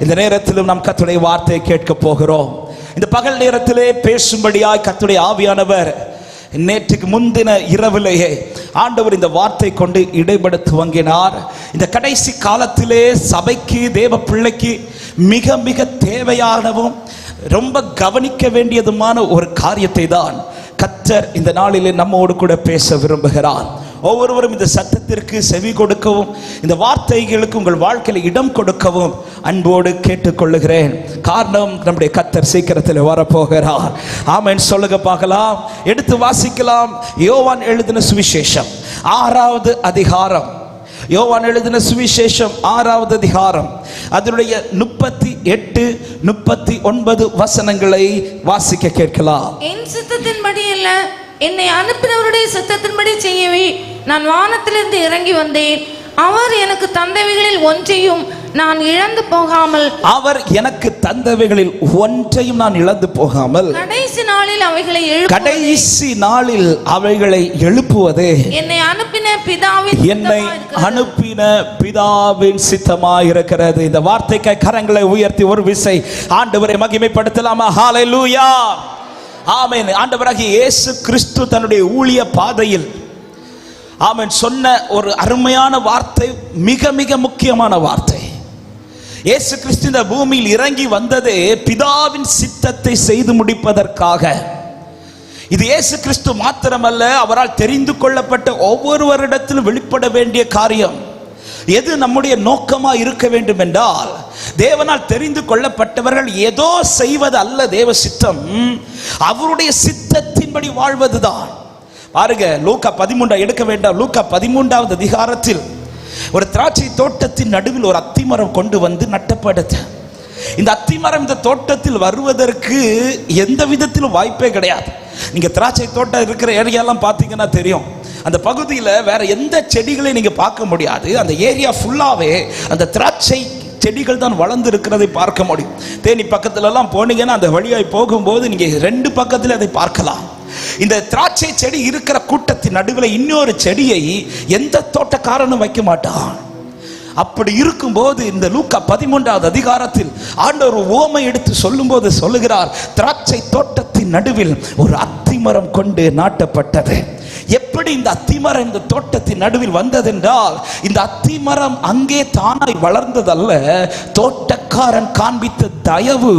இந்த நேரத்திலும் நாம் கர்த்தருடைய வார்த்தையை கேட்க போகிறோம். இந்த பகல் நேரத்திலே பேசும்படியாய் கர்த்தருடைய ஆவியானவர் நேற்றுக்கு முந்தின இரவிலேயே ஆண்டவர் இந்த வார்த்தை கொண்டு இடைபட துவங்கினார். இந்த கடைசி காலத்திலே சபைக்கு, தேவ பிள்ளைக்கு மிக மிக தேவையானவும் ரொம்ப கவனிக்க வேண்டியதுமான ஒரு காரியத்தை தான் கர்த்தர் இந்த நாளிலே நம்மோடு கூட பேச விரும்புகிறார். ஒவ்வொருவரும் இந்த சத்தத்திற்கு செவி கொடுக்கவும், இந்த வார்த்தைகளுக்கு உங்கள் வாழ்க்கையில் இடம் கொடுக்கவும் அன்போடு கேட்டுக்கொள்ளுகிறேன். காரணம், நம்முடைய கர்த்தர் சீக்கிரத்தில் வரப்போகிறார். ஆமென் சொல்லுங்க பார்க்கலாம். எடுத்து வாசிக்கலாம். யோவான் எழுதின சுவிசேஷம் 6வது அதிகாரம். யோவான் எழுதின சுவிசேஷம் 6வது அதிகாரம், அதனுடைய 38, 39 வசனங்களை வாசிக்க கேட்கலாம். என் சித்தத்தின்படி அல்ல, என்னை அனுப்பினவருடைய சித்தத்தின்படி செய்யவே நான் வானத்திலிருந்து இறங்கி வந்தேன். அவர் எனக்கு தந்தவைகளில் ஒன்றையும் நான் இழந்து போகாமல், அவர் எனக்கு தந்தவைகளில் ஒன்றையும் நான் இழந்து போகாமல் கடைசி நாளில் அவைகளை எழுப்புவதே என்னை அனுப்பின பிதாவின் சித்தமாய் இருக்கிறது. இந்த வார்த்தைக்கு கரங்களை உயர்த்தி ஒரு விசை ஆண்டவரை மகிமைப்படுத்தலாமா? ஹல்லேலூயா, ஆமென். ஆண்டவராகிய இயேசு கிறிஸ்து தன்னுடைய ஊழிய பாதையில் ஆமென் சொன்ன ஒரு அருமையான வார்த்தை, மிக மிக முக்கியமான வார்த்தை. இயேசு கிறிஸ்து இந்த பூமியில் இறங்கி வந்ததே பிதாவின் சித்தத்தை செய்து முடிப்பதற்காக. இது இயேசு கிறிஸ்து மாத்திரமல்ல, அவரால் தெரிந்து கொள்ளப்பட்ட ஒவ்வொருவரிடத்திலும் வெளிப்பட வேண்டிய காரியம். எது நம்முடைய நோக்கமா இருக்க வேண்டும் என்றால், தேவனால் தெரிந்து கொள்ளப்பட்டவர்கள் ஏதோ செய்வது அல்ல தேவ சித்தம், அவருடைய சித்தத்தின்படி வாழ்வதுதான். பாருங்க, லூக்கா 13 எடுக்க வேண்டாம். லூக்கா 13வது அதிகாரத்தில் ஒரு திராட்சை தோட்டத்தின் நடுவில் ஒரு அத்திமரம் கொண்டு வந்து நட்டப்படுத்த. இந்த அத்திமரம் இந்த தோட்டத்தில் வருவதற்கு எந்த விதத்திலும் வாய்ப்பே கிடையாது. நீங்க திராட்சை தோட்டம் இருக்கிற ஏரியாலாம் பார்த்தீங்கன்னா தெரியும், அந்த பகுதியில் வேற எந்த செடிகளையும் நீங்க பார்க்க முடியாது. அந்த ஏரியா ஃபுல்லாவே அந்த திராட்சை செடிகள் தான் வளர்ந்து இருக்கிறதை பார்க்க முடியும். தேனி பக்கத்துல எல்லாம் போனீங்கன்னா அந்த வழியாய் போகும்போது நீங்க 2 பக்கத்தில் அதை பார்க்கலாம். இந்த திராட்சை செடி இருக்கிற கூட்டத்தின் நடுவில் இன்னொரு செடியை எந்த தோட்டக்காரனும் வைக்க மாட்டான். அப்படி இருக்கும்போது இந்த லூக்கா 13வது அதிகாரத்தில் ஆண்டவர் உவமை எடுத்து சொல்லும்போது சொல்லுகிறார், திராட்சை தோட்டத்தின் நடுவில் ஒரு அத்திமரம் கொண்டு நாட்டப்பட்டது. எப்படி இந்த அத்திமரம் இந்த தோட்டத்தின் நடுவில் வந்ததென்றால், இந்த அத்திமரம் அங்கே தானாய் வளர்ந்ததல்ல, தோட்டக்காரன் காண்பித்த தயவு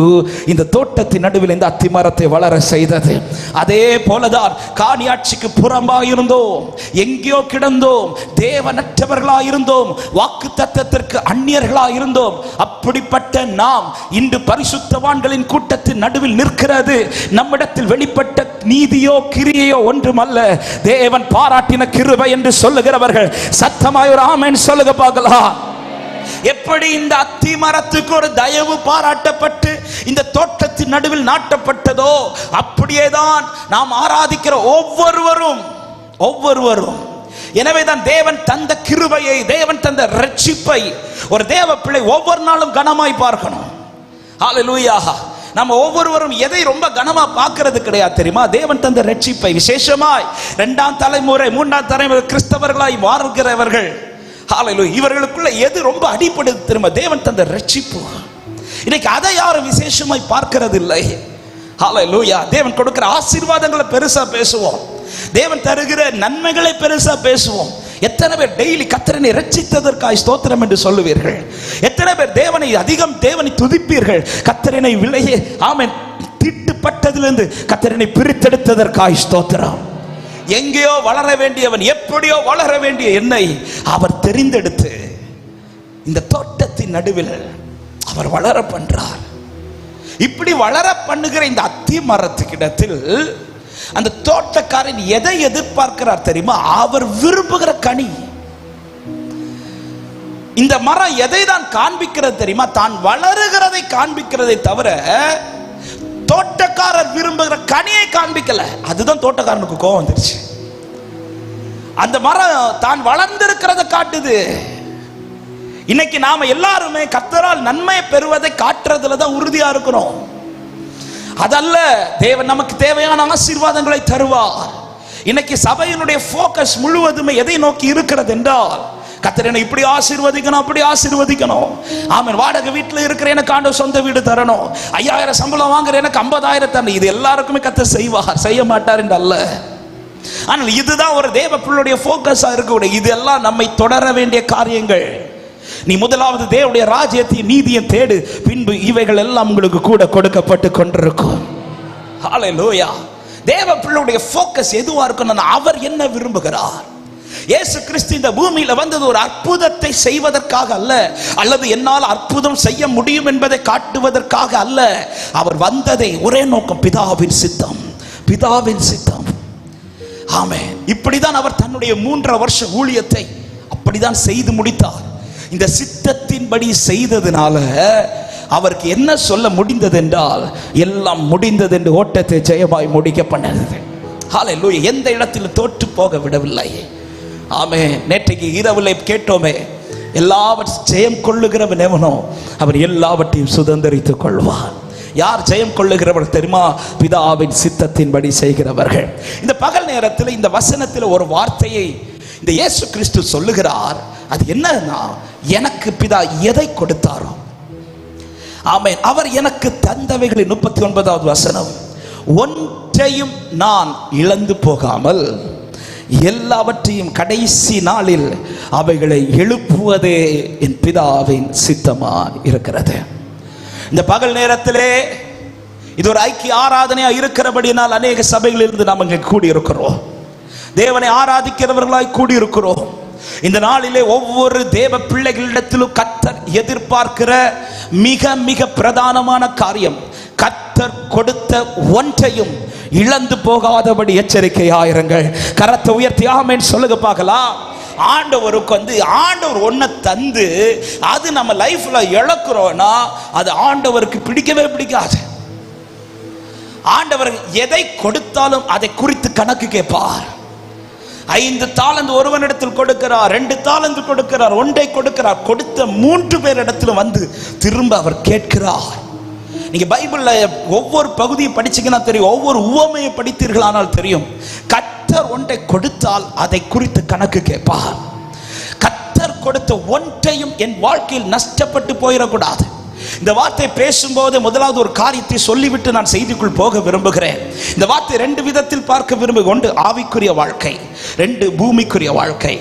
இந்த தோட்டத்தின் நடுவில் இந்த அத்திமரத்தை வளர செய்தது. அதே போலதான் காணியாட்சிக்கு புறம்பாயிருந்தோம், எங்கேயோ கிடந்தோம், தேவனற்றவர்களாயிருந்தோம், வாக்கு தத்தத்திற்கு அந்நியர்களாயிருந்தோம். அப்படிப்பட்ட நாம் இன்று பரிசுத்தவான்களின் கூட்டத்தின் நடுவில் நிற்கிறது நம்மிடத்தில் வெளிப்பட்ட நீதியோ கிரியையோ ஒன்றுமல்ல, தேவன் பாராட்டின கிருபை என்று சொல்லுகிறவர்கள் சத்தமாய் ஒரு ஆமென் சொல்லுங்க பார்க்கலாம். எப்படி இந்த அத்தி மரத்துக்கு ஒரு தயவு பாராட்டப்பட்டு இந்த தோட்டத்தின் நடுவில் நாட்டப்பட்டதோ, அப்படியேதான் நாம் ஆராதிக்கிற ஒவ்வொருவரும். எனவேதான் தேவன் தந்த கிருபையை, தேவன் தந்த ரட்சிப்பை ஒரு தேவ பிள்ளை ஒவ்வொரு நாளும் கனமாய் பார்க்கணும். ஹல்லேலூயா. நம்ம ஒவ்வொருவரும் எதை ரொம்ப கனமா பார்க்கிறது கிடையாது தெரியுமா? தேவன் தந்த ரட்சிப்பை. விசேஷமாய் 2ஆம் தலைமுறை 3ஆம் தலைமுறை கிறிஸ்தவர்களாய் வாழ்கிறவர்கள், ஹல்லேலூயா, இவர்களுக்குள்ள எது ரொம்ப அடிப்படுது தெரியுமா? தேவன் தந்த ரட்சிப்பு. இன்னைக்கு அதை யாரும் விசேஷமாய் பார்க்கிறது இல்லை. ஹல்லேலூயா. தேவன் கொடுக்கிற ஆசீர்வாதங்களை பெருசா பேசுவோம், தேவன் தருகிற நன்மைகளை பெருசா பேசுவோம். எத்தனை பேர் டெய்லி கர்த்தரை ரட்சித்ததற்காய் ஸ்தோத்திரம் என்று சொல்லுவீர்கள்? எத்தனை பேர் தேவனை துதிப்பீர்கள்? கர்த்தரை விலையே ஆமென் தீட்டுப்பட்டதிலிருந்து கர்த்தரை பிரித்தெடுத்ததற்காய் ஸ்தோத்திரம். எங்கேயோ வளர வேண்டியவன் எப்படியோ வளர வேண்டிய என்னை அவர் தெரிந்தெடுத்து இந்த தோட்டத்தின் நடுவில் அவர் வளர பண்றார். இப்படி வளர பண்ணுகிற இந்த அத்தி மரத்துக்கிடத்தில் அந்த தோட்டக்காரன் எதை எதிர்பார்க்கிறார் தெரியுமா? அவர் விரும்புகிற கனி. இந்த மரம் எதை தான் காண்பிக்கிறது தெரியுமா? தான் வளருகிறதை காண்பிக்கிறதை தவிர தோட்டக்காரர் விரும்புகிற கனியை காண்பிக்கல. அதுதான் தோட்டக்காரனுக்கு கோபம் வந்துருச்சு. அந்த மரம் தான் வளர்ந்திருக்கிறத காட்டுது. இன்னைக்கு நாம எல்லாருமே கர்த்தரால் நன்மையை பெறுவதை காட்டுறதுல தான் உறுதியா இருக்கிறோம். அதல்ல, தேவன் நமக்கு தேவையான ஆசீர்வாதங்களை தருவார். இன்னைக்கு சபையினுடைய போக்கஸ் முழுவதுமே எதை நோக்கி இருக்கிறது என்றால், கர்த்தர் என்னை இப்படி ஆசீர்வதிக்கணும், அப்படி ஆசீர்வதிக்கணும். ஆமென். வாடகை வீட்டில் இருக்கிற எனக்கு ஆண்டவர் சொந்த வீடு தரணும், 5000 சம்பளம் வாங்குற எனக்கு 50,000 தரணும். இது எல்லாருக்குமே கர்த்தர் செய்வார், செய்ய மாட்டார் என்று அல்ல. ஆனால் இதுதான் ஒரு தேவ பிள்ளையுடைய போக்கஸா இருக்கக்கூடிய, இதெல்லாம் நம்மை தொடர வேண்டிய காரியங்கள். நீ முதலாவது தேவனுடைய ராஜ்யத்தையும் நீதியும் தேடு, பின்பு இவைகள் எல்லாம் உங்களுக்கு கூட கொடுக்கப்பட்டு கொண்டிருக்கும். ஹல்லேலூயா. தேவ பிள்ளையுடைய போக்கஸ் எதுவா இருக்கணும்? அவர் என்ன விரும்புகிறார்? இயேசு கிறிஸ்து இந்த பூமியில வந்தது ஒரு அற்புதத்தை செய்வதற்காக அல்ல, அல்லது என்னால் அற்புதம் செய்ய முடியும் என்பதை காட்டுவதற்காக அல்ல. அவர் வந்ததை ஒரே நோக்கம், பிதாவின் சித்தம், பிதாவின் சித்தம். ஆமென். இப்படிதான் அவர் தன்னுடைய 3.5 வருஷ ஊழியத்தை அப்படிதான் செய்து முடித்தார். இந்த சித்தத்தின்படி செய்ததுனால அவருக்கு என்ன சொல்ல முடிந்தது என்றால், எல்லாம் முடிந்தது என்று ஓட்டத்தை ஜெயமாய் முடிக்க பண்ணது. ஹல்லேலூயா. எந்த இடத்தில் தோற்று போக விடவில்லை. ஆமென். நேற்றைக்கு இரவுல கேட்டோமே, எல்லாவற்றையும் ஜெயம் கொள்ளுகிறவன் எவனோ அவன் எல்லாவற்றையும் சுதந்தரித்துக் கொள்வான். யார் ஜெயம் கொள்ளுகிறவர் தெரியுமா? பிதாவின் சித்தத்தின்படி செய்கிறவர்கள். இந்த பகல் நேரத்தில் இந்த வசனத்தில் ஒரு வார்த்தையை இந்த இயேசு கிறிஸ்து சொல்லுகிறார். அது என்னன்னா, எனக்கு பிதா எதை கொடுத்தாரோ, ஆமென், அவர் எனக்கு தந்தவைகளின் 39வது வசனம், ஒன்றையும் நான் இழந்து போகாமல் எல்லாவற்றையும் கடைசி நாளில் அவைகளை எழுப்புவதே என் பிதாவின் சித்தமா இருக்கிறது. இந்த பகல் நேரத்திலே இது ஒரு ஐக்கிய ஆராதனையா இருக்கிறபடினால் அநேக சபைகளில் இருந்து நாம் இங்கே கூடியிருக்கிறோம், தேவனை ஆராதிக்கிறவர்களாய் கூடியிருக்கிறோம். இந்த நாளிலே ஒவ்வொரு தேவ பிள்ளைகளிடத்திலும் கர்த்தர் எதிர்பார்க்கிற மிக மிக பிரதானமான காரியம், கர்த்தர் கொடுத்த ஒன்றையும் இழந்து போகாதபடி எச்சரிக்கையாயிருங்கள். கரத்தை உயர்த்தி ஆமென் சொல்லுங்க பார்க்கலாம். ஆண்டவருக்கு ஆண்டவர் ஒன்றை தந்து அது நம்ம லைஃப்ல இழக்கிறோம்னா அது ஆண்டவருக்கு பிடிக்கவே பிடிக்காது. ஆண்டவர் எதை கொடுத்தாலும் அதை குறித்து கணக்கு கேட்பார். 5 தாலந்து ஒருவனிடத்தில் கொடுக்கிறார், 2 தாலந்து கொடுக்கிறார், 1 கொடுக்கிறார், கொடுத்த 3 பேரிடத்தில் வந்து திரும்ப அவர் கேட்கிறார். நீங்க பைபிள்ல ஒவ்வொரு பகுதியை படிச்சீங்கன்னா தெரியும், ஒவ்வொரு உவமையை படித்தீர்களானால் தெரியும், கர்த்தர் 1 கொடுத்தால் அதை குறித்து கணக்கு கேட்பார். கர்த்தர் கொடுத்த ஒன்றையும் என் வாழ்க்கையில் நஷ்டப்பட்டு போயிடக்கூடாது. இந்த வார்த்தை பேசும்போது முதலாவது ஒரு காரியத்தை சொல்லிவிட்டு நான் செய்திக்குள் போக விரும்புகிறேன். இந்த வார்த்தை 2 விதத்தில் பார்க்க விரும்புகிறேன். 1 ஆவிக்குரிய வாழ்க்கை, 2 பூமிக்குரிய வாழ்க்கை.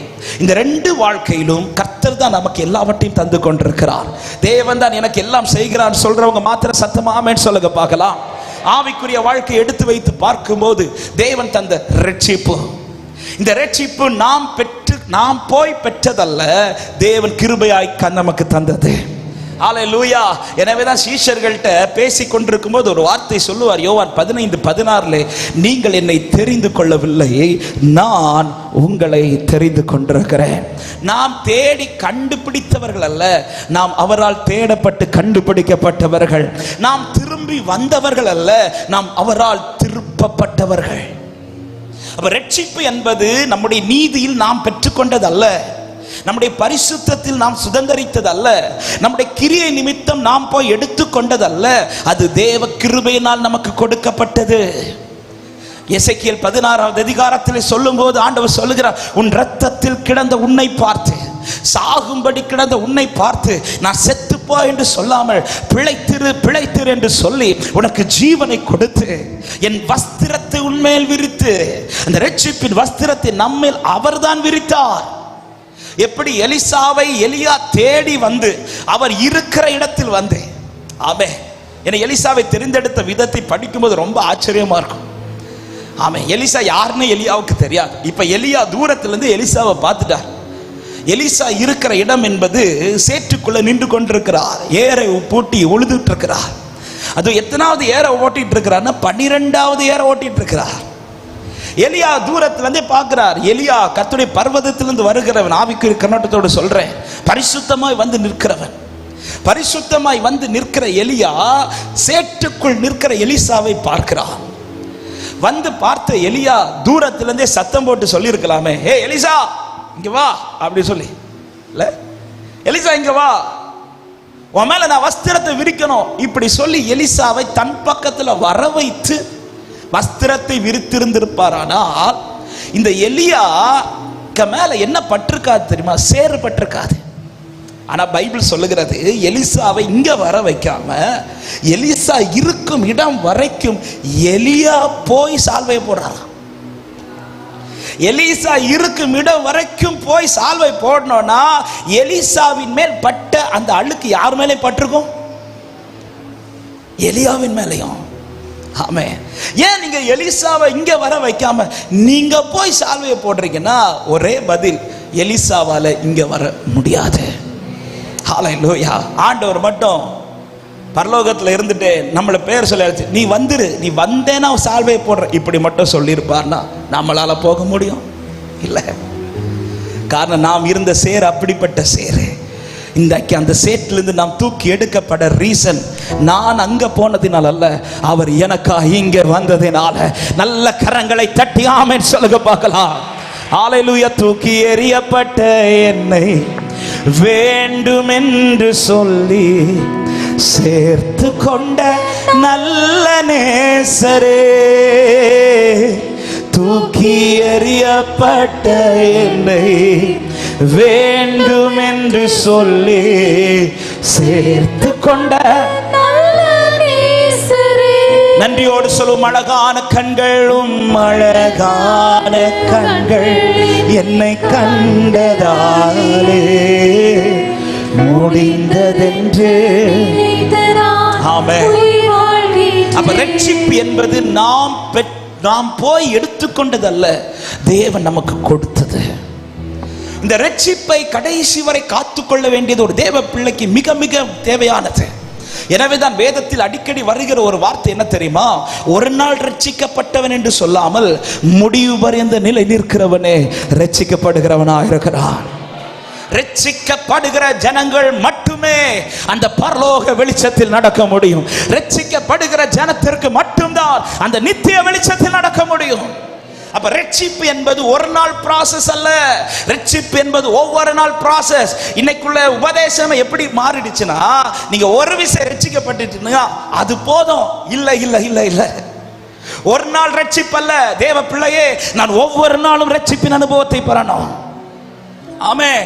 இந்த 2 வாழ்க்கையிலும் கர்த்தர் தான் நமக்கு எல்லாவற்றையும் தந்து கொண்டிருக்கிறார். தேவன் தான் எனக்கு எல்லாம் செய்கிறார் சொல்றவங்க மாத்திரம் சத்தமா ஆமென் சொல்லுங்க பார்க்கலாம். ஆவிக்குரிய வாழ்க்கை எடுத்து வைத்து பார்க்கும்போது தேவன் தந்த ரட்சிப்பு, இந்த ரட்சிப்பு நாம் போய் பெற்றதல்ல, தேவன் கிருபையாய் நமக்கு தந்தது. ஹல்லேலூயா. எனவேதான் சீஷர்கள்ட்ட பேசி கொண்டிருக்கும் போது ஒரு வார்த்தை சொல்லுவார். யோவான் 15:16, நீங்கள் என்னை தெரிந்து கொள்ளவில்லை, நான் உங்களை தெரிந்து கொண்டிருக்கிறேன். நாம் தேடி கண்டுபிடித்தவர்கள் அல்ல, நாம் அவரால் தேடப்பட்டு கண்டுபிடிக்கப்பட்டவர்கள். நாம் திரும்பி வந்தவர்கள் அல்ல, நாம் அவரால் திருப்பப்பட்டவர்கள். அப்ப ரட்சிப்பு என்பது நம்முடைய நீதியில் நாம் பெற்றுக்கொண்டது அல்ல, நம்முடைய பரிசுத்தத்தில் நாம் சுதந்தரித்தது அல்ல, நம்முடைய கிரியை நிமித்தம் நாம் போய் எடுத்துக்கொண்டதல்ல, அது தேவ கிருபையினால் நமக்கு கொடுக்கப்பட்டது. எசேக்கியேல் 16வது அதிகாரத்தில் சொல்லும் போது ஆண்டவர் சொல்லுகிறார், உன் இரத்தத்தில் கிடந்த உன்னை பார்த்து, சாகும்படி கிடந்த உன்னை பார்த்து நான் செத்துப்போ என்று சொல்லாமல் பிழைத்திரு என்று சொல்லி உனக்கு ஜீவனை கொடுத்து என் வஸ்திரத்தை உன்மேல் விரித்து, அந்த ரட்சிப்பின் வஸ்திரத்தை நம்மேல் அவர்தான் விரித்தார். எப்படி எலிசாவை எலியா தேடி வந்து அவர் இருக்கிற இடத்தில் வந்து, ஆமென். என எலிசாவை தெரிந்தெடுத்த விதத்தை படிக்கும்போது ரொம்ப ஆச்சரியமா இருக்கும். ஆமென். எலிசா யாருன்னு எலியாவுக்கு தெரியாது. இப்ப எலியா தூரத்திலிருந்து எலிசாவை பார்த்துட்டார். எலிசா இருக்கிற இடம் என்பது சேற்றுக்குள்ள நின்று கொண்டிருக்கிறார், ஏரை பூட்டி உழுதுட்டு இருக்கிறார். அது எத்தனாவது ஏரை ஓட்டிட்டு இருக்கிறார்னா 12வது ஏரை ஓட்டிட்டு இருக்கிறார். எலியா தூரத்திலிருந்தே பார்க்கிறார். எலியா கர்த்தருடைய பர்வதத்திலிருந்து வருகிறவன், ஆவிக்குரிய கண்ணோட்டத்தோடு சொல்றேன், பரிசுத்தமாய் வந்து நிற்கிறவன். பரிசுத்தமாய் வந்து நிற்கிற எலியா சேற்றுக்குள் நிற்கிற எலிசாவை பார்க்கிறான். வந்து பார்த்த எலியா தூரத்திலிருந்தே சத்தம் போட்டு சொல்லி இருக்கலாமே, ஏ எலிசா இங்க வா அப்படி சொல்லி, இல்ல எலிசா இங்க வா, உன் மேல நான் வஸ்திரத்தை விரிக்கணும் இப்படி சொல்லி எலிசாவை தன் பக்கத்துல வர வைத்து வஸ்திரத்தை விரித்திருந்திருப்பாரானால், இந்த எலியா அழுக்க மேல என்ன பட்டிருக்காது தெரியுமா? சேறு பட்டிருக்காது. ஆனா பைபிள் சொல்லுகிறது, எலிசாவை இங்க வர வைக்காம எலிசா இருக்கும் இடம் வரைக்கும் எலியா போய் சால்வை போடுறாராம். எலிசா இருக்கும் இடம் வரைக்கும் போய் சால்வை போடணும்னா எலிசாவின் மேல் பட்ட அந்த அழுக்கு யார் மேலே பட்டிருக்கும்? எலியாவின் மேலையும். ஆமே. ஏன் நீங்க எலிசாவை இங்க வர வைக்காம நீங்க போய் சால்வையை போடுறீங்கன்னா ஒரே பதில், எலிசாவால இங்க வர முடியாது. ஹல்லேலூயா. ஆண்டவர் மட்டும் பரலோகத்துல இருந்துட்டு நம்மள பேர் சொல்லியாச்சு, நீ வந்துரு, நீ வந்தேன்னா சால்வையை போடுற, இப்படி மட்டும் சொல்லியிருப்பார்னா நம்மளால போக முடியும்? இல்லை. காரணம், நாம் இருந்த சேர் அப்படிப்பட்ட சேரு. இன்றைக்கு அந்த சேற்றிலிருந்து நாம் தூக்கி எடுக்கப்பட ரீசன் நான் அங்க போனதினால் அல்ல, அவர் எனக்காக இங்க வந்ததினால. நல்ல கரங்களை தட்டி ஆமென் சொல்லுங்க பார்க்கலாம். ஹல்லேலூயா. தூக்கி எறியப்பட்ட என்னை வேண்டும் என்று சொல்லி சேர்த்து கொண்ட நல்ல நேசரே, தூக்கி எறியப்பட்ட என்னை வேண்டும் என்று சொல்லி சேர்த்து கொண்ட நல்ல நேசரே. நன்றியோடு சொல்லும் அழகான கண்களும் அழகான கண்கள் என்னை கண்டதாலே முடிந்ததென்று. ஆமென். அப்ப ரட்சிப்பு என்பது நாம் போய் எடுத்துக்கொண்டதல்ல, தேவன் நமக்கு கொடுத்தது. இந்த ரட்சிப்பை கடைசி வரை காத்துக்கொள்ள வேண்டியது ஒரு தேவ பிள்ளைக்கு மிக மிக தேவையானது. எனவேதான் வேதத்தில் அடிக்கடி வருகிற ஒரு வார்த்தை என்ன தெரியுமா? ஒரு நாள் ரட்சிக்கப்பட்டவன் என்று சொல்லாமல் முடிவு பரியந்த நிலை நிற்கிறவனே ரட்சிக்கப்படுகிறவனாக இருக்கிறான். ரட்சிக்கப்படுகிற ஜனங்கள் மட்டுமே அந்த பரலோக வெளிச்சத்தில் நடக்க முடியும். ரட்சிக்கப்படுகிற ஜனத்திற்கு மட்டும்தான் அந்த நித்திய வெளிச்சத்தில் நடக்க முடியும். அப்ப ரட்சிப்பு என்பது ஒரு நாள் ப்ராசஸ் அல்ல. ரட்சிப்பு என்பது ஒவ்வொரு நாள் ப்ராசஸ். இன்னைக்குள்ள உபதேசம் எப்படி மாறிடுச்சுன்னா, நீங்க ஒரு விஷயம் ரட்சிக்கப்பட்டுட்டீங்கன்னா அது போதும். இல்ல இல்ல இல்ல இல்ல, ஒரு நாள் ரட்சிப்பு அல்ல. தேவ பிள்ளையே, நான் ஒவ்வொரு நாளும் ரட்சிப்பின் அனுபவத்தை பெறணும். ஆமென்.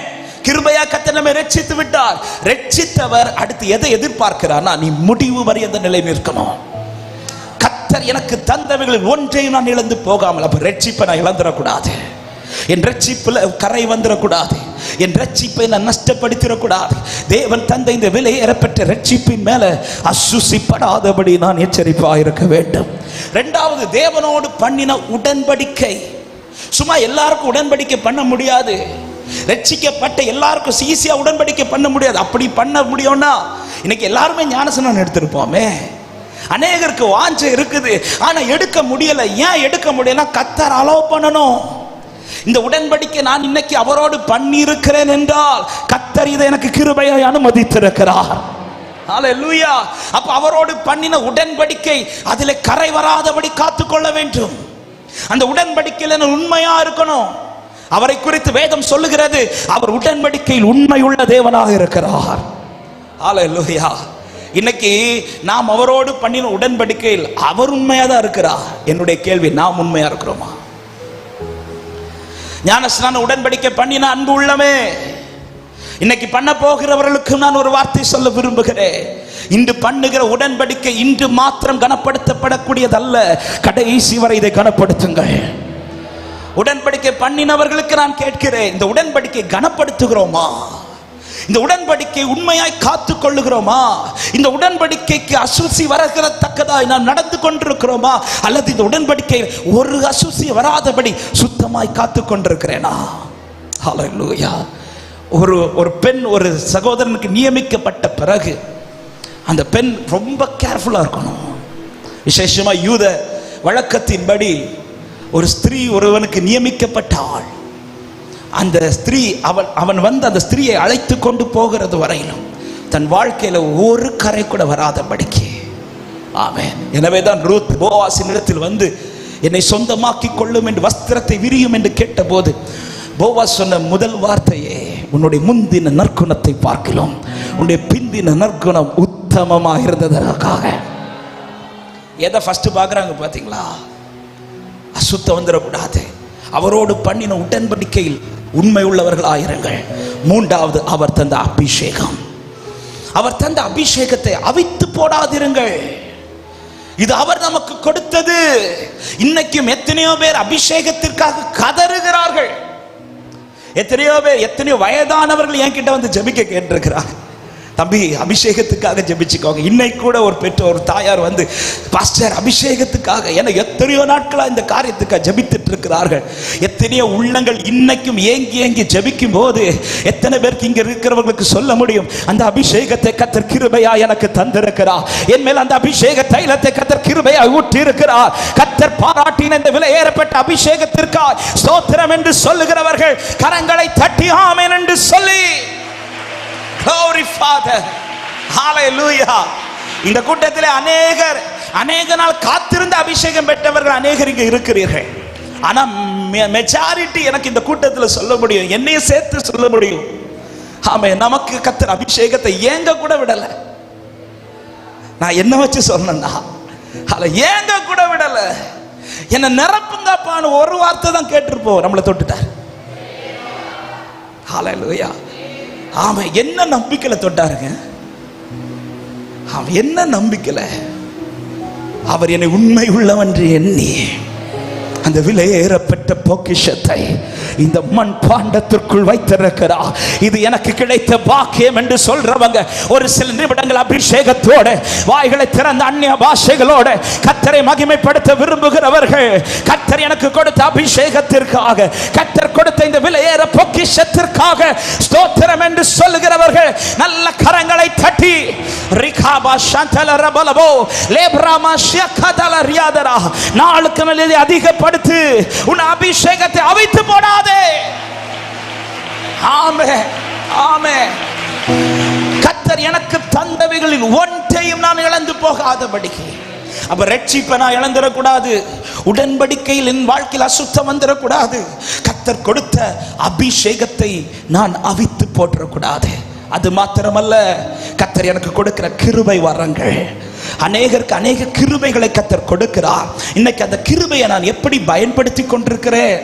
கிருபையா கர்த்தர் நம்மை ரட்சித்து விட்டார். ரட்சித்தவர் அடுத்து எதை எதிர்பார்க்கிறார்னா, நீ முடிவு வரை அந்த நிலை நிற்கணும். கர்த்தர் எனக்கு தந்தவைகளில் ஒன்றையும் நான் இழந்து போகாமல். அப்ப ரட்சிப்பை நான் இழந்துடக்கூடாது. என் ரட்சிப்புல கரை வந்துடக்கூடாது. என் ரட்சிப்பை நான் நஷ்டப்படுத்திடக்கூடாது. தேவன் தந்த இந்த விலையேறப்பட்ட ரட்சிப்பின் மேல அசுசிப்படாதபடி நான் எச்சரிப்பாக இருக்க வேண்டும். இரண்டாவது, தேவனோடு பண்ணின உடன்படிக்கை. சும்மா எல்லாருக்கும் உடன்படிக்கை பண்ண முடியாது. ரட்சிக்கப்பட்ட எல்லாருக்கும் ஈஸியா உடன்படிக்கை பண்ண முடியாது. அப்படி பண்ண முடியும்னா இன்னைக்கு எல்லாருமே ஞானஸ்நானம் எடுத்திருப்போமே. அநேகருக்கு வாஞ்சை இருக்குது, ஆனா எடுக்க முடியல. ஏன் எடுக்க முடியல? கர்த்தர் அலோவ் பண்ணணும். இந்த உடன்படிக்கை நான் இன்னைக்கு அவரோடு பண்ணி இருக்கிறேன் என்றால் கர்த்தர் இதை எனக்கு கிருபையாய் அனுமதித்திருக்கிறார். ஹல்லேலூயா. அப்ப அவரோடு பண்ணின உடன்படிக்கை அதிலே கரை வராதபடி காத்துக்கொள்ள வேண்டும். அந்த உடன்படிக்கையில் நான் உண்மையா இருக்கணும். அவரை குறித்து வேதம் சொல்லுகிறது, அவர் உடன்படிக்கையில் உண்மையுள்ள தேவனாக இருக்கிறார். ஹல்லேலூயா. இன்னைக்கு நாம் அவரோடு பண்ணின உடன்படிக்கையில் அவர் உண்மையா தான் இருக்கிறார். என்னுடைய கேள்வி, நாம் உண்மையா இருக்கிறோமா? ஞானஸ்நான உடன்படிக்கை பண்ணின அன்பு உள்ளமே, இன்னைக்கு பண்ண போகிறவர்களுக்கு நான் ஒரு வார்த்தை சொல்ல விரும்புகிறேன். இன்று பண்ணுகிற உடன்படிக்கை இன்று மாத்திரம் கனப்படுத்தப்படக்கூடியதல்ல, கடைசி வரை இதை கனப்படுத்துங்கள். உடன்படிக்கை பண்ணினவர்களுக்கு நான் கேட்கிறேன், இந்த உடன்படிக்கை கனப்படுத்துகிறோமா? இந்த உடன்படிக்கை உண்மையாய் காத்துக் கொள்ளுகிறோமா? இந்த உடன்படிக்கைக்கு அசுசி வரத்தக்கதாய் நாம் நடந்து கொண்டிருக்கிறோமா? அல்லது இந்த உடன்படிக்கை ஒரு அசுசி வராதபடி சுத்தமாய் காத்துக் கொண்டிருக்கிறேனா? ஹல்லேலூயா. ஒரு பெண் ஒரு சகோதரனுக்கு நியமிக்கப்பட்ட பிறகு அந்த பெண் ரொம்ப கேர்ஃபுல்லா இருக்கணும். விசேஷமா யூத வழக்கத்தின்படி ஒரு ஸ்திரீ ஒருவனுக்கு நியமிக்கப்பட்ட ஆள், அந்த ஸ்திரீ அவன் வந்து அந்த ஸ்திரீயை அழைத்து கொண்டு போகிறது வரையிலும் தன் வாழ்க்கையில ஒரு கரை கூட வராதபடிக்கு. ஆமென். எனவேதான் ரூத் போவாசின் இடத்தில் வந்து என்னை சொந்தமாக்கி கொள்ளும் என்று வஸ்திரத்தை விரியும் என்று கேட்டபோது போவாஸ் சொன்ன முதல் வார்த்தையே, உன்னுடைய முந்தின நற்குணத்தை பார்க்கலாம், உன்னுடைய பிந்தின நற்குணம் உத்தமமாக இருந்ததற்காக. எதை ஃபர்ஸ்ட் பார்க்குறாங்க பார்த்தீங்களா? அசுத்தம் வந்துடக்கூடாது. அவரோடு பண்ணின உடன்படிக்கையில் உண்மை உள்ளவர்களாயிருங்கள். மூன்றாவது, அவர் தந்த அபிஷேகம். அவர் தந்த அபிஷேகத்தை அவித்து போடாதிருங்கள். இது அவர் நமக்கு கொடுத்தது. இன்னைக்கும் எத்தனையோ பேர் அபிஷேகத்திற்காக கதறுகிறார்கள். எத்தனையோ பேர், எத்தனையோ வயதானவர்கள் என்கிட்ட வந்து ஜெபிக்க கேட்டிருக்கிறார். தம்பி, அபிஷேகத்துக்காக ஜெபிச்சுக்கோங்க. இன்னைக்கு கூட ஒரு பெற்றோர், ஒரு தாயார் வந்து, பாஸ்டர் அபிஷேகத்துக்காக, என எத்தனையோ நாட்களா இந்த காரியத்துக்காக ஜெபித்துட்டு இருக்கிறார்கள். எத்தனையோ உள்ளங்கள் இன்னைக்கும் ஏங்கி ஏங்கி ஜெபிக்கும் போது எத்தனை பேருக்கு இங்க இருக்கிறவர்களுக்கு சொல்ல முடியும், அந்த அபிஷேகத்தை கர்த்தர் கிருபையா எனக்கு தந்திருக்கிறார். என் மேல் அந்த அபிஷேக தைலத்தை கர்த்தர் கிருபையா ஊற்றி இருக்கிறார். கர்த்தர் பாராட்டின இந்த விலை ஏறப்பட்ட அபிஷேகத்திற்காக ஸ்தோத்திரம் என்று சொல்லுகிறவர்கள் கரங்களை தட்டி ஆமென் என்று சொல்லி Glory Father. Hallelujah. இந்த கூட்டத்திலே அநேக நாள் காத்திருந்த அபிஷேகம் பெற்றவர்கள் அநேகர் இங்க இருக்கிறீர்கள். ஆனா மெஜாரிட்டி எனக்கு இந்த கூட்டத்தில் சொல்ல முடியும், என்னையும் சேர்த்து சொல்ல முடியும், ஆமென், நமக்கு கர்த்தர் அபிஷேகத்தை ஏங்க கூட விடல. நான் என்ன வச்சு சொன்னேன்னா, ஏங்க கூட விடல. என்ன நிரப்புங்கப்பான்னு ஒரு வார்த்தை தான் கேட்டிருப்போம், நம்மளை தொட்டுட்டார். ஹல்லேலூயா. அவன் என்ன நம்பிக்கையில தொட்டாருங்க? அவன் என்ன நம்பிக்கையில? அவர் என்னை உண்மை உள்ளவன் என்று எண்ணி அந்த விலையேறப்பட்ட பொக்கிஷத்தை இந்த மண் பாண்டத்திற்குள் வைத்திருக்கிறார். இது எனக்கு கிடைத்த பாக்கியம் என்று சொல்றவங்க ஒரு சில நிமிடங்கள் அபிஷேகத்தோட வாய்களை திறந்த அந்நிய பாஷைகளோட கர்த்தரை மகிமைப்படுத்த விரும்புகிறவர்கள், கர்த்தர் எனக்கு கொடுத்த அபிஷேகத்திற்காக, கர்த்தர் கொடுத்த இந்த விலையேற பொக்கிஷத்திற்காக ஸ்தோத்திரம் என்று சொல்லுகிறவர்கள் நல்ல கரங்களை தட்டி ரிகாபா ஷந்தல ரபலபோ லேப்ராமா ஷியகதல ரியாதரா நாளுக்கு நாள் இதை அதிகப்படுத்து, உன் அபிஷேகத்தை அவித்து போடாதே. ஆமென், ஆமென். கர்த்தர் எனக்கு தந்தவைகளில் ஒன்றையும் நான் இழந்து போகாதபடிக்கு. அப்ப ரட்சிப்பை நான் இழந்துடக்கூடாது, உடன்படிக்கையில் என் வாழ்க்கையில் அசுத்தம் வந்துடக்கூடாது, கர்த்தர் கொடுத்த அபிஷேகத்தை நான் அவித்து போடக்கூடாது. அது மாத்திரமல்ல, கர்த்தர் எனக்கு கொடுக்கிற கிருபை வரங்கள், அநேகருக்கு அநேக கிருபைகளை கர்த்தர் கொடுக்கிறார். இன்னைக்கு அந்த கிருபையை நான் எப்படி பயன்படுத்தி கொண்டிருக்கிறேன்?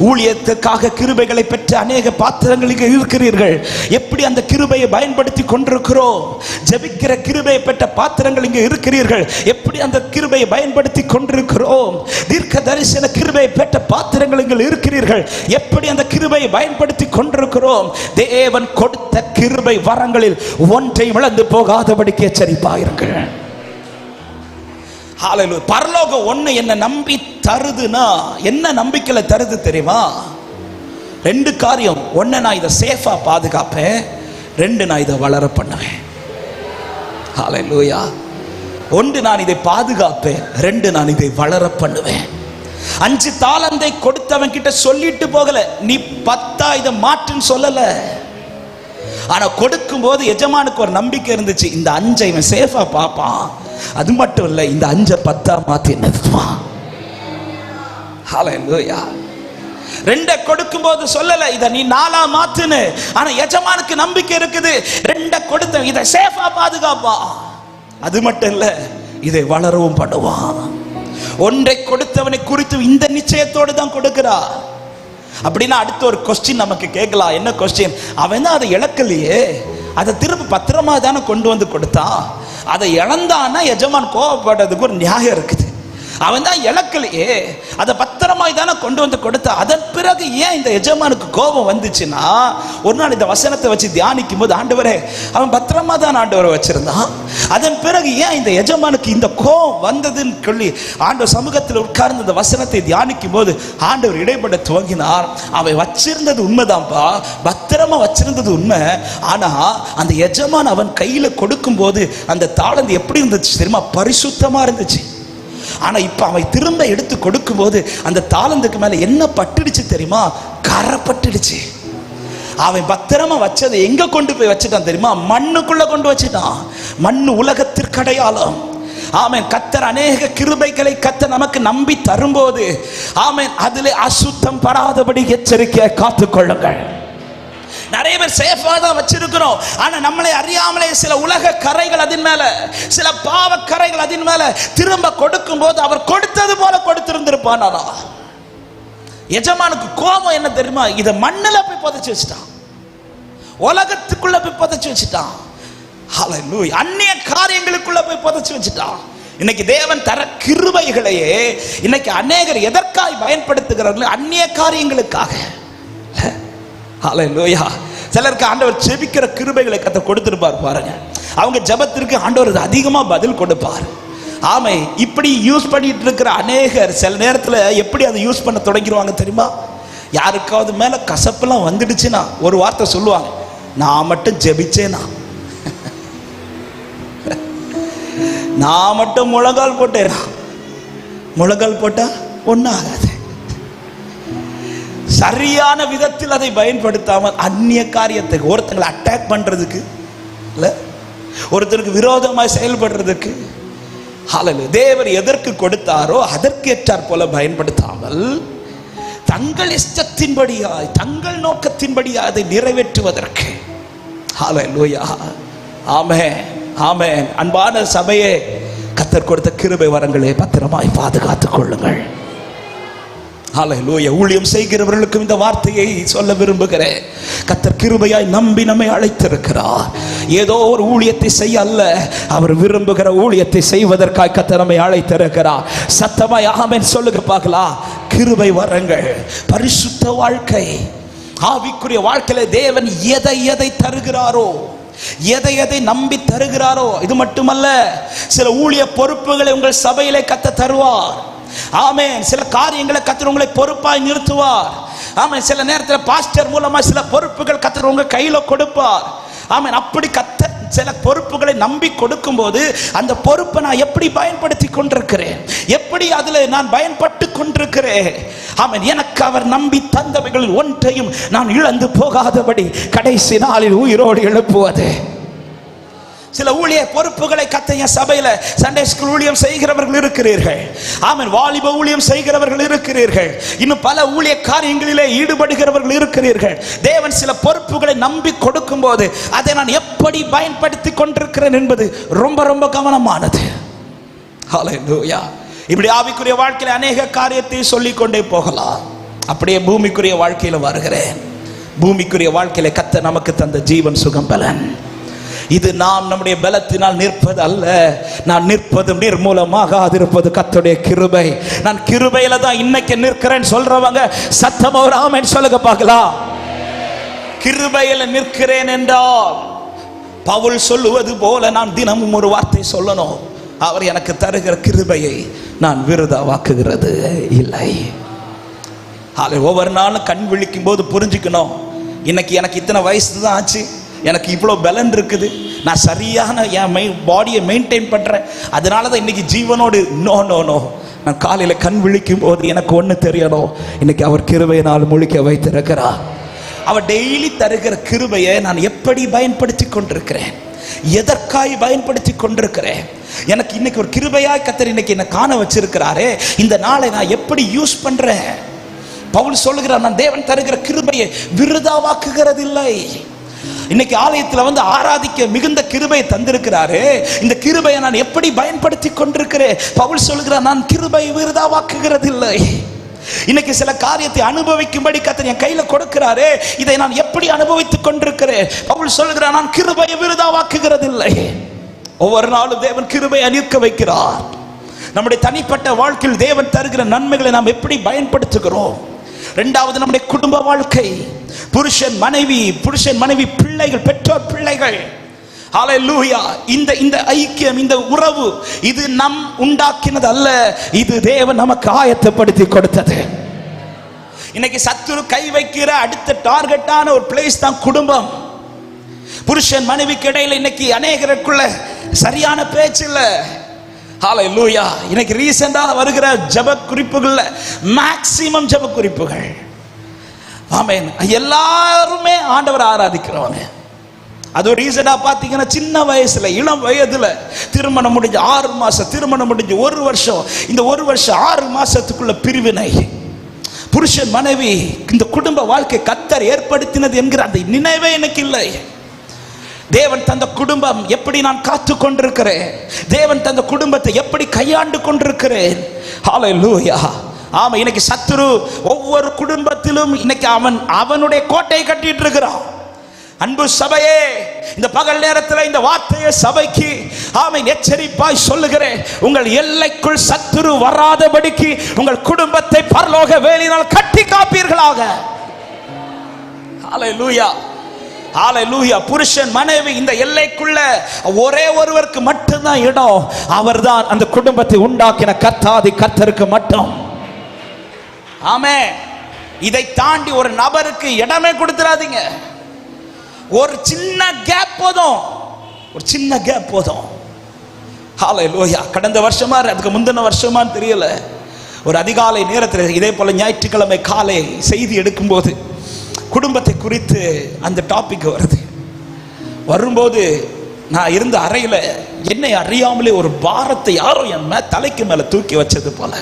ஊழியத்துக்காக கிருபைகளை பெற்ற அநேக பாத்திரங்களுக்கு இருக்கிறீர்கள். எப்படி அந்த கிருபையை பயன்படுத்தி கொண்டிருக்கிறோம்? ஜெபிக்கிற கிருபையை பெற்ற பாத்திரங்கள் இங்கே இருக்கிறீர்கள். எப்படி அந்த கிருபையை பயன்படுத்தி கொண்டிருக்கிறோம்? தீர்க்க தரிசன கிருபையை பெற்ற பாத்திரங்கள் இங்கே இருக்கிறீர்கள். எப்படி அந்த கிருபையை பயன்படுத்தி கொண்டிருக்கிறோம்? தேவன் கொடுத்த கிருபை வரங்களில் ஒன்றை இழந்து போகாதபடிக்கு எச்சரிப்பாயிருங்கள். ஹல்லேலூயா. பரலோகம் ஒண்ணு என்ன நம்பி தருதுன்னா, என்ன நம்பிக்கையில தருது தெரியுமா? ரெண்டு காரியம். ஒன்னு, நான் இதை சேஃபா பாதுகாப்பேன். ரெண்டு, நான் இதை வளர பண்ணுவேன். ஹல்லேலூயா. ஒன்று, நான் இதை பாதுகாப்பேன். ரெண்டு, நான் இதை வளர பண்ணுவேன். 5 தாலந்தை கொடுத்தவன் கிட்ட சொல்லிட்டு போகல, நீ 10 இதை மாற்றுன்னு சொல்லல. ஆனா கொடுக்கும் போது எஜமானுக்கு ஒரு நம்பிக்கை இருந்துச்சு, இந்த 5 இவன் சேஃபா பாப்பான். அது மட்டும் இல்ல, இந்த 5 10 மாத்தி நிறுத்துவான். ஹல்லேலூயா. 2 கொடுக்கும் போது சொல்லல, இத நீ 4 மாத்துன்னு. ஆனா எஜமானுக்கு நம்பிக்கை இருக்குது, 2 கொடுத்த இதை சேஃபா பாதுகாப்பா. அது மட்டும் இல்ல, இதை வளரவும் பண்ணுவான். 1 கொடுத்தவனை குறித்து இந்த நிச்சயத்தோடு தான் கொடுக்கிறா. அப்படின்னா அடுத்த ஒரு கொஸ்டின் நமக்கு கேட்கலாம். என்ன கொஸ்டின்? அவன் தான் அதை இழக்கலையே, அதை திரும்ப பத்திரமா தானே கொண்டு வந்து கொடுத்தான். அதை இழந்தான்னா எஜமான் கோபப்படுறதுக்கு ஒரு நியாயம் இருக்குது. அவன் தான் இழக்கலையே, அதை பத்திரமாய் தானே கொண்டு வந்து கொடுத்தா. அதன் பிறகு ஏன் இந்த எஜமானுக்கு கோபம் வந்துச்சுன்னா, ஒரு நாள் இந்த வசனத்தை வச்சு தியானிக்கும் போது, ஆண்டவரே அவன் பத்திரமா தான் ஆண்டவரை வச்சிருந்தான், அதன் பிறகு ஏன் இந்த எஜமானுக்கு இந்த கோபம் வந்ததுன்னு சொல்லி ஆண்டவர் சமூகத்தில் உட்கார்ந்து இந்த வசனத்தை தியானிக்கும் போது ஆண்டவர் இடைப்பட துவங்கினார். அவன் வச்சிருந்தது உண்மைதான்ப்பா, பத்திரமா வச்சிருந்தது உண்மை. ஆனா அந்த எஜமான் அவன் கையில கொடுக்கும் போது அந்த தாளந்து எப்படி இருந்துச்சு தெரியுமா? பரிசுத்தமா இருந்துச்சு. ஆனா இப்ப அவன் திரும்ப எடுத்து கொடுக்கும் போது அந்த தாளந்துக்கு மேல என்ன பட்டுடுச்சு தெரியுமா? கரை பட்டுடுச்சு. அவன் பத்திரமா வச்சதை எங்க கொண்டு போய் வச்சுட்டான் தெரியுமா? மண்ணுக்குள்ள கொண்டு வச்சுட்டான். மண்ணு உலகத்திற்கு அடையாளம். ஆமென். கர்த்தர் அநேக கிருபைகளை கர்த்தர் நமக்கு நம்பி தரும்போது, ஆமென், அதிலே அசுத்தம் படாதபடி எச்சரிக்கையை காத்துக்கொள்ளுங்கள். நிறைய பேர் சேஃபா தான் வச்சிருக்கிறோம், ஆனா நம்மளை அறியாமலே சில உலக கரைகள் அதன் மேல, சில பாவ கரைகள் அதன் மேல திரும்ப கொடுக்கும் போது அவர் கொடுத்தது போல கொடுத்திருந்திருப்பானா? எஜமானுக்கு கோபம் என்ன தெரியுமா? இதை மண்ணில் போய் புதைச்சு வச்சுட்டான், உலகத்துக்குள்ள போய் புதைச்சு வச்சுட்டான். ஹல்லேலூயா. அந்நிய காரியங்களுக்குள்ள போய் புதைச்சு வச்சுட்டான். இன்னைக்கு தேவன் தர கிருபைகளையே இன்னைக்கு அநேகர் எதற்காய் பயன்படுத்துகிறார்கள்? அந்நிய காரியங்களுக்காக. ஹல்லேலூயா. சிலருக்கு ஆண்டவர் ஜெபிக்கிற கிருபைகளை கர்த்தர் கொடுத்திருப்பார் பாருங்க. அவங்க ஜெபத்திற்கு ஆண்டவர் அதிகமா பதில் கொடுப்பார். ஆமை. இப்படி யூஸ் பண்ணிட்டு இருக்கிற அநேகர் சில நேரத்தில் எப்படி அதை யூஸ் பண்ண தொடங்கிடுவாங்க தெரியுமா? யாருக்காவது மேல கசப்பெல்லாம் வந்துடுச்சுன்னா ஒரு வார்த்தை சொல்லுவாங்க, நான் மட்டும் ஜெபிச்சேனா, நான் மட்டும் முழங்கால் போட்டேனா. முழங்கால் போட்டா ஒன்றும் ஆகாது. சரியான விதத்தில் அதை பயன்படுத்தாமல் அந்நிய காரியத்தை ஒருத்தங்களை அட்டாக் பண்றதுக்கு இல்ல, ஒருத்தருக்கு விரோதமாய் செயல்படுறதுக்கு தேவர் எதற்கு கொடுத்தாரோ அதற்கு ஏற்றார் போல பயன்படுத்தாமல் தங்கள் இஷ்டத்தின்படியாய் தங்கள் நோக்கத்தின்படியாய் அதை நிறைவேற்றுவதற்கு. ஹல்லேலூயா. ஆமென், ஆமென். அன்பான சபையே, கர்த்தர் கொடுத்த கிருபை வரங்களை பத்திரமாய் பாதுகாத்துக் கொள்ளுங்கள். ஹல்லேலூயா. ஊழியம் செய்கிறவர்களுக்கும் இந்த வார்த்தையை சொல்ல விரும்புகிறேன். கர்த்தர் கிருபையாய் நம்பி நம்மை அழைத்திருக்கிறார். ஏதோ ஒரு ஊழியத்தை செய்ய அல்ல, அவர் விரும்புகிற ஊழியத்தை செய்வதற்காக கர்த்தர் நம்மை அழைத்திருக்கிறார். சத்தமாய் ஆமென் சொல்லுங்க பார்க்கலாம். கிருபை வரங்கள், பரிசுத்த வாழ்க்கை, ஆவிக்குரிய வாழ்க்கையில தேவன் எதை எதை தருகிறாரோ, எதை எதை நம்பி தருகிறாரோ, இது மட்டுமல்ல, சில ஊழிய பொறுப்புகளை உங்கள் சபையிலே கர்த்தர் தருவார். ஆமென். சில காரியங்களை கர்த்தர் உங்களை பொறுப்பாய் நிறுத்துவார். ஆமென். சில நேரத்தில் பாஸ்டர் மூலமா சில பொறுப்புகள் கர்த்தர் உங்க கையில கொடுப்பார். ஆமென். அப்படி கர்த்தர் சில பொறுப்புகளை நம்பி கொடுக்கும் போது அந்த பொறுப்பை நான் எப்படி பயன்படுத்தி கொண்டிருக்கிறேன், எப்படி அதுல நான் பயன்பட்டு கொண்டிருக்கிறேன். ஆமென். எனக்கு அவர் நம்பி தந்தவைகளில் ஒன்றையும் நான் இழந்து போகாதபடி கடைசி நாளில் உயிரோடு எழுப்புவது. சில ஊழிய பொறுப்புகளை கர்த்தர் சபையில சண்டே ஸ்கூல் ஊழியம் செய்கிறவர்கள் இருக்கிறீர்கள். ஆமென். வாலிப ஊழியம் செய்கிறவர்கள் இருக்கிறீர்கள். இன்னும் பல ஊழிய காரியங்களிலே ஈடுபடுகிறவர்கள் இருக்கிறீர்கள். தேவன் சில பொறுப்புகளை நம்பி கொடுக்கும் போது அதை நான் எப்படி பயன்படுத்தி கொண்டிருக்கிறேன் என்பது ரொம்ப ரொம்ப கவனமானது. ஹல்லேலூயா. இப்படி ஆவிக்குரிய வாழ்க்கையில அநேக காரியத்தை சொல்லிக் கொண்டே போகலாம். அப்படியே பூமிக்குரிய வாழ்க்கையில வருகிறேன். பூமிக்குரிய வாழ்க்கையில கர்த்தர் நமக்கு தந்த ஜீவன், சுகம், பலன், இது நாம் நம்முடைய பலத்தினால் நிற்பது அல்ல. நான் நிற்பதும் நிர்மூலமாக இருப்பது கர்த்தருடைய கிருபை. நான் கிருபையில தான் இன்னைக்கு நிற்கிறேன் சொல்றவங்க சத்தமா ஒரு ஆமென் சொல்லுங்க பார்க்கலாம். கிருபையில நிற்கிறேன் என்றால் பவுல் சொல்லுவது போல நான் தினமும் ஒரு வார்த்தை சொல்லணும், அவர் எனக்கு தருகிற கிருபையை நான் விருதாவாக்குகிறது இல்லை. ஒவ்வொரு நாளும் கண் விழிக்கும் போது புரிஞ்சுக்கணும், இன்னைக்கு எனக்கு இத்தனை வயசு தான் ஆச்சு, எனக்கு இவ்வளோ பலன் இருக்குது, நான் சரியான என் பாடியை மெயின்டைன் பண்ணுறேன், அதனால தான் இன்னைக்கு ஜீவனோடு. No no no. நான் காலையில் கண் விழிக்கும் போது எனக்கு ஒன்று தெரியணும், இன்னைக்கு அவர் கிருபையினால் முழிக்க வைத்திருக்கிறார். அவர் டெய்லி தருகிற கிருபையை நான் எப்படி பயன்படுத்தி கொண்டிருக்கிறேன், எதற்காய் பயன்படுத்தி கொண்டிருக்கிறேன். எனக்கு இன்னைக்கு ஒரு கிருபையாய் கர்த்தர் இன்னைக்கு என்ன காண வச்சிருக்கிறாரே, இந்த நாளை நான் எப்படி யூஸ் பண்றேன். பவுல் சொல்லுகிறார், நான் தேவன் தருகிற கிருபையை விருதாவாக்குகிறதில்லை. இன்னைக்கு ஆலயத்தில் வந்து ஆராதிக்க மிகுந்த கிருபையை தந்திருக்கிறாரு, இந்த கிருபையை நான் எப்படி பயன்படுத்தி கொண்டிருக்கிறேன். பவுல் சொல்லுகிறார், நான் கிருபையை விருதாவாக்குகிறதில்லை. இன்னைக்கு சில காரியத்தை அனுபவிக்கும்படி கர்த்தர் என் கையில கொடுக்கிறாரே, இதை நான் எப்படி அனுபவித்துக் கொண்டிருக்கிறேன். பவுல் சொல்லுகிறார், நான் கிருபையை விருதாவாக்குகிறதில்லை. ஒவ்வொரு நாளும் தேவன் கிருபையை நிற்க வைக்கிறார். நம்முடைய தனிப்பட்ட வாழ்க்கையில் தேவன் தருகிற நன்மைகளை நாம் எப்படி பயன்படுத்துகிறோம். இரண்டாவது, நம்முடைய குடும்ப வாழ்க்கை, புருஷன் மனைவி பிள்ளைகள், பெற்றோர் பிள்ளைகள். ஹல்லேலூயா. இந்த ஐக்கியம், இந்த உறவு, இது நம் உண்டாக்கினது அல்ல, இது தேவன் நமக்கு ஆயத்தப்படுத்தி கொடுத்தது. இன்னைக்கு சத்துரு கை வைக்கிற அடுத்த டார்கெட்டான ஒரு பிளேஸ் தான் குடும்பம். புருஷன் மனைவிக்கு இடையில இன்னைக்கு அநேகருக்குள்ள சரியான பேச்சு இல்ல. ஹல்லேலூயா. இன்னைக்கு ரீசெண்டா வருகிற ஜெப குறிப்புகள்ல மேக்ஸிமம் ஜெப குறிப்புகள், ஆமென், எல்லாருமே ஆண்டவரை ஆராதிக்கிறவங்க. அது ரீசெண்டா பாத்தீங்கன்னா சின்ன வயசுல, இளம் வயதுல திருமணம் முடிஞ்சு 6 மாசம், திருமணம் முடிஞ்சு 1 வருஷம், இந்த 1 வருஷம் 6 மாசத்துக்குள்ள பிரிவினை. புருஷன் மனைவி இந்த குடும்ப வாழ்க்கை கர்த்தர் ஏற்படுத்தினது என்கிற அந்த நினைவே எனக்கு இல்லை. தேவன் தந்த குடும்பம் எப்படி நான் காத்து கொண்டிருக்கிறேன், தேவன் தந்த குடும்பத்தை எப்படி கையாண்டு கொண்டிருக்கிறேன். ஹல்லேலூயா. ஆமா, இன்னைக்கு சத்துரு ஒவ்வொரு குடும்பத்திலும் இன்னைக்கு அவனுடைய கோட்டையை கட்டிட்டு இருக்கிறான். அன்பு சபையே, இந்த பகல் நேரத்தில் இந்த வார்த்தையை சபைக்கு ஆமென் எச்சரிப்பாய் சொல்லுகிறேன். உங்கள் எல்லைக்குள் சத்துரு வராதபடிக்கு உங்கள் குடும்பத்தை பரலோக வேலினால் கட்டி காப்பீர்களாக. ஹல்லேலூயா, ஹல்லேலூயா. புருஷன் மனைவி இந்த எல்லைக்குள்ள ஒரே ஒருவருக்கு மட்டும்தான் இடம். அவர்தான் அந்த குடும்பத்தை உண்டாக்கின கர்த்தாதி கர்த்தருக்கு மட்டும். ஆமென். இதை தாண்டி ஒரு நபருக்கு இடமே கொடுத்துறாதீங்க. ஒரு சின்ன கேப் போதும், ஒரு சின்ன கேப் போதும். ஹல்லேலூயா. கடந்த வருஷமா அதுக்கு முந்தின வருஷமான்னு தெரியல, ஒரு அதிகாலை நேரத்தில் இதே போல ஞாயிற்றுக்கிழமை காலை செய்தி எடுக்கும்போது குடும்பத்தை குறித்து அந்த டாபிக் வரும்போது நான் இருந்த அறையில் என்னை அறியாமலே ஒரு பாரத்தை யாரோ என் தலைக்கு மேலே தூக்கி வச்சது போல.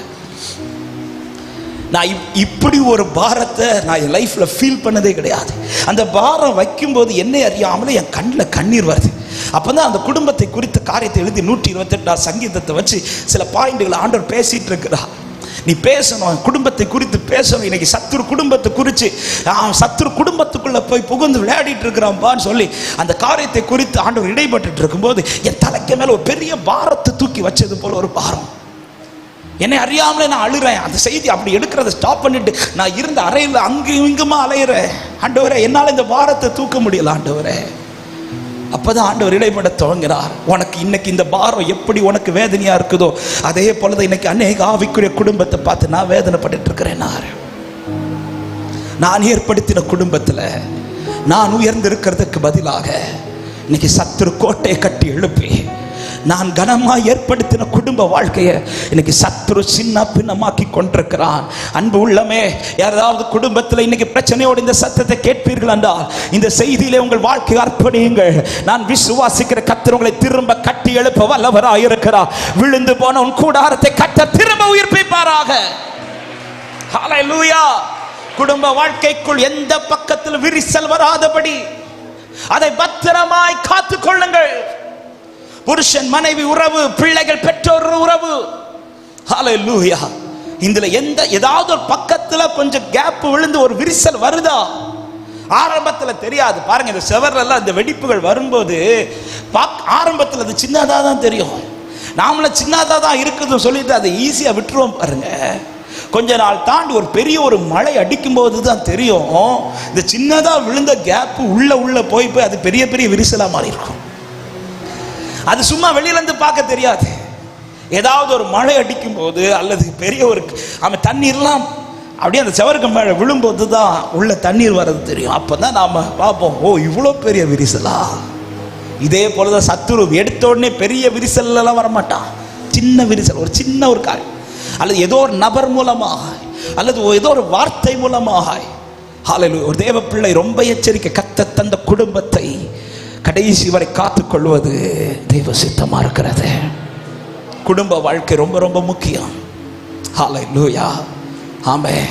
நான் இப்படி ஒரு பாரத்தை நான் என் லைஃப்ல ஃபீல் பண்ணதே கிடையாது. அந்த பாரம் வைக்கும்போது என்னை அறியாமலே என் கண்ணில் கண்ணீர் வருது. அப்பதான் அந்த குடும்பத்தை குறித்த காரியத்தை எழுதி 128 சங்கீதத்தை வச்சு சில பாயிண்ட்களை ஆண்டவர் பேசிட்டு இருக்கிறார். நீ பேசணும், குடும்பத்தை குறித்து பேசணும். இன்னைக்கு சத்துரு குடும்பத்தை குறித்து சத்துரு குடும்பத்துக்குள்ள போய் புகுந்து விளையாடிட்டு இருக்கிறான்பான்னு சொல்லி அந்த காரியத்தை குறித்து ஆண்டவர் இடைப்பட்டு இருக்கும்போது என் தலைக்கு மேல ஒரு பெரிய பாரத்தை தூக்கி வச்சது போல ஒரு பாரம். என்னை அறியாமலே நான் அழுறேன். அந்த செய்தி அப்படி எடுக்கிறத ஸ்டாப் பண்ணிட்டு நான் இருந்த அறையில் அங்கும் இங்குமா அலையிறேன். ஆண்டவரே, என்னால் இந்த பாரத்தை தூக்க முடியல ஆண்டவரே. அப்பதான் ஆண்டவர் இடைப்பட துவங்கினார். உனக்கு இன்னைக்கு இந்த பாரம் எப்படி உனக்கு வேதனையா இருக்குதோ அதே போலதான் இன்னைக்கு அநேக ஆவிக்குரிய குடும்பத்தை பார்த்து நான் வேதனைப்பட்டு இருக்கிறேன். நான் ஏற்படுத்தின குடும்பத்தில் நான் உயர்ந்திருக்கிறதுக்கு பதிலாக இன்னைக்கு சத்துரு கோட்டையை கட்டி எழுப்பி நான் கனமா ஏற்படுத்தின குடும்ப வாழ்க்கையை இன்னைக்கு சத்துரு சின்ன பின்னமாக்கி கொண்டிருக்கிறான். அன்பு உள்ளமே, யாராவது குடும்பத்தில் இன்னைக்கு பிரச்சனையோடு இந்த சத்தத்தை கேட்பீர்கள் என்றால் இந்த செய்தியிலே உங்கள் வாழ்க்கை அர்ப்பணியுங்கள். நான் விசுவாசிக்கிற கர்த்தர் உங்களை திரும்ப கட்டி எழுப்ப வல்லவராக இருக்கிறார். விழுந்து போன உன் கூடாரத்தை கர்த்தர் திரும்ப உயிர்ப்பிப்பாராக. ஹல்லேலூயா. குடும்ப வாழ்க்கைக்குள் எந்த பக்கத்தில் விரிசல் வராதபடி அதை பத்திரமாய் காத்துக் கொள்ளுங்கள். புருஷன் மனைவி உறவு, பிள்ளைகள் பெற்றோர் உறவு, ஹல்லேலூயா. இதுல ஏதாவது ஒரு பக்கத்துல கொஞ்சம் கேப் விழுந்து ஒரு விரிசல் வருதா? ஆரம்பத்துல தெரியாது. பாருங்க, இந்த செவர்ல எல்லாம் இந்த வெடிப்புகள் வரும்போது ஆரம்பத்துல அது சின்னதா தான் தெரியும். நாமள சின்னதா தான் இருக்குதுன்னு சொல்லிட்டு அதை ஈஸியா விட்டுருவோம். பாருங்க, கொஞ்ச நாள் தாண்டி ஒரு பெரிய ஒரு மழை அடிக்கும் போது தான் தெரியும் இந்த சின்னதா விழுந்த கேப் உள்ள போய் அது பெரிய பெரிய விரிசலா மாறி இருக்கும். அது சும்மா வெளியிலேருந்து பார்க்க தெரியாது. ஏதாவது ஒரு மழை அடிக்கும் போது அல்லது பெரிய ஒரு தண்ணீர்லாம் அப்படியே அந்த செவருக்கு மேலே விழும்போது தான் உள்ள தண்ணீர் வர்றது தெரியும். அப்போதான் நாம் பார்ப்போம், ஓ இவ்வளோ பெரிய விரிசலா. இதே போலதான் சத்துரு எடுத்த உடனே பெரிய விரிசல்லாம் வரமாட்டான். சின்ன விரிசல், ஒரு சின்ன ஒரு காரியம் அல்லது ஏதோ ஒரு நபர் மூலமாக அல்லது ஏதோ ஒரு வார்த்தை மூலமாக. ஹல்லேலூயா. ஒரு தேவ பிள்ளை ரொம்ப எச்சரிக்கை. கர்த்தர் தந்த குடும்பத்தை கடைசி வரை காத்துக்கொள்வது தெய்வ சித்தமா இருக்கிறது. குடும்ப வாழ்க்கை ரொம்ப ரொம்ப முக்கியம். ஹல்லேலூயா. ஆமென்.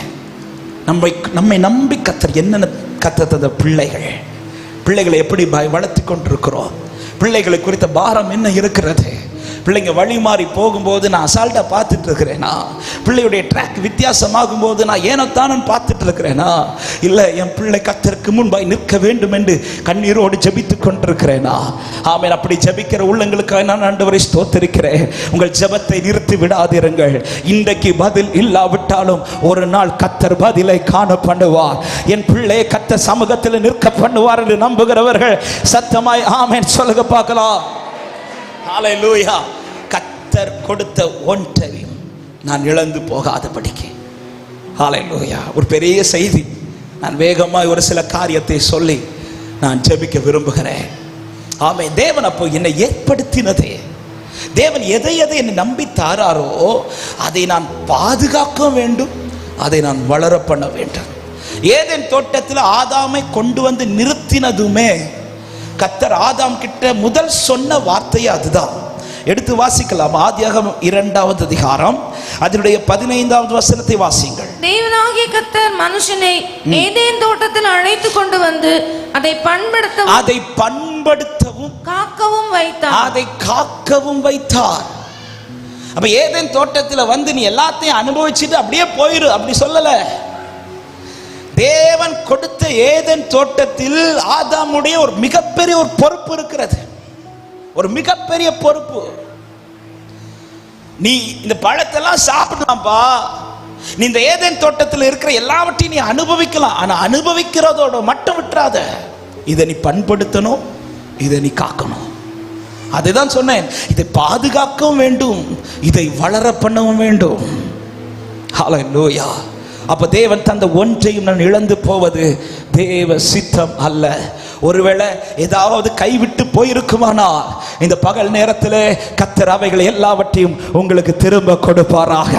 நம்மை நம்பி கர்த்தர் என்னென்ன கர்த்தர் தந்த பிள்ளைகளை எப்படி வளர்த்து கொண்டிருக்கிறோம்? பிள்ளைகளை குறித்த பாரம் என்ன இருக்கிறது? பிள்ளைங்க வழி மாறி போகும்போது நான் அசால்ட்டா பார்த்துட்டு இருக்கிறேனா? பிள்ளையுடைய ட்ராக் வித்தியாசமாகும் போது நான் ஏனத்தானு பார்த்துட்டு இருக்கிறேனா? இல்லை, என் பிள்ளை கர்த்தருக்கு முன்பாய் நிற்க வேண்டும் என்று கண்ணீரோடு ஜெபித்து கொண்டிருக்கிறேனா? ஆமென். அப்படி ஜெபிக்கிற உள்ளங்களுக்காக நான் ஆண்டவரை ஸ்தோத்திரிக்கிறேன். உங்கள் ஜெபத்தை நிறுத்தி விடாதிருங்கள். இன்றைக்கு பதில் இல்லாவிட்டாலும் ஒரு நாள் கர்த்தர் பதிலை காண பண்ணுவார். என் பிள்ளையை கர்த்தர் சமூகத்தில் நிற்க பண்ணுவார் என்று நம்புகிறவர்கள் சத்தமாய் ஆமென் சொல்லுங்க பார்க்கலாம். ஹல்லேலூயா. கர்த்தர் கொடுத்த ஒன்றையும் நான் இழந்து போகாதபடிக்கு. ஹல்லேலூயா. ஒரு பெரிய செய்தி. நான் வேகமாய் ஒரு சில காரியத்தை சொல்லி நான் ஜெபிக்க விரும்புகிறேன். ஆமென். தேவன் அப்போ என்னை ஏற்படுத்தினதே, தேவன் எதை என்னை நம்பி தாராரோ அதை நான் பாதுகாக்க வேண்டும், அதை நான் வளர பண்ண வேண்டும். ஏதேன் தோட்டத்தில் ஆதாமை கொண்டு வந்து நிறுத்தினதுமே கர்த்தர் ஆதாம் கிட்ட முதல் சொன்ன வார்த்தை அதுதான். எடுத்து வாசிக்கலாம். ஆதியாகமம் 2வது அதிகாரம் அதனுடைய 15வது வசனத்தை வாசிங்கள். தேவனாகிய கர்த்தர் மனுஷனை ஏதேன் தோட்டத்தில் அழைத்து கொண்டு வந்து அதை பண்படுத்தவும் காக்கவும் வைத்தார். அப்ப ஏதேன் தோட்டத்துல வந்து நீ எல்லாத்தையும் அனுபவிச்சுட்டு அப்படியே போயிரு அப்படி சொல்லல. தேவன் கொடுத்த ஏதேன் தோட்டத்தில் ஆதாமுடைய ஒரு மிகப்பெரிய ஒரு பொறுப்பு இருக்கிறது, ஒரு மிகப்பெரிய பொறுப்பு. நீ இந்த பழத்தெல்லாம் சாப்பிடலாம்ப்பா, நீ இந்த ஏதேன் தோட்டத்தில் இருக்கிற எல்லாவற்றையும் நீ அனுபவிக்கலாம், ஆனா அனுபவிக்கிறதோட மட்டும் விட்டுறாத. இதை நீ பண்படுத்தணும், இதை நீ காக்கணும். அதுதான் சொன்னேன், இதை பாதுகாக்கவும் வேண்டும், இதை வளர பண்ணவும் வேண்டும். ஹல்லேலூயா. அப்ப தேவன் தந்த ஒன்றையும் நான் இழந்து போவது தேவ சித்தம் அல்ல. ஒருவேளை ஏதாவது கைவிட்டு போயிருக்குமானால் இந்த பகல் நேரத்தில் கர்த்தர் அவைகளை எல்லாவற்றையும் உங்களுக்கு திரும்ப கொடுப்பாராக.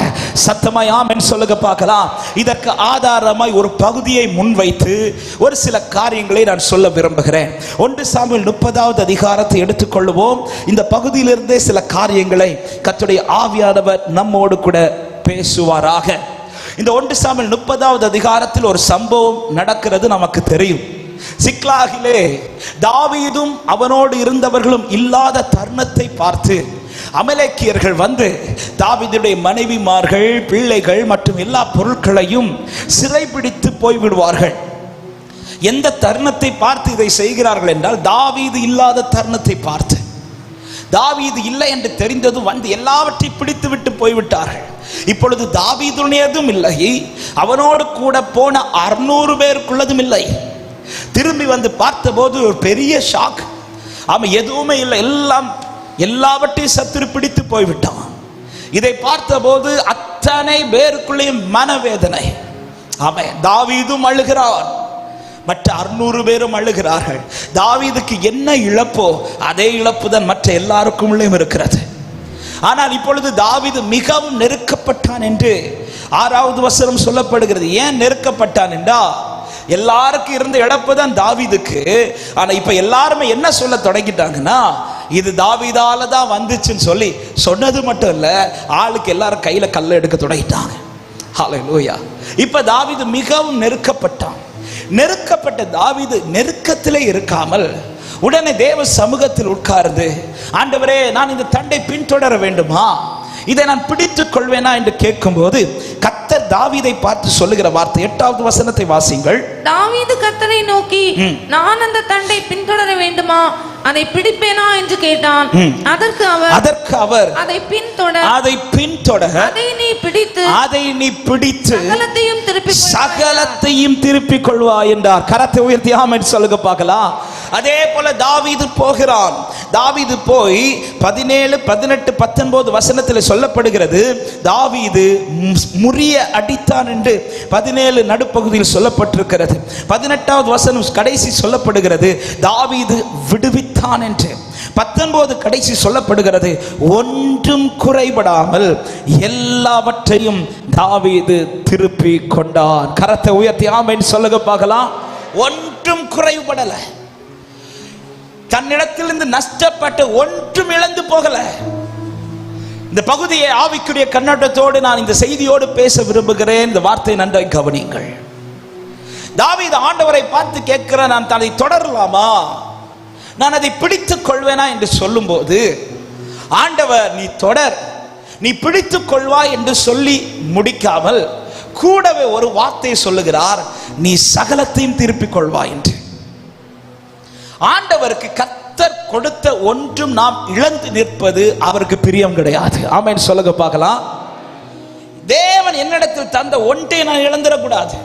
சத்தமாய் ஆமென் சொல்லுங்க பார்க்கலாம். இதற்கு ஆதாரமாய் ஒரு பகுதியை முன்வைத்து ஒரு சில காரியங்களை நான் சொல்ல விரும்புகிறேன். 1 சாமுவேல் 30வது அதிகாரத்தை எடுத்துக்கொள்வோம். இந்த பகுதியிலிருந்தே சில காரியங்களை கர்த்தருடைய ஆவியானவர் நம்மோடு கூட பேசுவாராக. இந்த 1 சாமுவேல் 30வது அதிகாரத்தில் ஒரு சம்பவம் நடக்கிறது நமக்கு தெரியும். சிக்லாகிலே தாவீதும் அவனோடு இருந்தவர்களும் இல்லாத தருணத்தை பார்த்து அமலேக்கியர்கள் வந்து தாவீதுடைய மனைவிமார்கள், பிள்ளைகள் மற்றும் எல்லா பொருட்களையும் சிறைபிடித்து போய்விடுவார்கள். எந்த தருணத்தை பார்த்து இதை செய்கிறார்கள் என்றால், தாவீது இல்லாத தருணத்தை பார்த்து. தாவீது இல்லை என்று தெரிந்தது வந்து எல்லாவற்றையும் பிடித்து விட்டு போய்விட்டார்கள். இப்பொழுது தாவீதுடையதும் இல்லை, அவனோடு கூட போன 600 பேருக்குள்ளதும் இல்லை. திரும்பி வந்து பார்த்தபோது ஒரு பெரிய ஷாக். அவன் எதுவுமே இல்லை, எல்லாவற்றையும் சத்துரு பிடித்து போய்விட்டான். இதை பார்த்தபோது அத்தனை பேருக்குள்ளேயும் மனவேதனை. அவன் தாவீதும் அழுகிறான், மற்ற 600 பேரும் அழுகிறார்கள். தாவீதுக்கு என்ன இழப்போ அதே இழப்பு தான் மற்ற எல்லாருக்கும் இருக்கிறது. ஆனால் இப்பொழுது தாவீது மிகவும் நெருக்கப்பட்டான் என்று 6வது வசனம் சொல்லப்படுகிறது. ஏன் நெருக்கப்பட்டான் என்றால், எல்லாருக்கும் இருந்த இழப்பு தான் தாவீதுக்கு. ஆனா இப்ப எல்லாருமே என்ன சொல்ல தொடங்கிட்டாங்கன்னா, இது தாவீதால தான் வந்துச்சுன்னு சொல்லி சொன்னது மட்டும் இல்ல, ஆளுக்கு எல்லாரும் கையில கல்ல எடுக்க தொடங்கிட்டாங்க. ஹல்லேலூயா. இப்ப தாவீது மிகவும் நெருக்கப்பட்டான். நெருக்கப்பட்ட தாவீது நெருக்கத்திலே இருக்காமல் உடனே தேவ சமூகத்தில் உட்கார்ந்து, ஆண்டவரே, நான் இந்த தண்டை பின்தொடர வேண்டுமா, இதை நான் பிடித்துக் கொள்வேனா என்று கேட்கும்போது கர்த்தர் தாவீதை பார்த்து சொல்லுகிற வார்த்தை 8வது வசனத்தை வாசிங்கள். தாவீது கர்த்தரை நோக்கி, நான் அந்த தண்டை பின்தொடர வேண்டுமா, அதை பிடிப்பேனா என்று கேட்டான். அதற்கு அவர் அதை பின்தொடர், அதை நீ பிடித்து சகலத்தையும் திருப்பிக் கொள்வாய் என்றார். கரத்தை உயர்த்தி ஆமென் சொல்லுங்க பார்க்கலாம். அதே போல தாவீது போகிறான். தாவீது போய் 17, 18, 19 வசனத்தில் சொல்லப்படுகிறது, தாவீது முறிய அடித்தான் என்று 17 நடுப்பகுதியில் சொல்லப்பட்டிருக்கிறது. 18வது வசனம் கடைசி சொல்லப்படுகிறது, தாவீது விடுவித்தான் என்று. 19 கடைசி சொல்லப்படுகிறது, ஒன்றும் குறைபடாமல் எல்லாவற்றையும் தாவீது திருப்பி கொண்டான். கரத்தை உயர்த்தி ஆமென் சொல்லுங்க பார்க்கலாம். ஒன்றும் குறைபடல, தன்னிடத்திலிருந்து நஷ்டப்பட்ட ஒன்றும் இழந்து போகல. இந்த பகுதியை ஆவிக்குரிய கண்ணோட்டத்தோடு நான் இந்த செய்தியோடு பேச விரும்புகிறேன். இந்த வார்த்தை நன்றாய் கவனியுங்கள். தாவீது ஆண்டவரை பார்த்து கேட்கிறான், நான் அதை தொடரலாமா, நான் அதை பிடித்துக் கொள்வேனா என்று சொல்லும் போது, ஆண்டவர் நீ தொடர், நீ பிடித்துக் கொள்வாய் என்று சொல்லி முடிக்காமல் கூடவே ஒரு வார்த்தை சொல்லுகிறார், நீ சகலத்தையும் திருப்பிக் கொள்வாய் என்று. ஆண்டவருக்கு கர்த்தர் கொடுத்த ஒன்றும் நாம் இழந்து நிற்பது அவருக்கு பிரியம் கிடையாது. ஆமென் சொல்லுங்க பார்க்கலாம். தேவன் என்னிடத்தில் தந்த ஒன்றை நான் இழந்துடக்கூடாது.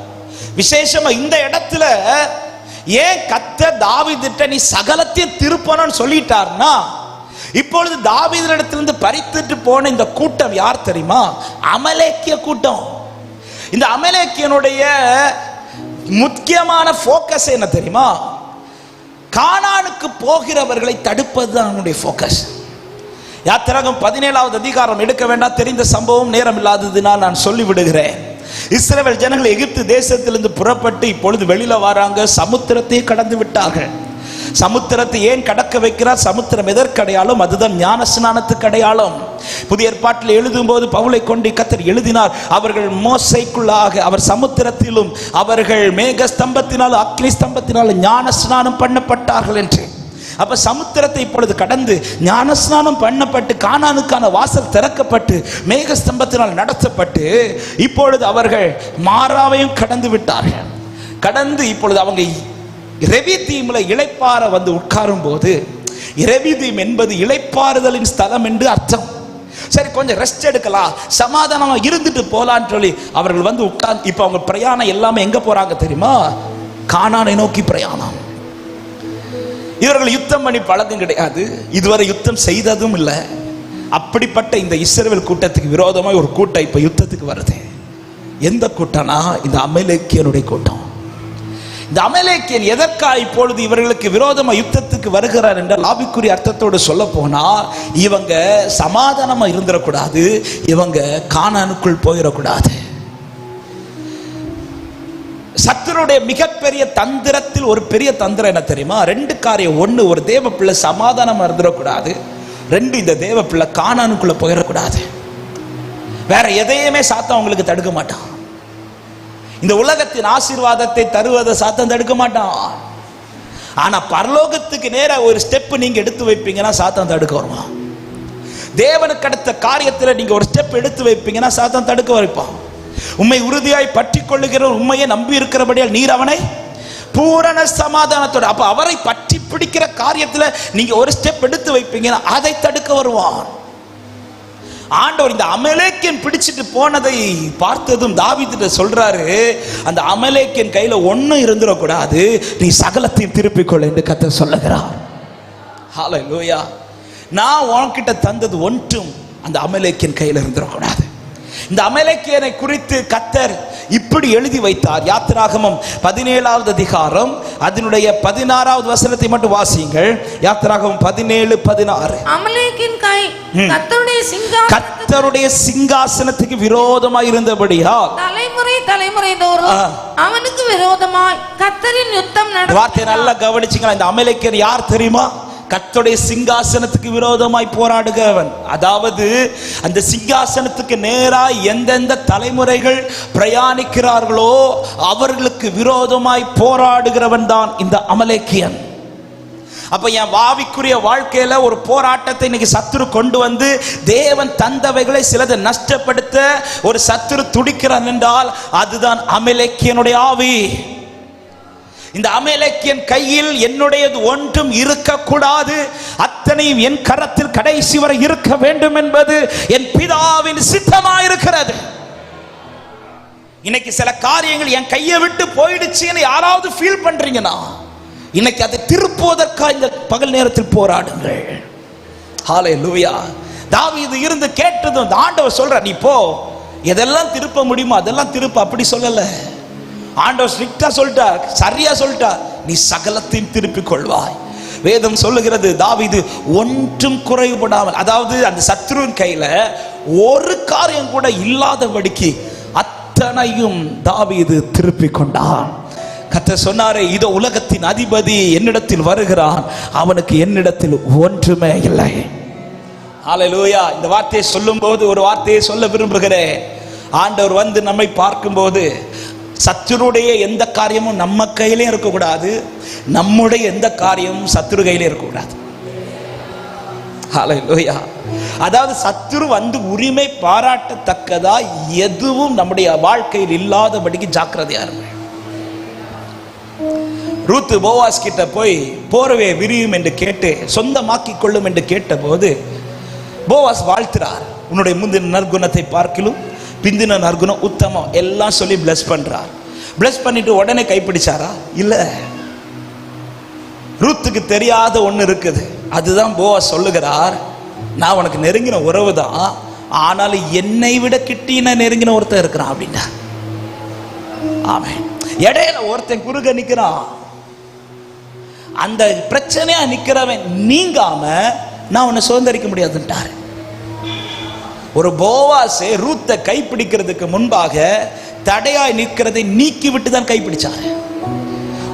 விசேஷமா இந்த இடத்துல ஏன் கர்த்தர் தாவீதிட்ட நீ சகலத்தையும் திருப்பணும்னு சொல்லிட்டார்னா, இப்பொழுது தாவீதிடத்திலிருந்து பறித்துட்டு போன இந்த கூட்டம் யார் தெரியுமா? அமலேக்கிய கூட்டம். இந்த அமலேக்கியனுடைய முக்கியமான போக்கஸ் என்ன தெரியுமா? கானானுக்கு போகிறவர்களை தடுப்பது தான் அவனுடைய போக்கஸ். யாத்திராகமம் 17வது அதிகாரம் எடுக்க வேண்டாம், தெரிந்த சம்பவம், நேரம் இல்லாததினால் நான் சொல்லிவிடுகிறேன். இஸ்ரவேல் ஜனங்கள் எகிப்து தேசத்திலிருந்து புறப்பட்டு இப்பொழுது வெளியில வராங்க. சமுத்திரத்தை கடந்து விட்டார்கள். சமுத்திரத்தை ஏன் கடக்க வைக்கிறார்? சமுத்திரம் எதற்கு அடையாளம்? அதுதான் ஞான ஸ்நானத்துக்கு அடையாளம். புதிய ஏற்பாட்டில் எழுதும் போது பவுலை கொண்டு கர்த்தர் எழுதினார், அவர்கள் மோசைக்குள்ளாக, அவர் சமுத்திரத்திலும் அவர்கள் மேக ஸ்தம்பத்தினாலும் அக்னி ஸ்தம்பத்தினாலும் ஞான ஸ்நானம் பண்ணப்பட்டார்கள் என்று. அப்ப சமுத்திரத்தை இப்பொழுது கடந்து ஞானஸ்நானம் பண்ணப்பட்டு கானானுக்கான வாசல் திறக்கப்பட்டு மேக ஸ்தம்பத்தினால் நடத்தப்பட்டு இப்பொழுது அவர்கள் மாராவையும் கடந்து விட்டார்கள். கடந்து இப்பொழுது அவங்க ரெவிதீம்ல இளைப்பாற வந்து உட்காரும் போது, ரெவிதீம் என்பது இளைப்பாறுதலின் ஸ்தலம் என்று அர்த்தம். சரி, கொஞ்சம் ரெஸ்ட் எடுக்கலாம், சமாதானமா இருந்துட்டு போலான்னு சொல்லி அவர்கள் வந்து உட்கார்ந்து, இப்ப அவங்க பிரயாணம் எல்லாமே எங்க போறாங்க தெரியுமா? கானானை நோக்கி பிரயாணம். இவர்கள் யுத்தம் பண்ணி பழக்கம் கிடையாது, இதுவரை யுத்தம் செய்ததும் இல்லை. அப்படிப்பட்ட இந்த இஸ்ரவேல் கூட்டத்துக்கு விரோதமாக ஒரு கூட்டம் இப்ப யுத்தத்துக்கு வருது. எந்த கூட்டம்னா இந்த அமலேக்கியனுடைய கூட்டம். இந்த அமலேக்கியன் எதற்காக இப்பொழுது இவர்களுக்கு விரோதமா யுத்தத்துக்கு வருகிறார் என்றால், ஆவிக்குரிய அர்த்தத்தோடு சொல்ல போனா இவங்க சமாதானமா இருந்துடக்கூடாது, இவங்க கானானுக்குள் போயிடக்கூடாது. சத்துருடைய மிகப்பெரிய தந்திரத்தில் ஒரு பெரிய தந்திரம் என்ன தெரியுமா? ரெண்டு காரியம். ஒன்று, ஒரு தேவ பிள்ளை சமாதானமா இருந்துடக்கூடாது. ரெண்டு, இந்த தேவ பிள்ளை கானானுக்குள்ள போயிடக்கூடாது. வேற எதையுமே சாத்தான் உங்களுக்கு தடுக்க மாட்டான். இந்த உலகத்தின் ஆசீர்வாதத்தை தருவதை சாத்தான் தடுக்க மாட்டான். ஆனா பரலோகத்துக்கு நேர ஒரு ஸ்டெப் நீங்க எடுத்து வைப்பீங்கன்னா சாத்தான் தடுக்க வருவான். தேவனுக்கு அடுத்த காரியத்தில் நீங்க ஒரு ஸ்டெப் எடுத்து வைப்பீங்கன்னா சாத்தான் தடுக்க வைப்பான். உண்மை உறுதியாய் பற்றி கொள்ளுகிற உண்மையை நம்பி இருக்கிறபடியால் நீர் அவனை பூரண சமாதானத்தோடு, அப்ப அவரை பற்றி பிடிக்கிற காரியத்தில் நீங்க ஒரு ஸ்டெப் எடுத்து வைப்பீங்கன்னா அதை தடுக்க வருவான். ஆண்டவர் இந்த அமலேக்கியன் பிடிச்சிட்டு போனதை பார்த்ததும் தாவீது சொல்றாரு, அந்த அமலேக்கியன் கையில ஒன்னும் இருந்துடக்கூடாது, நீ சகலத்தையும் திருப்பிக்கொள் என்று கர்த்தர் சொல்லுகிறார். ஹல்லேலூயா. நான் உன்கிட்ட தந்தது ஒன்றும் அந்த அமலேக்கியன் கையில இருந்துடக்கூடாது. இந்த அமலேக்கியனை குறித்து கர்த்தர் இப்படி எழுதி வைத்தார். யாத்திராகமம் 17வது அதிகாரம் அதனுடைய 16வது வசனத்தை மட்டும் வாசியுங்கள். யாத்திராகமம் 17:16. அமலேக்கின் கை கர்த்தருடைய சிங்காசனத்துக்கு விரோதமாய் இருந்தபடியால் தலைமுறை தோறும் அவனுக்கு விரோதமாய் கர்த்தரின் யுத்தம் நடந்தது. வார்த்தையை நல்லா கவனிச்சுங்களா. இந்த அமலேக்கியர் யார் தெரியுமா? கர்த்தருடைய சிங்காசனத்துக்கு விரோதமாய் போராடுகிறவன். அதாவது அந்த சிங்காசனத்துக்கு நேராய் எந்தெந்த தலைமுறைகள் பிரயாணிக்கிறார்களோ அவர்களுக்கு விரோதமாய் போராடுகிறவன் தான் இந்த அமலேக்கியன். அப்ப என் வாவிக்குரிய வாழ்க்கையில ஒரு போராட்டத்தை இன்னைக்கு சத்துரு கொண்டு வந்து தேவன் தந்தவைகளை சிலதை நஷ்டப்படுத்த ஒரு சத்துரு துடிக்கிறான் என்றால் அதுதான் அமலேக்கியனுடைய ஆவி. இந்த அமலேக்கியன் கையில் என்னுடையது ஒன்றும் இருக்கக்கூடாது, அத்தனையும் என் கரத்தில் கடைசி வரை இருக்க வேண்டும் என்பது என் பிதாவின் சித்தமாயிருக்கிறது. இன்னைக்கு சில காரியங்கள் என் கையை விட்டு போயிடுச்சுன்னு யாராவது ஃபீல் பண்றீங்கன்னா இன்னைக்கு அதை திருப்புவதற்காக இந்த பகல் நேரத்தில் போராடுங்கள். ஹல்லேலூயா. தாவீது இருந்து கேட்டதும் அந்த ஆண்டவர் சொல்ற, நீ போ, எதெல்லாம் திருப்ப முடியுமோ அதெல்லாம் திருப்ப. அப்படி சொல்லல ஆண்டவர், ஸ்ட்ரிக்டா சொல்லிட்டார், சரியா சொல்லிட்டார், நீ சகலத்தையும் திருப்பிக் கொள்வாய். வேதம் சொல்லுகிறது தாவீது ஒன்றும் குறைபடாமல், அதாவது அந்த சத்ருவின் கையில ஒரு காரியம் கூட இல்லாதபடிக்கு அத்தனையும் தாவீது திருப்பிக் கொண்டான். கர்த்தர் சொன்னாரே, இதோ உலகத்தின் அதிபதி என்னிடத்தில் வருகிறான், அவனுக்கு என்னிடத்தில் ஒன்றுமே இல்லை. ஹல்லேலூயா. இந்த வார்த்தையை சொல்லும் போது ஒரு வார்த்தையை சொல்ல விரும்புகிறேன். ஆண்டவர் வந்து நம்மை பார்க்கும்போது சத்துருடைய எந்த காரியமும் நம்ம கையிலே இருக்கக்கூடாது, நம்முடைய எந்த காரியமும் சத்துரு கையிலே இருக்கக்கூடாது. ஹல்லேலூயா. அதாவது சத்துரு வந்து உரிமை பாராட்டத்தக்கதா எதுவும் நம்முடைய வாழ்க்கையில் இல்லாதபடிக்கு ஜாக்கிரதையா இருங்க. ரூத் போவாஸ் கிட்ட போய் போர்வை விரியும் என்று கேட்டு சொந்தமாக்கி கொள்ளும் என்று கேட்ட போது போவாஸ் வாழ்த்துறார். உன்னுடைய முந்தின நற்குணத்தை பார்க்கிலும் பிந்தின நற்குணம் உத்தமம் எல்லாம் சொல்லி பிளஸ் பண்றார். பிளஸ் பண்ணிட்டு உடனே கைப்பிடிச்சாரா? இல்ல. ரூத்துக்கு தெரியாத ஒண்ணு இருக்குது. அதுதான் போவாஸ் சொல்லுகிறார், நான் உனக்கு நெருங்கின உறவு தான், ஆனாலும் என்னை விட கிட்டின நெருங்கின ஒருத்தன் இருக்கிறான் அப்படின்னா. ஆமென். இடையில ஒருத்தன் குறுக நிக்கிறான், அந்த பிரச்சனையா நிக்கிறவன் நீங்காம நான் உன்னை சுதந்திரிக்க முடியாதுன்ட்டாரு. ஒரு போவாசே ரூத்தை கைப்பிடிக்கிறதுக்கு முன்பாக தடையாய் நிற்கிறதை நீக்கி விட்டு தான் கைப்பிடிச்சாரு.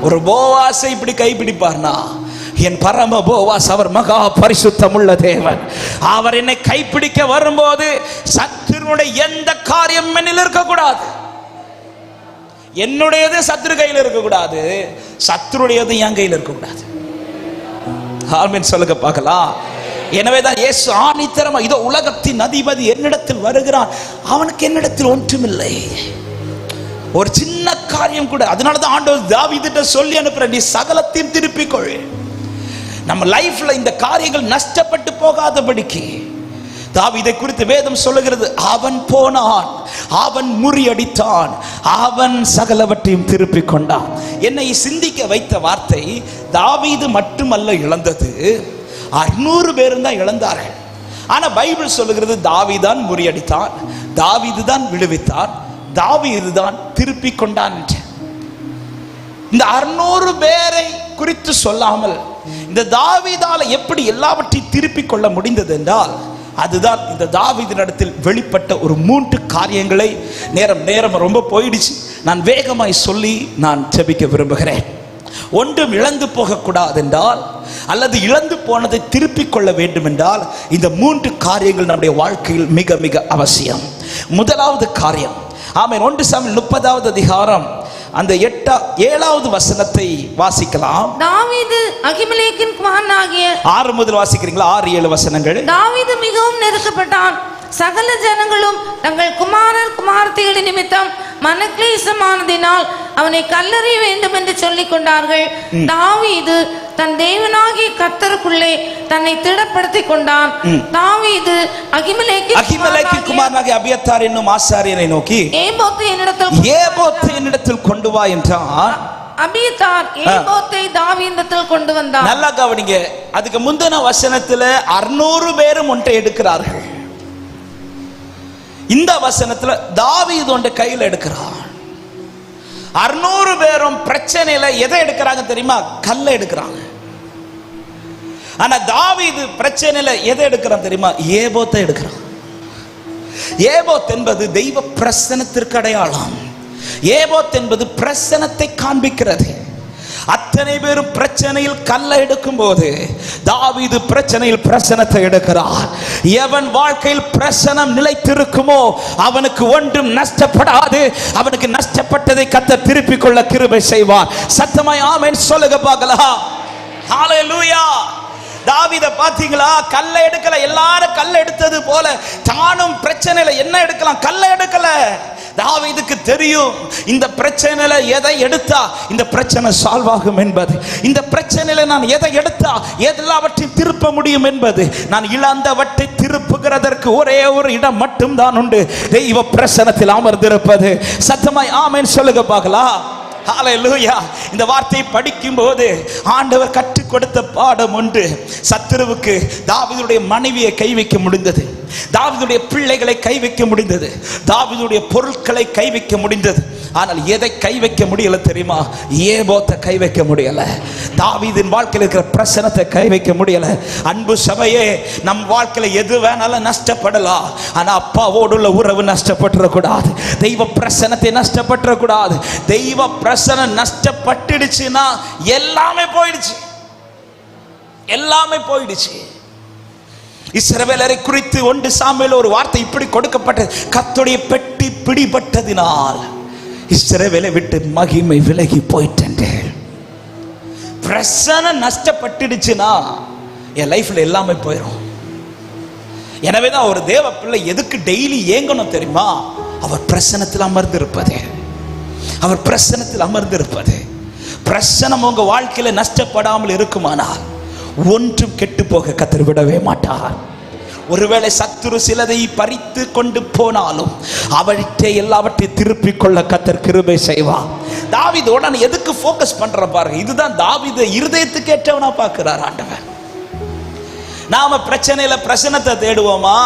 ஒரு போவாசை இப்படி கைப்பிடிப்பார்னா என் பரம போவாஸ் அவர் மகா பரிசுத்தமுள்ள தேவன். அவர் என்னை கைப்பிடிக்க வரும்போது சத்துருடைய எந்த காரியம் என்னில் இருக்கக்கூடாது. என்னுடையது சத்துரு கையில் இருக்கக்கூடாது, சத்துருடையது என் கையில் இருக்கக்கூடாது. ஆமென் சொல்லுங்க பார்க்கலாம். எனவேதான் இயேசு ஆணித்தரமா இதோ உலகத்தின் அதிபதி என்னிடத்தில் வருகிறான், அவனுக்கு என்னிடத்தில் ஒன்றுமில்லை. ஒரு சின்ன காரியம் கூட, அதனாலதான் ஆண்டவர் தாவீதுட்ட சொல்லி அனுப்புற, நீ சகலத்தையும் திருப்பிக்கொள். நம்ம லைஃப்ல இந்த காரியங்கள் நஷ்டப்பட்டு போகாதபடிக்கு தாவீதை குறித்து வேதம் சொல்லுகிறது, அவன் போனான், அவன் முறியடித்தான், அவன் சகலவற்றையும் திருப்பிக் கொண்டான். என்னை சிந்திக்க வைத்த வார்த்தை, தாவீது மட்டுமல்ல இழந்தது, 600 பேரும் தான் இழந்தார்கள். ஆனா பைபிள் சொல்லுகிறது தாவீதான் முறியடித்தான், தாவீது தான் விடுவித்தான், தாவீது தான் திருப்பிக் கொண்டான் என்று. இந்த 600 பேரை குறித்து சொல்லாமல் இந்த தாவீதால எப்படி எல்லாவற்றையும் திருப்பிக் கொள்ள முடிந்தது என்றால், அதுதான் இந்த தாவீதினிடத்தில் வெளிப்பட்ட ஒரு 3 காரியங்களை, நேரம் ரொம்ப போயிடுச்சு, நான் வேகமாய் சொல்லி நான் ஜெபிக்க விரும்புகிறேன். ஒன்றும் இழந்து போகக்கூடாது என்றால், அல்லது இழந்து போனதை திருப்பிக் கொள்ள வேண்டும் என்றால், இந்த 3 காரியங்கள் நம்முடைய வாழ்க்கையில் மிக மிக அவசியம். முதலாவது காரியம், ஆமென், 1 சாமுவேல் 30வது அதிகாரம் அந்த 7வது வசனத்தை வாசிக்கலாம். தாவீது அகிமெலேக்கின் குமாரனாகிய 6 முதல் வாசிக்கிறீங்களா? 6-7 வசனங்கள். தாவீது மிகவும் நெருக்கப்பட்டான், சகல ஜனங்களும் தங்கள் குமாரர் குமாரத்திகளின் நிமித்தம் மனக்லேசமானதினால் அவனை கல்லறிய வேண்டும் என்று சொல்லிக் கொண்டார்கள். தாவீது தன் தேவனாகிய கர்த்தருக்குள்ளே தன்னை திடப்படுத்திக் கொண்டான். தாவீது அகிமெலேக்கின் குமாரனாகிய அபியத்தார் என்னும் ஆசாரியனை நோக்கி, ஏபோத்தை என்னிடத்தில் கொண்டு வா என்றான். அபியத்தார் ஏபோத்தை தாவீதிடத்தில் கொண்டு வந்தார். நல்லா கவனிங்க, அதுக்கு முந்தின வசனத்துல 600 பேரும் ஒன்றை எடுக்கிறார்கள். இந்த வசனத்துல தாவீது ஒன்றை கையில் எடுக்கிறான். 600 பேரும் பிரச்சனையில எதை எடுக்கிறாங்க தெரியுமா? கல்லை எடுக்கிறாங்க. ஆனா தாவீது பிரச்சனையில எதை எடுக்கிறான் தெரியுமா? ஏபோத்தை எடுக்கிறான். ஏபோத் என்பது தெய்வ பிரசன்னத்திற்கு அடையாளம். ஏபோத் என்பது பிரசன்னத்தை காண்பிக்கிறது. அத்தனை பேரும் பிரச்சனையில் கல்லை எடுக்கும் போது தாவீது பிரச்சனையில் பிரசனத்தை எடுக்கிறார். எவன் வாழ்க்கையில் பிரசனம் நிலைத்திருக்குமோ அவனுக்கு ஒன்றும் நஷ்டப்படாது. அவனுக்கு நஷ்டப்பட்டதை கர்த்தர் திருப்பிக் கொள்ள கிருபை செய்வார். சத்தமாய் ஆமென் சொல்லுங்க பார்க்கலாம். ஹalleluya. தாவீதை பாத்தீங்களா? கல்லை எடுக்கல. எல்லாரும் கல்லை எடுத்தது போல தானும் பிரச்சனையில என்ன எடுக்கலாம்? கல்லை எடுக்கல. தாவீதுக்கு தெரியும், இந்த பிரச்சனையில எதை எடுத்தா இந்த பிரச்சனை சால்வ் ஆகும் என்பது, இந்த பிரச்சனையில நான் எதை எடுத்தா எல்லாவற்றையும் திருப்ப முடியும் என்பது, நான் இழந்தவற்றை திருப்புகிறதற்கு ஒரே ஒரு இடம் மட்டும் தான் உண்டு, தெய்வ பிரசன்னத்தில் அமர்ந்திருப்பது. சத்தமாய் ஆமென் சொல்லுங்க பார்க்கலாம். ஹalleluya. இந்த வார்த்தையை படிக்கும் போது ஆண்டவர் கற்றுக் கொடுத்த பாடம் ஒன்று. சத்துருவுக்கு தாவீதுடைய மனைவியை கை வைக்க முடிந்தது, தாவீதுடைய பிள்ளைகளை கை வைக்க முடிந்தது, தாவீதுடைய பொருட்களை கை வைக்க முடிந்தது. ஆனால் எதை கை வைக்க முடியல தெரியுமா? ஏபோத்தை கை வைக்க முடியல. தாவீதின் வாழ்க்கையில் இருக்கிற பிரசனத்தை கை வைக்க முடியல. அன்பு சபையே, நம் வாழ்க்கையில எது வேணாலும் நஷ்டப்படலாம். ஆனா அப்பாவோடு உள்ள உறவு நஷ்டப்பட்டுறக்கூடாது. தெய்வ பிரசனத்தை நஷ்டப்பட்டுறக்கூடாது. தெய்வ பிரசனம் நஷ்டப்பட்டுடுச்சுன்னா எல்லாமே போயிடுச்சு, எல்லாமே போயிடுச்சு. இஸ்ரவேலரை குறித்து 1 சாமுவேல் ஒரு வார்த்தை இப்படி கொடுக்கப்பட்டது, கர்த்தருடைய பெட்டி பிடிபட்டதினால் இஸ்ரவேலை விட்டு மகிமை விலகி போயிட்டே. பிரசனம் நஷ்டப்பட்டுடுச்சுன்னா என் லைஃப்ல எல்லாமே போயிடும். எனவேதான் ஒரு தேவ பிள்ளை எதுக்கு டெய்லி ஏங்கணும் தெரியுமா? அவர் பிரசனத்தில் அமர்ந்திருப்பது, அவர் பிரசனத்தில் அமர்ந்திருப்பது. பிரசனம் உங்க வாழ்க்கையில நஷ்டப்படாமல் இருக்குமானால் ஒன்றும் கெட்டு போக கர்த்தர் விடவே மாட்டார். ஒருவேளை சத்துரு சிலதை பறித்து கொண்டு போனாலும் அவற்றை எல்லாவற்றையும் திருப்பிக் கொள்ள கர்த்தர் கிருபை செய்வார். தாவீது உடனே எதுக்கு ஃபோக்கஸ் பண்ற பாருங்க. இதுதான் தாவீது இருதயத்துக்கு ஏற்றவனா பார்க்கிறார் ஆண்டவர். நாம பிரச்சனையில பிரசனத்தை தேடுவோமா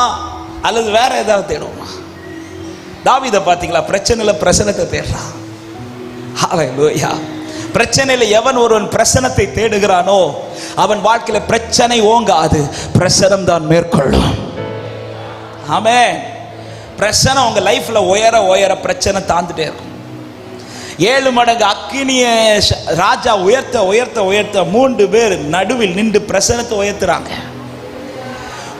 அல்லது வேற ஏதாவது தேடுவோமா? தாவீதை பாத்தீங்களா? பிரச்சனையில பிரசனத்தை தேடுறான். ஹalleluya. பிரச்சனையில எவன் ஒருவன் பிரசனத்தை தேடுகிறானோ அவன் வாழ்க்கையில பிரச்சனை ஓங்காது, பிரசனம் தான் மேற்கொள்ளும். ஆமென். பிரசனம் உங்க லைஃப்ல உயர உயர பிரச்சனை தாந்துட்டே இருக்கும். 7 மடங்கு அக்கினிய ராஜா உயர்த்த உயர்த்த உயர்த்த 3 பேர் நடுவில் நின்று பிரசனத்தை உயர்த்துறாங்க.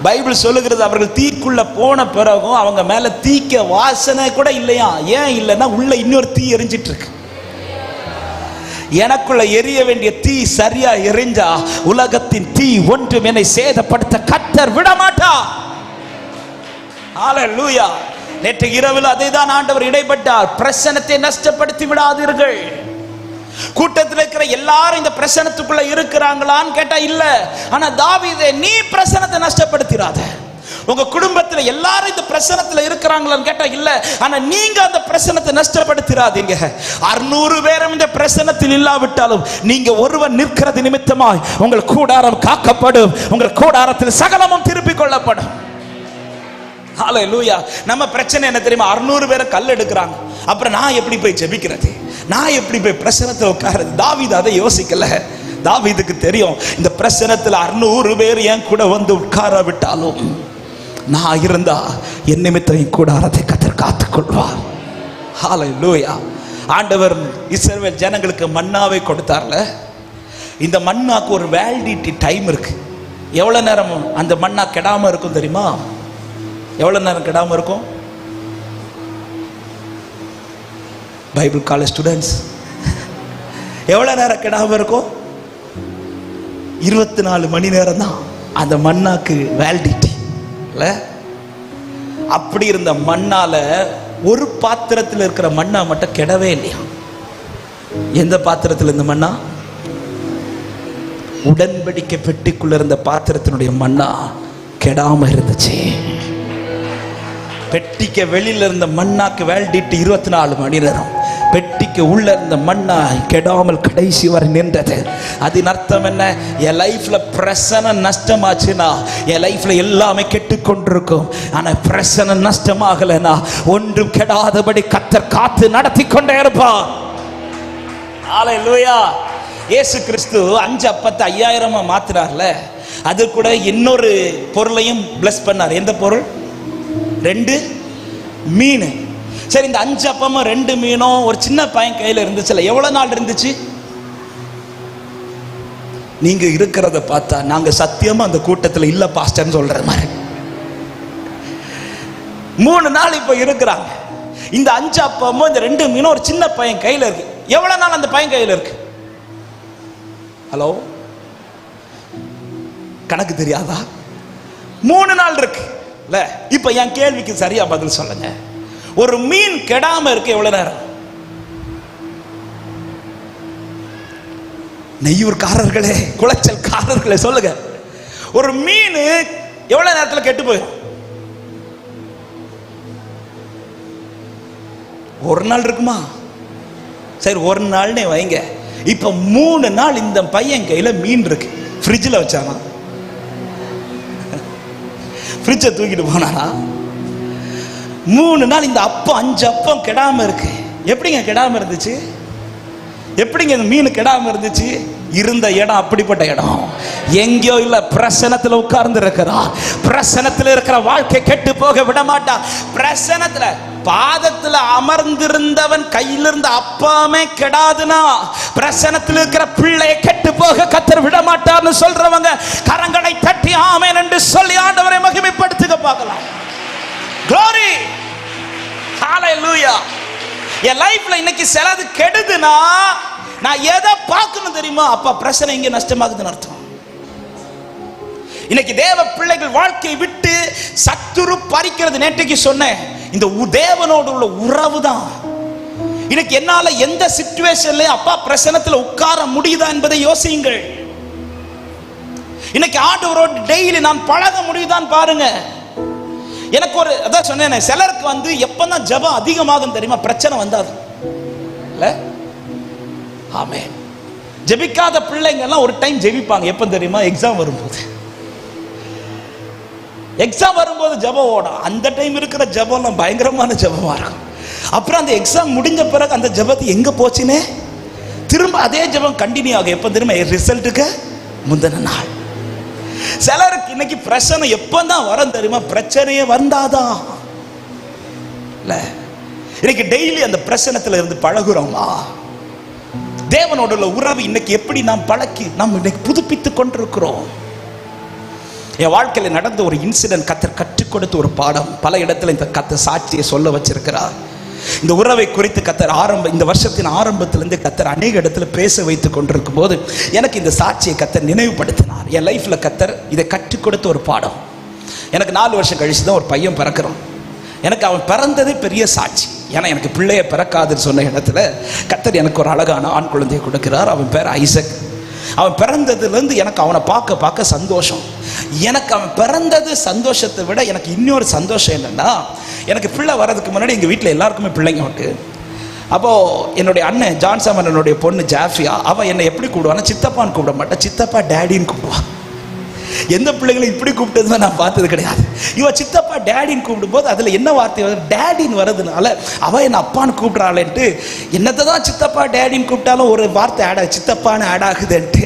பைபிள் சொல்லுகிறது, அவர்கள் தீக்குள்ள போன பிறகும் அவங்க மேல தீக்க வாசனை கூட இல்லையா. ஏன் இல்லைன்னா உள்ள இன்னொரு தீ எரிஞ்சிட்டு இருக்கு. எனக்குள்ள எரிய வேண்டிய தீ சரியா எரிஞ்சா உலகத்தின் தீ ஒன்றும் என்னை சேதப்படுத்த கர்த்தர் விட மாட்டார். ஹalleluya. நேற்று இரவில் அதைதான் ஆண்டவர் இடைப்பட்டார். பிரசன்னத்தை நஷ்டப்படுத்தி விடாதீர்கள். கூட்டத்தில் இருக்கிற எல்லாரும் இந்த பிரசன்னத்துக்குள்ள இருக்கிறாங்களான்னு கேட்டா இல்ல. ஆனா தாவீதே, நீ பிரசன்னத்தை நஷ்டப்படுத்திராத. உங்க குடும்பத்துல எல்லாரும் இந்த பிரசன்னத்துல இருக்கிறாங்களான்னு கேட்டா இல்ல. ஆனா நீங்க அந்த பிரசன்னத்தை நஷ்டப்படுத்திராதீங்க. 600 பேரும் இந்த பிரசன்னத்தில் இல்லாவிட்டாலும் நீங்க ஒருவன் நிற்கிறது நிமித்தமாய் உங்கள் கூடாரம் காக்கப்படும். உங்கள் கூடாரத்தில் சகலமும் திருப்பிக் கொள்ளப்படும். ஹalleluya. நம்ம பிரச்சனை என்ன தெரியுமா? 600 பேரை கல் எடுக்கிறாங்க. அப்புறம் நான் எப்படி போய் ஜெபிக்கிறது? நான் எப்படி போய் பிரசன்னத்தில் உட்கார்றது? தாவீது அதை யோசிக்கல. தாவீதுக்கு தெரியும், இந்த பிரசன்னத்தில் 600 பேர் என் கூட வந்து உட்கார விட்டாலும் நான் இருந்தா என் நிமித்தம் என் கூடாரத்தை கர்த்தர் காத்துக் கொள்வார். ஹalleluya. ஆண்டவர் இஸ்ரவேல் ஜனங்களுக்கு மன்னாவை கொடுத்தார்ல, இந்த மன்னாக்கு ஒரு வேலிடிட்டி டைம் இருக்கு. எவ்வளவு நேரம் அந்த மன்னா கெடாம இருக்கும் தெரியுமா? எவ்வளவு நேரம் கெடாம இருக்கும்? பைபிள் காலேஜ் ஸ்டூடெண்ட்ஸ், எவ்வளவு நேரம் கெடாம இருக்கும்? 24 மணி நேரம் தான் அந்த மன்னாக்கு வேலிடிட்டி. அப்படி இருந்த மண்ணால ஒரு பாத்திரத்தில் இருக்கிற மண்ணா மட்டும் கெடவே இல்லையா? எந்த பாத்திரத்தில் இருந்த மண்ணா? உடன்படிக்கை பெட்டிக்குள்ள இருந்த பாத்திரத்தினுடைய மண்ணா கெடாம இருந்துச்சு. பெட்டிக்கு வெளியில இருந்த மண்ணாக்கு வேலிடிட்டி 24 மணி நேரம். பெட்டிக்கு உள்ள இருந்த மண்ணா கெடாமல் கடைசி வரை நின்றது. அதன் அர்த்தம் என்ன? என் லைஃப்ல பிரசன்னம் நஷ்டமாச்சுன்னா என் லைஃப்ல எல்லாமே கெட்டு கொண்டிருக்கும். ஆனா பிரசன்னம் நஷ்டமாகலனா ஒன்றும் கெடாதபடி கர்த்தர் காத்து நடத்தி கொண்டே இருப்பார். ஹalleluya. இயேசு கிறிஸ்து 5 அப்பத்தை 5000 மாத்தினார்ல, அது கூட இன்னொரு பொருளையும் பிளஸ் பண்ணார். எந்த பொருள்? 2 மீன். சரி, இந்த 5 அப்பமும் 2 மீனும் ஒரு சின்ன பையன் கையில இருந்துச்சுல, எவ்வளவு நாள் இருந்துச்சு? நீங்க இருக்கிறத பார்த்தா நாங்க சத்தியமா அந்த கூட்டத்தில் இல்ல பாஸ்டர்னு சொல்ற மாதிரி 3 நாள் இப்ப இருக்கிறாங்க. இந்த 5 அப்பமும் இந்த 2 மீனும் ஒரு சின்ன பையன் கையில இருக்கு. எவ்வளவு நாள் அந்த பையன் கையில இருக்கு? ஹலோ, கணக்கு தெரியாதா? 3 நாள் இருக்கு. இப்ப என் கேள்விக்கு சரியா பதில் சொல்லுங்க. ஒரு மீன் கெடாம இருக்கு எவ்வளவு நேரம்? நெய்யூர்காரர்களே, குளச்சல்காரர்களே சொல்லுங்க, ஒரு மீன் எவ்வளவு நேரத்துல கெட்டு போயிடும்? ஒரு நாள் இருக்குமா? சரி, ஒரு நாள்னே வைங்க. இப்ப 3 நாள் இந்த பையன் கையில மீன் இருக்கு. ஃப்ரிட்ஜில் வச்சானா? ஃப்ரிட்ஜை தூக்கிட்டு போனானா? 3 நாள் இந்த அப்பம் 5 அப்பம் கெடாம இருக்கு. எப்படிங்க கெடாம இருந்துச்சு? எப்படிங்க இந்த மீன் கெடாம இருந்துச்சு? இருந்த இடம் அப்படிப்பட்ட இடம். எங்கேயோ இல்ல, பிரசனத்துல உட்கார்ந்து இருக்கிறார். பிரசனத்துல இருக்கிற வாழ்க்கை கெட்டு போக விட மாட்டா. பிரசனத்துல பாதத்துல அமர்ந்திருந்தவன் கையில இருந்த அப்பமே கெடாதுனா பிரசனத்தில் இருக்கிற பிள்ளை கெட்டு போக கர்த்தர் விட மாட்டார்னு சொல்றவங்க கரங்களை தட்டி ஆமென் என்று சொல்லி ஆண்டவரை மகிமைப்படுத்துக பார்க்கலாம். Glory, hallelujah. என் லைஃப்ல இன்னைக்கு சிலது கெடுதுனா நான் எதை பார்க்கணும் தெரியுமா? அப்ப பிரச்சனை இங்க நஷ்டமாகுதுன்னு அர்த்தம். இன்னைக்கு தேவ பிள்ளைகள் வாழ்க்கையை விட்டு சத்துரு பறிக்கிறது. நேற்றைக்கு சொன்னேன், இந்த தேவனோடு உள்ள உறவு தான். இன்னைக்கு என்னால எந்த சிச்சுவேஷன்ல அப்பா பிரசன்னத்துல உட்கார முடியுதா என்பதை யோசியுங்கள். இன்னைக்கு ஆண்டவரோடு டெய்லி நான் பழக முடியுதான்னு பாருங்க. எனக்கு ஒரு அதான் சொன்னேன், சிலருக்கு வந்து எப்பதான் ஜெபம் அதிகமாகும் தெரியுமா? பிரச்சனை வந்தாது இல்ல? ஆமென். ஜெபிக்காத பிள்ளைங்க எல்லாம் ஒரு டைம் ஜெபிப்பாங்க. எப்ப தெரியுமா? எக்ஸாம் வரும்போது. எக்ஸாம் வரும்போது ஜெபம் ஓடும். அந்த டைம் இருக்கிற ஜெபம் பயங்கரமான ஜெபமா இருக்கும். அப்புறம் அந்த எக்ஸாம் முடிஞ்ச பிறகு அந்த ஜெபத்தை எங்க போச்சுன்னே திரும்ப அதே ஜெபம் கண்டினியூ ஆகும். எப்ப தெரியுமா? ரிசல்ட்டுக்கு முந்தின நாள். சிலருக்கு இன்னைக்கு பிரச்சனை எப்பதான் வரும் தெரியுமா? பிரச்சனையே வந்தாதான் இல்ல. இன்னைக்கு டெய்லி அந்த பிரச்சனத்துல இருந்து பழகுறோமா? தேவனோட உள்ள உறவு இன்னைக்கு எப்படி நாம் பழக்கி நாம் இன்னைக்கு புதுப்பித்துக் கொண்டிருக்கிறோம். என் வாழ்க்கையில நடந்த ஒரு இன்சிடென்ட் கர்த்தர் கற்றுக் கொடுத்த ஒரு பாடம். பல இடத்துல இந்த கர்த்தர் சாட்சியை சொல்ல வச்சிருக்கிறார். இந்த உறவை குறித்து கர்த்தர் இந்த வருஷத்தின் ஆரம்பத்திலிருந்து கர்த்தர் அநேக இடத்துல பேச வைத்து கொண்டிருக்கும் போது எனக்கு இந்த சாட்சியை கர்த்தர் நினைவுபடுத்தினார். என் லைஃப்ல கர்த்தர் இதை கற்றுக் கொடுத்த ஒரு பாடம். எனக்கு 4 வருஷம் கழிச்சு தான் ஒரு பையன் பிறக்கிறான். எனக்கு அவன் பிறந்ததே பெரிய சாட்சி. ஏன்னா எனக்கு பிள்ளைய பிறக்காதுன்னு சொன்ன இடத்துல கர்த்தர் எனக்கு ஒரு அழகான ஆண் குழந்தையை கொடுக்கிறார். அவன் பேர் ஐசக். அவன் பிறந்ததுலேருந்து எனக்கு அவனை பார்க்க பார்க்க சந்தோஷம். எனக்கு அவன் பிறந்தது சந்தோஷத்தை விட எனக்கு இன்னொரு சந்தோஷம் என்னன்னா, எனக்கு பிள்ளை வர்றதுக்கு முன்னாடி எங்கள் வீட்டில் எல்லாருக்குமே பிள்ளைங்க உண்டு. அப்போது என்னுடைய அண்ணன் ஜான்சாமன், என்னுடைய பொண்ணு ஜாஃபியா, அவன் என்னை எப்படி கூப்பிடுவான்னா சித்தப்பான்னு கூப்பிட மாட்டேன், சித்தப்பா டேடின்னு கூப்பிடுவான். எந்த பிள்ளைங்களும் இப்படி கூப்பிட்டதுதான் நான் பார்த்தது கிடையாது. இவன் சித்தப்பா டேடின்னு கூப்பிடும்போது அதில் என்ன வார்த்தை வருது, டேடின்னு வர்றதுனால அவன் என்ன அப்பான்னு கூப்பிட்றாளேன்ட்டு, என்னத்தை தான் சித்தப்பா டேடின்னு கூப்பிட்டாலும் ஒரு வார்த்தை ஆட் ஆகுது, சித்தப்பான்னு ஆட் ஆகுதுன்ட்டு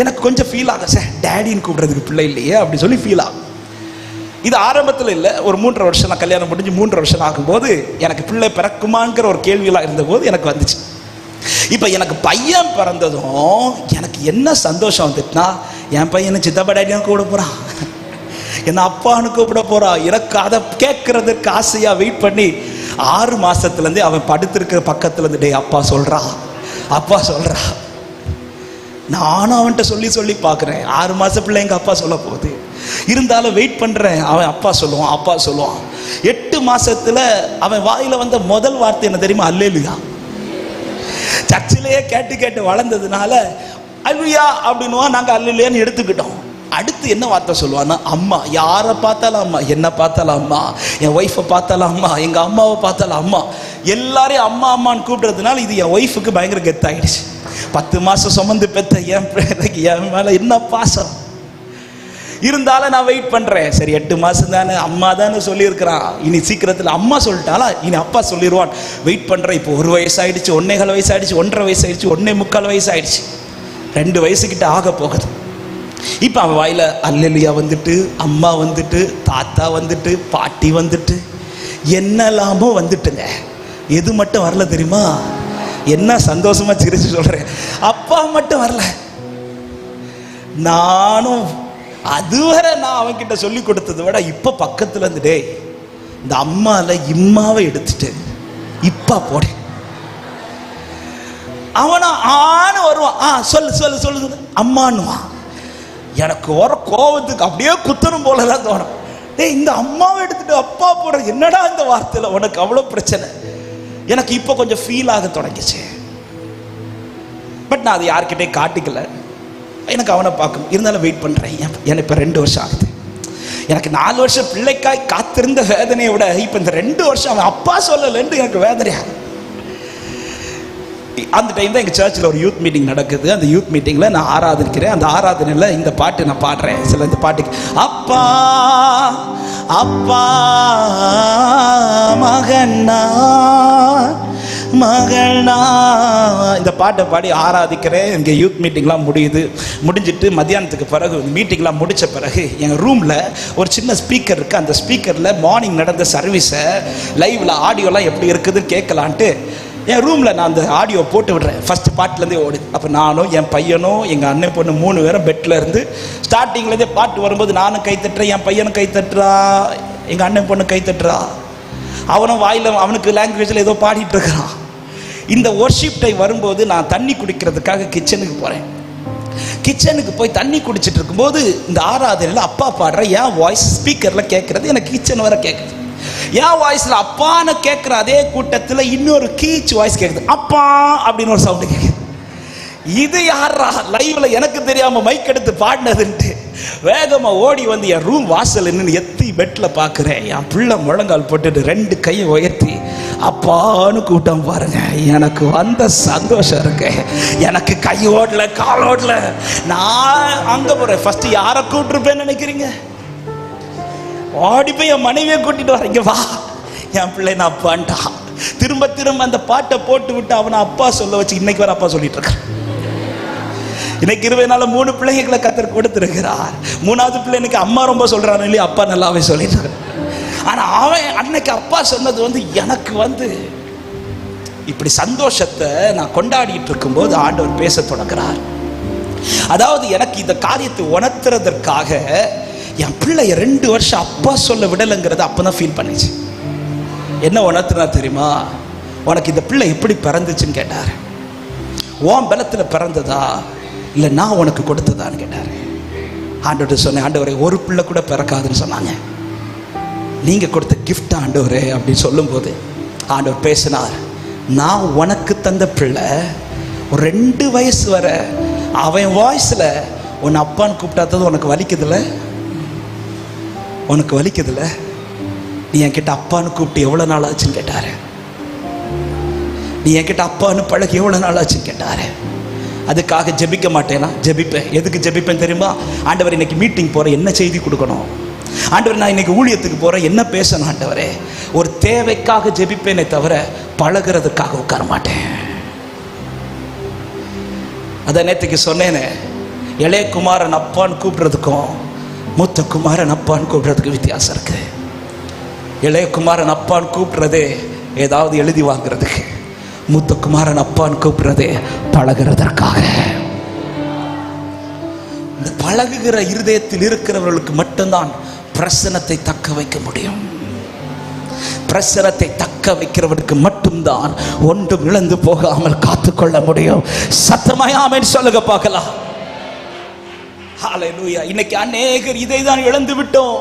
எனக்கு கொஞ்சம் ஃபீல் ஆகும். சார் டேடின்னு கூப்பிட்றதுக்கு பிள்ளை இல்லையே அப்படி சொல்லி ஃபீல் ஆகும். இது ஆரம்பத்தில் இல்லை, ஒரு 3.5 வருஷம் நான் கல்யாணம் முடிஞ்சு 3 வருஷம் ஆகும்போது எனக்கு பிள்ளை பிறக்குமாங்கிற ஒரு கேள்வியெல்லாம் இருந்தபோது எனக்கு வந்துச்சு. இப்போ எனக்கு பையன் பிறந்ததும் எனக்கு என்ன சந்தோஷம் வந்துட்டுனா, என் பையனை சித்தப்பா டேடின்னு கூப்பிட போகிறான், என்ன அப்பான்னு கூப்பிட போகிறான். எனக்கு அதை கேட்கறதுக்கு ஆசையாக வெயிட் பண்ணி 6 மாதத்துலேருந்தே அவன் படுத்திருக்கிற பக்கத்துலேருந்து டே அப்பா சொல்கிறா அப்பா சொல்கிறா. நானும் அவன்கிட்ட சொல்லி பார்க்குறேன். 6 மாத பிள்ளை எங்கள் அப்பா சொல்ல போகுது, இருந்தாலும் வெயிட் பண்ணுறேன். அவன் அப்பா சொல்லுவான் அப்பா சொல்லுவான். 8 மாதத்தில் அவன் வாயில் வந்த முதல் வார்த்தை என்ன தெரியுமா, அல்லேலுயா. சர்ச்சிலேயே கேட்டு வளர்ந்ததுனால அல்லேலுயா அப்படின்னுவான். நாங்கள் அல்லேலுயான்னு எடுத்துக்கிட்டோம். அடுத்து என்ன வார்த்தை சொல்லுவான்னா, அம்மா. யாரை பார்த்தாலும் அம்மா, என்னை பார்த்தாலும் அம்மா, என் ஒய்ஃபை பார்த்தாலும் அம்மா, எங்கள் அம்மாவை பார்த்தாலும் அம்மா. எல்லாரையும் அம்மா அம்மான்னு கூப்பிட்றதுனால இது என் ஒய்ஃபுக்கு பயங்கர கெத்தாயிடுச்சு. 10 மாதம் சுமந்து பெற்ற என் பிள்ளைக்கு என் மேலே என்ன பாசம் இருந்தாலும் நான் வெயிட் பண்ணுறேன். சரி 8 மாதம் தானே, அம்மா தானே சொல்லியிருக்கிறான், இனி சீக்கிரத்தில் அம்மா சொல்லிட்டாலா, இனி அப்பா சொல்லிடுவான். வெயிட் பண்ணுறேன். இப்போ 1 வயசாயிடுச்சு, 1.25 வயசாயிடுச்சு, 1.5 வயசாயிடுச்சு, 1.25 வயசாயிடுச்சு, 2 வயசுக்கிட்ட ஆக போகுது. இப்போ அவன் வாயில் அல்லேலுயா வந்துட்டு, அம்மா வந்துட்டு, தாத்தா வந்துட்டு, பாட்டி வந்துட்டு, என்னெல்லாமோ வந்துட்டுங்க. எது மட்டும் வரல தெரியுமா? என்ன சந்தோஷமா சிரிச்சு சொல்றேன், அப்பா மட்டும் வரல. நானும் அதுவரை நான் அவன்கிட்ட சொல்லி கொடுத்ததை விட இப்ப பக்கத்துல இருந்துட்டே இந்த அம்மால இம்மாவை எடுத்துட்டு இப்பா போடு. அவனா ஆன்னு வருவான், சொல்லு அம்மான்னுவான். எனக்கு வர கோபத்துக்கு அப்படியே குத்தணும் போலதான் தோணும். இந்த அம்மாவை எடுத்துட்டு அப்பா போடுற, என்னடா இந்த வார்த்தையில உனக்கு அவ்வளவு பிரச்சனை. எனக்கு இப்போ கொஞ்சம் ஃபீல் ஆக தொடங்கிச்சு. பட் நான் அதை யார்கிட்டே காட்டிக்கல. எனக்கு அவனை பார்க்கணும், இருந்தாலும் வெயிட் பண்ணுறேன். எனக்கு இப்போ 2 வருஷம் ஆகுது. எனக்கு 4 வருஷம் பிள்ளைக்காய் காத்திருந்த வேதனையை விட இப்போ இந்த 2 வருஷம் அவன் அப்பா சொல்லலைன்னு எனக்கு வேதனையாக. அந்த டைம் தான் எங்கள் சர்ச்சில் ஒரு யூத் மீட்டிங் நடக்குது. அந்த யூத் மீட்டிங்கில் நான் ஆராதனிக்கிறேன். அந்த ஆராதனையில் இந்த பாட்டு நான் பாடுறேன். சில இந்த பாட்டுக்கு அப்பா அப்பா மகனா மகனா இந்த பாட்டை பாடி ஆராதிக்கிறேன். இங்கே யூத் மீட்டிங்லாம் முடிஞ்சிட்டு மத்தியானத்துக்கு பிறகு மீட்டிங்லாம் முடித்த பிறகு எங்கள் ரூமில் ஒரு சின்ன ஸ்பீக்கர் இருக்குது. அந்த ஸ்பீக்கரில் மார்னிங் நடந்த சர்வீஸை லைவில் ஆடியோலாம் எப்படி இருக்குதுன்னு கேட்கலான்ட்டு என் ரூமில் நான் அந்த ஆடியோ போட்டு விடுறேன். ஃபஸ்ட்டு பாட்டிலேருந்தே ஓடுது. அப்போ நானும் என் பையனும் எங்கள் அண்ணன் பொண்ணு 3 பேரும் பெட்டில் இருந்து ஸ்டார்டிங்லேருந்தே பாட்டு வரும்போது நானும் கை தட்டுறேன், என் பையனும் கை தட்டுறா, எங்கள் அண்ணன் பொண்ணு கை தட்டுறா. அவனும் வாயில் அவனுக்கு லாங்குவேஜில் ஏதோ பாடிட்டு இருக்கிறான். இந்த ஒர்ஷிப் டைம் வரும்போது நான் தண்ணி குடிக்கிறதுக்காக கிச்சனுக்கு போகிறேன். கிச்சனுக்கு போய் தண்ணி குடிச்சிட்டு இருக்கும்போது இந்த ஆராதனையில் அப்பா பாடுற என் வாய்ஸ் ஸ்பீக்கரில் கேட்குறது எனக்கு கிச்சன் வர கேட்குது. என் வாய்ஸ்ல அப்பான்னு கேட்குற அதே கூட்டத்தில் இன்னொரு கீச் வாய்ஸ் கேட்குது, அப்பா அப்படின்னு ஒரு சவுண்டு கேட்குது. இது யாரா லைவ்ல எனக்கு தெரியாம மைக் எடுத்து பாடினதுன்ட்டு வேகமா ஓடி வந்து என் ரூம் வாசல் நின்று எத்தி பெட்ல பாக்குறேன். என் பிள்ளை முழங்கால் போட்டுட்டு 2 கையை உயர்த்தி அப்பான்னு கூட்டம் பாருங்க. எனக்கு வந்த சந்தோஷம் இருக்கு. எனக்கு கை ஓடல, கால் ஓடல. நான் அங்க போறேன். ஃபர்ஸ்ட் யாரை கூப்பிட்டுருப்பேன்னு நினைக்கிறீங்க? ஓடி போய் என் மனைவியை கூட்டிட்டு வரீங்க, வா என் பிள்ளை நான் அப்பான்ட்டா. திரும்ப அந்த பாட்டை போட்டு விட்டு அவனை அப்பா சொல்ல வச்சு இன்னைக்கு வர அப்பா சொல்லிட்டு இருக்கான். இன்னைக்கு 20 நாள் 3 பிள்ளைங்களை கத்தர் கொடுத்திருக்கிறார். 3வது பிள்ளை இன்னைக்கு அம்மா ரொம்ப சொல்றாரு இல்லையா, அப்பா நல்லாவே சொல்லிட்டு இருக்கான். ஆனா அவன் அன்னைக்கு அப்பா சொன்னது எனக்கு இப்படி சந்தோஷத்தை நான் கொண்டாடிட்டு இருக்கும்போது ஆண்டவர் பேச தொடங்குறார். அதாவது எனக்கு இந்த காரியத்தை உணர்த்துறதற்காக என் பிள்ளைய 2 வருஷம் அப்பா சொல்ல விடலைங்கிறத அப்பதான் ஃபீல் பண்ணிச்சு. என்ன உணர்த்துனா தெரியுமா? உனக்கு இந்த பிள்ளை எப்படி பிறந்துச்சுன்னு கேட்டார். உன் பலத்தில் பிறந்ததா இல்லை நான் உனக்கு கொடுத்ததான்னு கேட்டார். ஆண்டவர்கிட்ட சொன்னேன், ஆண்டவரே ஒரு பிள்ளை கூட பிறக்காதுன்னு சொன்னாங்க. நீங்கள் கொடுத்த கிஃப்ட் ஆண்டவரே அப்படின்னு சொல்லும்போது ஆண்டவர் பேசினார், நான் உனக்கு தந்த பிள்ளை ஒரு 2 வயசு வர அவன் வாய்ஸில் உன்னை அப்பான்னு கூப்பிட்டாதது உனக்கு வலிக்குதில்ல? உனக்கு வலிக்குதில்ல? நீ என்கிட்ட அப்பான்னு கூப்பிட்டு எவ்வளோ நாள் ஆச்சுன்னு கேட்டார். நீ என்கிட்ட அப்பான்னு பழகி எவ்வளோ நாள் ஆச்சுன்னு கேட்டார். அதுக்காக ஜெபிக்க மாட்டேனா? ஜெபிப்பேன். எதுக்கு ஜெபிப்பேன் தெரியுமா? ஆண்டவர் இன்னைக்கு மீட்டிங் போகிற என்ன செய்தி கொடுக்கணும், ஆண்டவர் நான் இன்னைக்கு ஊழியத்துக்கு போகிறேன் என்ன பேசணும், ஆண்டவரே ஒரு தேவைக்காக ஜெபிப்பேனே தவிர பழகிறதுக்காக உட்கார மாட்டேன். அதை நேற்றுக்கு சொன்னேனே, இளைய குமாரன் அப்பான்னு கூப்பிடுறதுக்கும் மூத்த குமாரன் அப்பான்னு கூப்பிடுறதுக்கு வித்தியாசம் இருக்கு. இளைய குமாரன் அப்பான்னு கூப்பிடுறதே ஏதாவது எழுதி வாங்குறதுக்கு, மூத்த குமாரன் அப்பான்னு கூப்பிடுறதே பழகிறதற்காக. இந்த பழகுகிற இருதயத்தில் இருக்கிறவர்களுக்கு மட்டும்தான் பிரசனத்தை தக்க வைக்க முடியும். பிரசனத்தை தக்க வைக்கிறவனுக்கு மட்டும்தான் ஒன்றும் இழந்து போகாமல் காத்துக்கொள்ள முடியும். சத்தமாய் ஆமென் சொல்லுங்க பார்க்கலாம். ஹல்லேலூயா. இன்னைக்கு அநேகர் இதை தான் இழந்து விட்டோம்.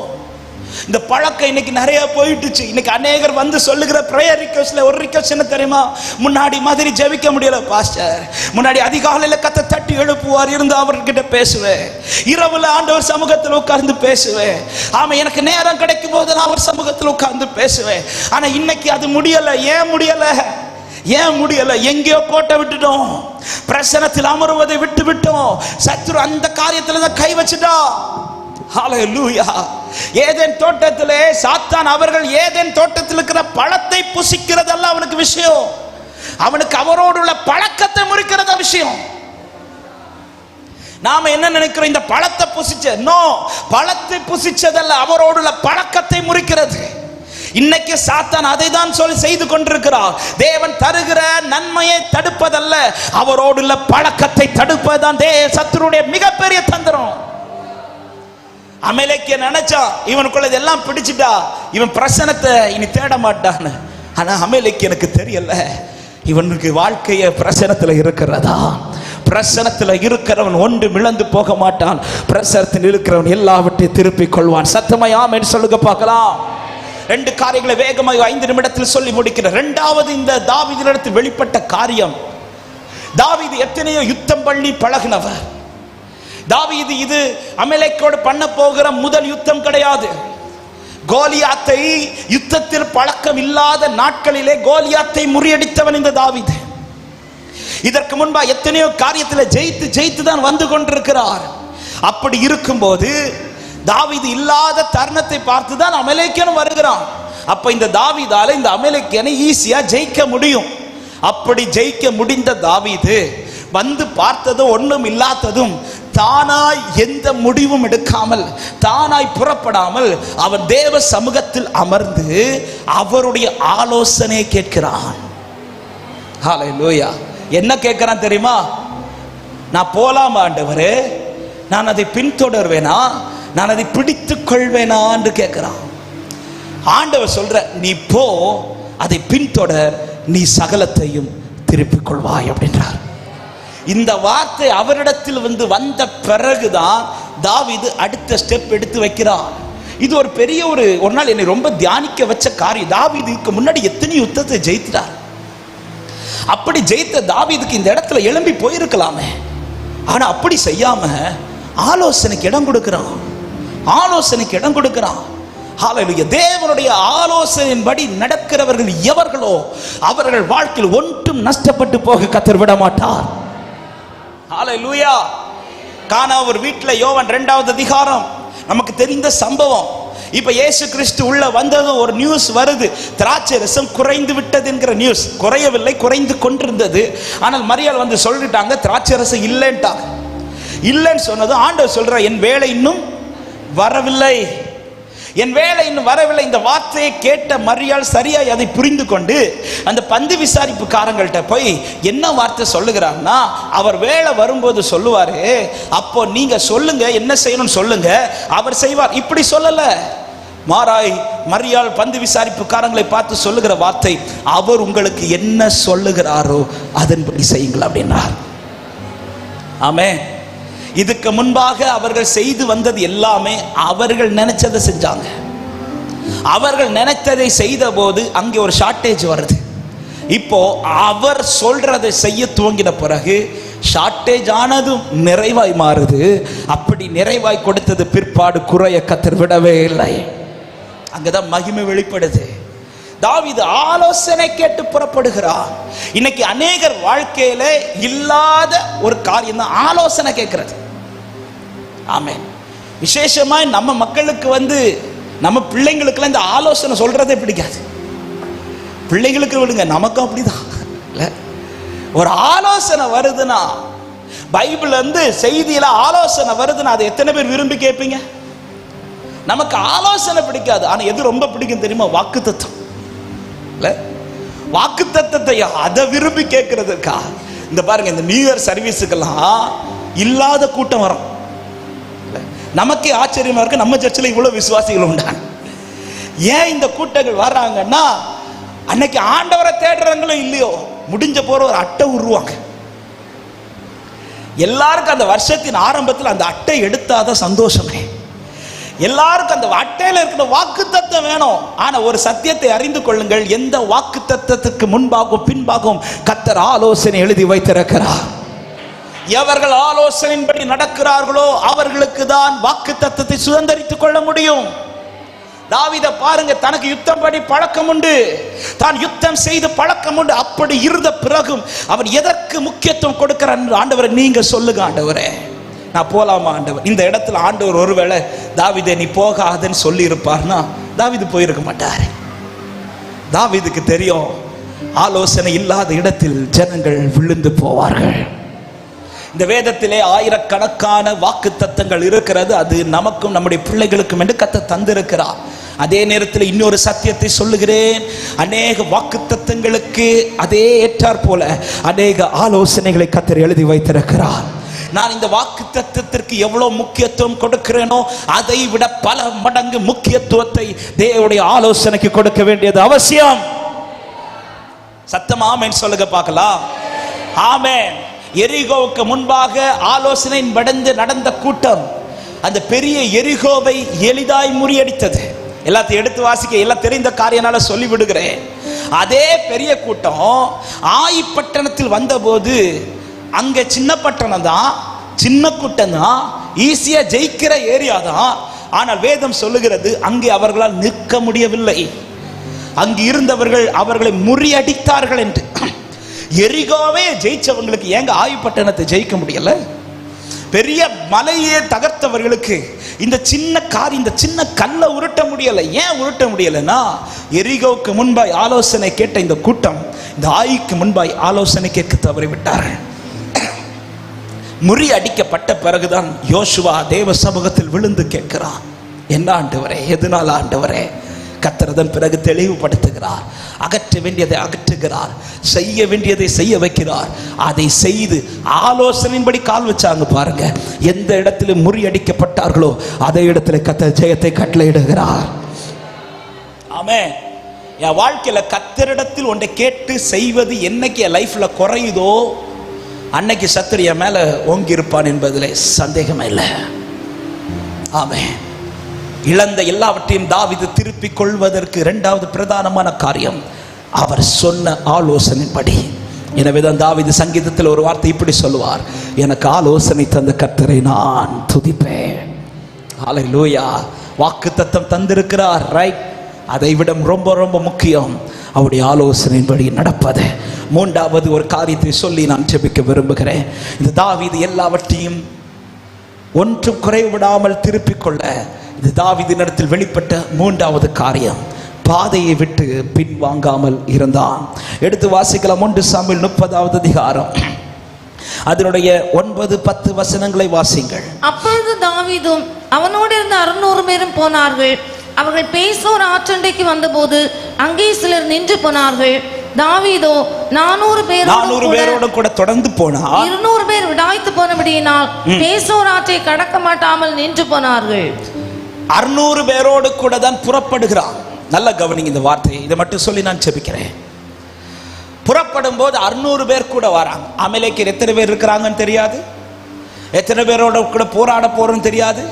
இந்த பழக்கம் இன்னைக்கு நிறைய போயிட்டுச்சு. இன்னைக்கு அநேகர் வந்து சொல்லுகிற பிரேயர் ரிக்வெஸ்ட்ல ஒரு ரிக்வெஸ்ட் என்ன தெரியுமா? முன்னாடி மாதிரி ஜெபிக்க முடியல பாஸ்டர். முன்னாடி அதிகாலையில் கத்த தட்டி எழுப்புவார், இருந்து அவர்கிட்ட பேசுவேன். இரவுல ஆண்டவர் சமூகத்தில் உட்கார்ந்து பேசுவேன். ஆமா, எனக்கு நேரம் கிடைக்கும் போது நான் அவர் சமூகத்தில் உட்கார்ந்து பேசுவேன். ஆனா இன்னைக்கு அது முடியல. ஏன் முடியல? ஏன் முடியல? எங்கேயோ கோட்டை விட்டுட்டோம். பிரசனத்தில் அமருவதை விட்டு விட்டோம். சத்துரு அந்த காரியத்துல தான் கை வச்சுட்டா. ஹல்லேலூயா. ஏதேன் தோட்டத்திலே சாத்தான் அவர்கள் ஏதேன் தோட்டத்தில் இருக்கிற பழத்தை புசிக்கிறதல்ல அவனுக்கு விஷயம். அவனுக்கு அவரோடு உள்ள பழக்கத்தை முறிக்கிறத விஷயம். நாம என்ன நினைக்கிறோம்? இந்த பழத்தை புசிச்ச நோ, பழத்தை புசிச்சதல்ல, அவரோடு உள்ள பழக்கத்தை முறிக்கிறது. இன்னைக்கு சாத்தான் அதை தான் சொல்லி செய்து கொண்டிருக்கிறார். தேவன் தருகிற நன்மையை தடுப்பதல்ல, அவரோடு உள்ள பழக்கத்தை தடுப்பதுதான் சத்துருடைய மிகப்பெரிய தந்திரம். அமலேக்கிய நினைச்சா இவனுக்குள்ள இதெல்லாம் பிடிச்சிட்டா இவன் பிரசனத்தை இனி தேட மாட்டான்னு. ஆனா அமலேக்கியனுக்கு தெரியல, இவனுக்கு வாழ்க்கைய பிரசனத்துல இருக்கிறதா. பிரசனத்துல இருக்கிறவன் ஒன்று இழந்து போக மாட்டான். பிரசனத்தில் இருக்கிறவன் எல்லாவற்றையும் திருப்பிக் கொள்வான். சத்தமாய் ஆமென் சொல்லுங்க பார்க்கலாம். 2 காரியங்களை வேகமாக 5 நிமிடத்தில் சொல்லி முடிக்கிற. 2வது, இந்த தாவீதிலிருந்து வெளிப்பட்ட காரியம். தாவீது எத்தனையோ யுத்தம் பண்ணி பழகினவர். தாவீது இது அமலேக்கோடு பண்ண போகிற முதல் யுத்தம் கிடையாது. கோலியாத்தை யுத்தத்தில் பழக்கம் இல்லாத நாட்களிலே கோலியாத்தை முறியடித்தவன் இந்த தாவீது. இதற்கு முன்பா எத்தனையோ காரியத்தில் ஜெயித்து தான் வந்து கொண்டிருக்கிறார். அப்படி இருக்கும்போது தாவீது இல்லாத தருணத்தை பார்த்து தான் அமலேக்கியனும் வருகிறான். அப்ப இந்த தாவீதால இந்த அமலேக்கியனை ஈஸியா ஜெயிக்க முடியும். அப்படி ஜெயிக்க முடிந்த தாவீது வந்து பார்த்ததும் ஒன்றும் இல்லாததும் தானாய் எந்த முடிவும் எடுக்காமல், தானாய் புறப்படாமல் அவன் தேவ சமூகத்தில் அமர்ந்து அவருடைய ஆலோசனை கேட்கிறான். ஹல்லேலூயா. என்ன கேட்கிறான் தெரியுமா? நான் போலாமா ஆண்டவரே? நான் அதை பின்தொடர்வேனா? நான் அதை பிடித்துக் கொள்வேனா என்று கேட்கிறான். ஆண்டவர் சொல்ற, நீ போ, அதை பின்தொடர், நீ சகலத்தையும் திருப்பிக் கொள்வாய் அப்படின்றார். இந்த வார்த்தை அவரிடத்தில் வந்த பிறகுதான் தாவீது அடுத்த ஸ்டெப் எடுத்து வைக்கிறார். இது ஒரு பெரிய ஒரு நாள் என்னை ரொம்ப தியானிக்க வச்ச காரியம். தாவீதுக்கு முன்னாடி எத்தனை யுத்தத்தை ஜெயித்தார். அப்படி ஜெயித்த தாவீதுக்கு இந்த இடத்துல எழும்பி போயிருக்கலாமே. ஆனா அப்படி செய்யாம ஆலோசனைக்கு இடம் கொடுக்கிறான். ஆலோசனைக்கு இடம் கொடுக்கிறான். ஹல்லேலூயா. தேவனுடைய ஆலோசனையின்படி நடக்கிறவர்கள் எவர்களோ அவர்கள் வாழ்க்கையில் ஒன்றும் நஷ்டப்பட்டு போக கர்த்தர் விட மாட்டார். ஹல்லேலூயா. கானா ஒரு வீட்டில் யோவான் 2வது அதிகாரம் நமக்கு தெரிந்த சம்பவம். இப்ப இயேசு கிறிஸ்து உள்ள வந்ததும் ஒரு நியூஸ் வருது. திராட்சை ரசம் குறைந்து விட்டது என்கிற நியூஸ். குறையவில்லை, குறைந்து கொண்டிருந்தது. ஆனால் மரியாள் வந்து சொல்லிட்டாங்க திராட்சை ரசம் இல்லைன்ட்டாங்க. இல்லைன்னு சொன்னது ஆண்டவர் சொல்ற, என் வேலை இன்னும் வரவில்லை, என் வேலை இன்னும் வரவில்லை. இந்த வார்த்தையை கேட்ட மரியாள் சரியாய் அதை புரிந்து கொண்டு அந்த பந்து விசாரிப்புக்காரங்கள்ட்ட போய் என்ன வார்த்தை சொல்லுகிறான்னா, அவர் வேலை வரும்போது சொல்லுவாரு, அப்போ நீங்க சொல்லுங்க என்ன செய்யணும்னு சொல்லுங்க, அவர் செய்வார். இப்படி சொல்லல, மாறாய் மரியாள் பந்து விசாரிப்புக்காரங்களை பார்த்து சொல்லுகிற வார்த்தை, அவர் உங்களுக்கு என்ன சொல்லுகிறாரோ அதன்படி செய்யுங்கள் அப்படின்னார். ஆமே. இதுக்கு முன்பாக அவர்கள் செய்து வந்தது எல்லாமே அவர்கள் நினைச்சதை செஞ்சாங்க. அவர்கள் நினைத்ததை செய்த போது அங்கே ஒரு ஷார்டேஜ் வருது. இப்போ அவர் சொல்றதை செய்ய துவங்கின பிறகு ஷார்டேஜ் ஆனதும் நிறைவாய் மாறுது. அப்படி நிறைவாய் கொடுத்தது பிற்பாடு குறைய கர்த்தர் விடவே இல்லை. அங்கதான் மகிமை வெளிப்படுது. தாவீது ஆலோசனை கேட்டு புறப்படுகிறார். இன்னைக்கு அநேகர் வாழ்க்கையில இல்லாத ஒரு காரியம் தான் ஆலோசனை கேட்கிறது. ஆமென். விசேஷமா நம்ம மக்களுக்கு நம்ம பிள்ளைங்களுக்கு இந்த ஆலோசனை சொல்றதே பிடிக்காது. பிள்ளைங்களுக்கு விடுங்க, நமக்கும் அப்படிதான். ஒரு ஆலோசனை வருதுன்னா, பைபிள் செய்தியில ஆலோசனை வருதுன்னா அதை எத்தனை பேர் விரும்பி கேட்பீங்க? நமக்கு ஆலோசனை பிடிக்காது. ஆனா எது ரொம்ப பிடிக்கும் தெரியுமா? வாக்குத்தத்தம். வாக்குத்தத்தத்தை அதை விரும்பி கேட்கறதுக்கா இந்த பாருங்க, இந்த நியூ இயர் சர்வீஸுக்கெல்லாம் இல்லாத கூட்டம் வரும். நமக்கே ஆச்சரியமா இருக்கு, நம்ம சர்ச்சில் இவ்வளவு விசுவாசிகள் உண்டாங்க. ஏன் இந்த கூட்டங்கள் வர்றாங்கன்னா, அன்னைக்கு ஆண்டவரை தேடுறவங்களும் இல்லையோ முடிஞ்ச போற ஒரு அட்டை உருவாங்க. எல்லாருக்கும் அந்த வருஷத்தின் ஆரம்பத்தில் அந்த அட்டை எடுத்தாதான் சந்தோஷமே. எல்லாருக்கும் அந்த அட்டையில இருக்கிற வாக்குத்தத்தம் வேணும். ஆனா ஒரு சத்தியத்தை அறிந்து கொள்ளுங்கள், எந்த வாக்குத்தத்தத்துக்கு முன்பாகவும் பின்பாகவும் கர்த்தர் ஆலோசனை எழுதி வைத்திருக்கிறார். எவர்கள் ஆலோசனையின்படி நடக்கிறார்களோ அவர்களுக்கு தான் வாக்குத்தத்தத்தை சுதந்தரித்துக் கொள்ள முடியும். தாவீதை பாருங்க, தனக்கு யுத்தம் படி பழக்கம் உண்டு, தான் யுத்தம் செய்து பழக்கம் உண்டு. அப்படி இருந்த பிறகும் அவர் எதற்கு முக்கியத்துவம் கொடுக்கிறார்? ஆண்டவரை நீங்க சொல்லுங்க, ஆண்டவரே நான் போலாமா ஆண்டவர்? இந்த இடத்துல ஆண்டவர் ஒருவேளை தாவீதை நீ போகாதன்னு சொல்லி இருப்பார்னா தாவீது போயிருக்க மாட்டார். தாவீதுக்கு தெரியும், ஆலோசனை இல்லாத இடத்தில் ஜனங்கள் விழுந்து போவார்கள். இந்த வேதத்திலே ஆயிரக்கணக்கான வாக்கு தத்தங்கள் இருக்கிறது. அது நமக்கும் நம்முடைய பிள்ளைகளுக்கும் என்று கர்த்தர் தந்திருக்கிறார். அதே நேரத்தில் இன்னொரு சத்தியத்தை சொல்லுகிறேன், அநேக வாக்கு தத்தங்களுக்கு அதே ஏற்றார் போல அநேக ஆலோசனைகளை கர்த்தர் எழுதி வைத்திருக்கிறார். நான் இந்த வாக்கு தத்தத்திற்கு எவ்வளவு முக்கியத்துவம் கொடுக்கிறேனோ அதை விட பல மடங்கு முக்கியத்துவத்தை தேவனுடைய ஆலோசனைக்கு கொடுக்க வேண்டியது அவசியம். சத்தமா ஆமென் சொல்லுங்க பார்க்கலாம். ஆமென். எரிகோவுக்கு முன்பாக ஆலோசனை நடந்த கூட்டம் அந்த பெரிய எரிகோவை எளிதாய் முறியடித்தது. எல்லாத்தையும் எடுத்து வாசிக்க எல்லாம் தெரிந்த காரியனால சொல்லி விடுகிறேன். அதே பெரிய கூட்டம் ஆயி பட்டணத்தில் வந்தபோது அங்க சின்ன பட்டணம் தான், சின்ன கூட்டம் தான், ஈஸியா ஜெயிக்கிற ஏரியா தான். ஆனால் வேதம் சொல்லுகிறது அங்கே அவர்களால் நிற்க முடியவில்லை. அங்கு இருந்தவர்கள் அவர்களை முறியடித்தார்கள் என்று. எரிகோவே ஜெயிச்சவங்களுக்கு ஏங்க ஆயி பட்டணத்தை ஜெயிக்க முடியல? பெரிய மலையே தகர்த்தவர்களுக்கு இந்த சின்ன காரியம், இந்த சின்ன கல்லை உருட்ட முடியல. ஏன் உருட்ட முடியலன்னா, எரிகோவுக்கு முன்பாய் ஆலோசனை கேட்ட இந்த கூட்டம் இந்த ஆயிக்கு முன்பாய் ஆலோசனை கேட்க தவறிவிட்டார்கள். முறியடிக்கப்பட்ட பிறகுதான் யோசுவா தேவ சமூகத்தில் விழுந்து கேட்கிறான், என்ன ஆண்டவரே, எதனால ஆண்டவரே? கர்த்தர் பிறகு தெளிவுபடுத்துகிறார். அகற்ற வேண்டியதை அகற்றுகிறார், செய்ய வேண்டியதை செய்ய வைக்கிறார். அதை செய்து ஆலோசனையின்படி கால் வச்சாங்க பாருங்க. எந்த இடத்துல முறியடிக்கப்பட்டார்களோ அதே இடத்துல கர்த்தர் ஜெயத்தை கட்டளையிடுகிறார். ஆமென். என் வாழ்க்கையில கர்த்தரிடத்தில் ஒன்றை கேட்டு செய்வது என்னைக்கு என் லைஃப்ல குறையுதோ அன்னைக்கு சத்துரு என் மேல ஓங்கி இருப்பான் என்பதிலே சந்தேகமே இல்லை. ஆமென். இழந்த எல்லாவற்றையும் தாவீது திருப்பிக் கொள்வதற்கு இரண்டாவது பிரதானமான காரியம் அவர் சொன்ன ஆலோசனைப்படி. எனவேதான் தாவீது சங்கீதத்தில் ஒரு வார்த்தை இப்படி சொல்லுவார், எனக்கு ஆலோசனை தந்த கர்த்தரை நான் துதிப்பேன். ஹல்லேலூயா. வாக்குத்தத்தம் தந்திருக்கிறார், ரைட். அதை விட ரொம்ப ரொம்ப முக்கியம் அவருடைய ஆலோசனையின்படி நடப்பது. மூன்றாவது ஒரு காரியத்தை சொல்லி நான் ஜெபிக்க விரும்புகிறேன். இந்த தாவீது எல்லாவற்றையும் ஒன்றும் குறைவிடாமல் திருப்பிக் கொள்ள இது தாவீதினிடத்தில் வெளிப்பட்ட மூன்றாவது காரியம். பாதையை விட்டு பின்வாங்காமல் இருந்தான். எடுத்து வாசிக்கலாம். 1 சாமுவேல் 30வது அதிகாரம் அதனுடைய 9-10 வசனங்களை வாசிங்கள். அப்பொழுது தாவீதும் அவனோடு இருந்த 600 பேரும் போனார்கள். அவர்கள் பேசோர் ஆற்றண்டைக்கு வந்தபோது அங்கே சிலர் நின்று போனார்கள். தாவீதோ 400 பேரோடு கூட தொடர்ந்து போனார். 200 பேர் விடாய்த்து போனபடியினால் பேசோர் ஆற்றை கடக்க மாட்டாமல் நின்று போனார்கள். 600 பேரோடு கூட தான் புறப்படுகிறான். நல்ல கவனிங்க இந்த வார்த்தையை, இதை மட்டும் சொல்லி நான் ஜெபிக்கிறேன். புறப்படும் போது 600 பேர் கூட வராங்க. அமலேக்கியர் எத்தனை பேர் இருக்கிறாங்கன்னு தெரியாது, எத்தனை பேரோட கூட போராட போறோன்னு தெரியாது.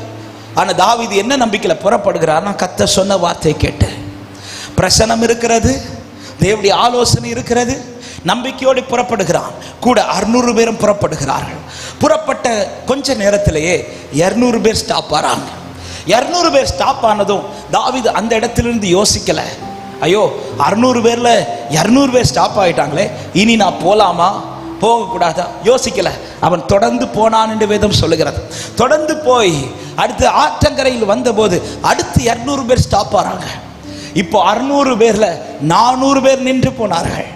ஆனா தாவீது என்ன நம்பிக்கையில புறப்படுகிறார்னா, கர்த்தர் சொன்ன வார்த்தையை கேட்டு பிரசனம் இருக்கிறது, தேவனுடைய ஆலோசனை இருக்கிறது, நம்பிக்கையோடு புறப்படுகிறான். கூட 600 பேரும் புறப்படுகிறார்கள். புறப்பட்ட கொஞ்ச நேரத்திலேயே 200 பேர் ஸ்டாப் ஆறாங்க. 200 பேர் ஸ்டாப் ஆனதும் தாவீது அந்த இடத்திலிருந்து யோசிக்கல, ஐயோ 600 பேர்ல 200 பேர் ஸ்டாப் ஆயிட்டாங்களே, இனி நான் போலாமா போகக்கூடாதா யோசிக்கல. அவன் தொடர்ந்து போனான் என்று வேதம் சொல்லுகிறது. தொடர்ந்து போய் அடுத்து ஆற்றங்கரையில் வந்தபோது அடுத்து 200 பேர் ஸ்டாப் ஆறாங்க. இப்போ 600 பேர்ல 400 பேர் நின்று போனார்கள்.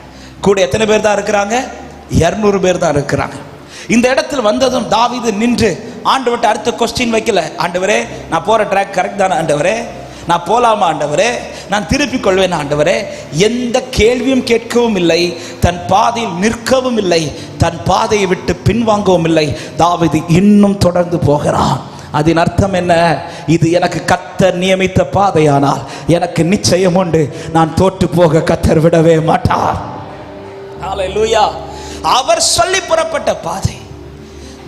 கூட எத்தனை பேர் தான் இருக்கிறாங்க? 200 பேர் தான் இருக்கிறாங்க. இந்த இடத்துல வந்ததும் தாவீது நின்று ஆண்டவர்கிட்ட அடுத்த கொஸ்டின் வைக்கல, ஆண்டவரே நான் போற ட்ராக் கரெக்ட் தானே ஆண்டவரே, நான் போலாமா ஆண்டவரே, நான் திருப்பிக் கொள்வேன் ஆண்டவரே, எந்த கேள்வியும் கேட்கவும் இல்லை, தன் பாதையில் நிற்கவும் இல்லை, தன் பாதையை விட்டு பின்வாங்கவும் இல்லை. தாவீது இன்னும் தொடர்ந்து போகிறான். அதன் அர்த்தம் என்ன? இது எனக்கு கர்த்தர் நியமித்த பாதையானால் எனக்கு நிச்சயம் உண்டு, நான் தோற்று போக கர்த்தர் விடவே மாட்டார். ஹல்லேலூயா. அவர் சொல்லி புறப்பட்ட பாதை.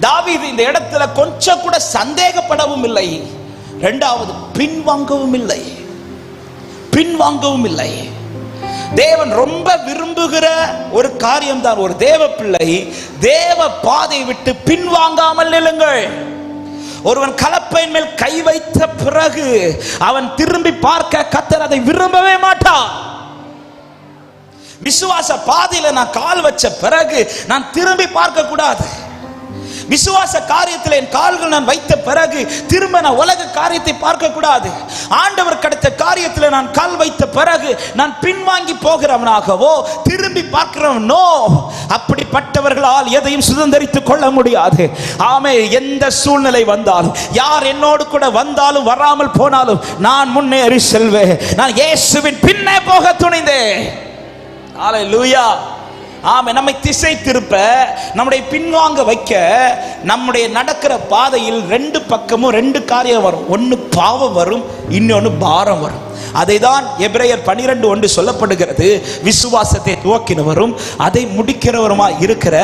தாவீது இந்த இடத்துல கொஞ்சம் கூட சந்தேகப்படவும் இல்லை, இரண்டாவது பின்வாங்கவும் இல்லை, பின்வாங்கவும் இல்லை. தேவன் ரொம்ப விரும்புகிற ஒரு காரியம் தான், ஒரு தேவ பிள்ளை தேவ பாதையை விட்டு பின்வாங்காமல் நில்லுங்கள். ஒருவன் கலப்பையின் மேல் கை வைத்த பிறகு அவன் திரும்பி பார்க்க கர்த்தர் அதை விரும்பவே மாட்டான். விசுவாச பாதையில நான் கால் வச்ச பிறகு நான் திரும்பி பார்க்க கூடாது. விசுவாச காரியத்தில் என் கால்கள் நான் வைத்த பிறகு திரும்ப நான் உலக காரியத்தை பார்க்க கூடாது. ஆண்டவர் கிடைத்த காரியத்தில் நான் கால் வைத்த பிறகு நான் பின்வாங்கி போகிறவனாகவோ திரும்பி பார்க்கிறவனோ அப்படிப்பட்டவர்களால் எதையும் சுதந்திரித்துக் கொள்ள முடியாது. ஆமே, எந்த சூழ்நிலை வந்தாலும், யார் என்னோடு கூட வந்தாலும் வராமல் போனாலும் நான் முன்னேறி செல்வேன். நான் இயேசுவின் பின்னே போக துணிந்தேன். ஹல்லேலூயா. ஆமே, நம்மை திசை திருப்ப, நம்முடைய பின்வாங்க வைக்க, நம்முடைய நடக்கிற பாதையில் 2 பக்கமும் 2 காரியம் வரும். ஒன்று பாவம் வரும், இன்னொன்று பாரம் வரும். அதை தான் எபிரேயர் 12:1 சொல்லப்படுகிறது. விசுவாசத்தை துவக்கினவரும் அதை முடிக்கிறவருமாய் இருக்கிற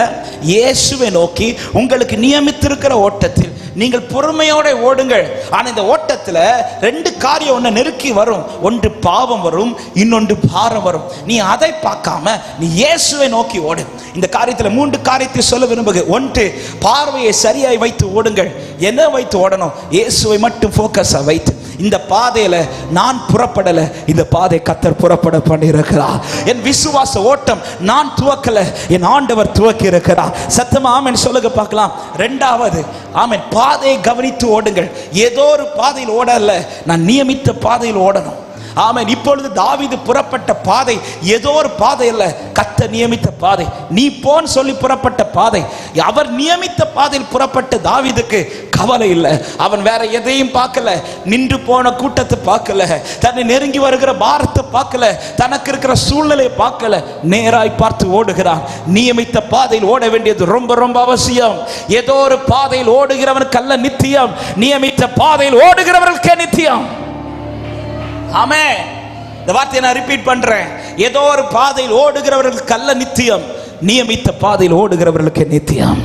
இயேசுவை நோக்கி உங்களுக்கு நியமித்திருக்கிற ஓட்டத்தில் நீங்கள் பொறுமையோட ஓடுங்கள். ஆனா இந்த ஓட்டத்தில் 2 காரியம் ஒன்று நெருக்கி வரும். ஒன்று பாவம் வரும், இன்னொன்று பாரம் வரும். நீ அதை பார்க்காம நீ இயேசுவை நோக்கி ஓடு. இந்த காரியத்தில் 3 காரியத்தை சொல்ல விரும்புகிறேன். ஒன்று, பார்வையை சரியாய் வைத்து ஓடுங்கள். என்ன வைத்து ஓடணும்? இயேசுவை மட்டும் போக்கஸா வைத்து. இந்த பாதையில நான் புறப்படல, இந்த பாதை கர்த்தர் புறப்பட பண்ணியிருக்கிறார். என் விசுவாச ஓட்டம் நான் துவக்கல, என் ஆண்டவர் துவக்கி இருக்கிறார். சத்தமா ஆமென் சொல்லுங்க பார்க்கலாம். இரண்டாவது, ஆமென், பாதையை கவனித்து ஓடுங்கள். ஏதோ ஒரு பாதையில் ஓடல, நான் நியமித்த பாதையில் ஓடணும். ஆமென். இப்பொழுது தாவீது புறப்பட்ட பாதை ஏதோ ஒரு பாதை அல்ல, கர்த்தர் நியமித்த பாதை. நீ போன்னு சொல்லி புறப்பட்ட பாதை. அவர் நியமித்த பாதையில் புறப்பட்ட தாவீதுக்கு கவலை இல்லை. அவன் வேற எதையும் பார்க்கல, நின்று போன கூட்டத்தை பார்க்கல, தன்னை நெருங்கி வருகிற பாரத்தை பார்க்கல, தனக்கு இருக்கிற சூழ்நிலையை பார்க்கல, நேராய் பார்த்து ஓடுகிறான். நியமித்த பாதையில் ஓட வேண்டியது ரொம்ப ரொம்ப அவசியம். ஏதோ ஒரு பாதையில் ஓடுகிறவனுக்கு அல்ல நித்தியம், நியமித்த பாதையில் ஓடுகிறவர்களுக்கே நித்தியம். ஆமே, இந்த வார்த்தையை நான் ரிப்பீட் பண்றேன். ஏதோ ஒரு பாதையில் ஓடுகிறவர்களுக்கு அல்ல நித்தியம், நியமித்த பாதையில் ஓடுகிறவர்களுக்கு நித்தியம்.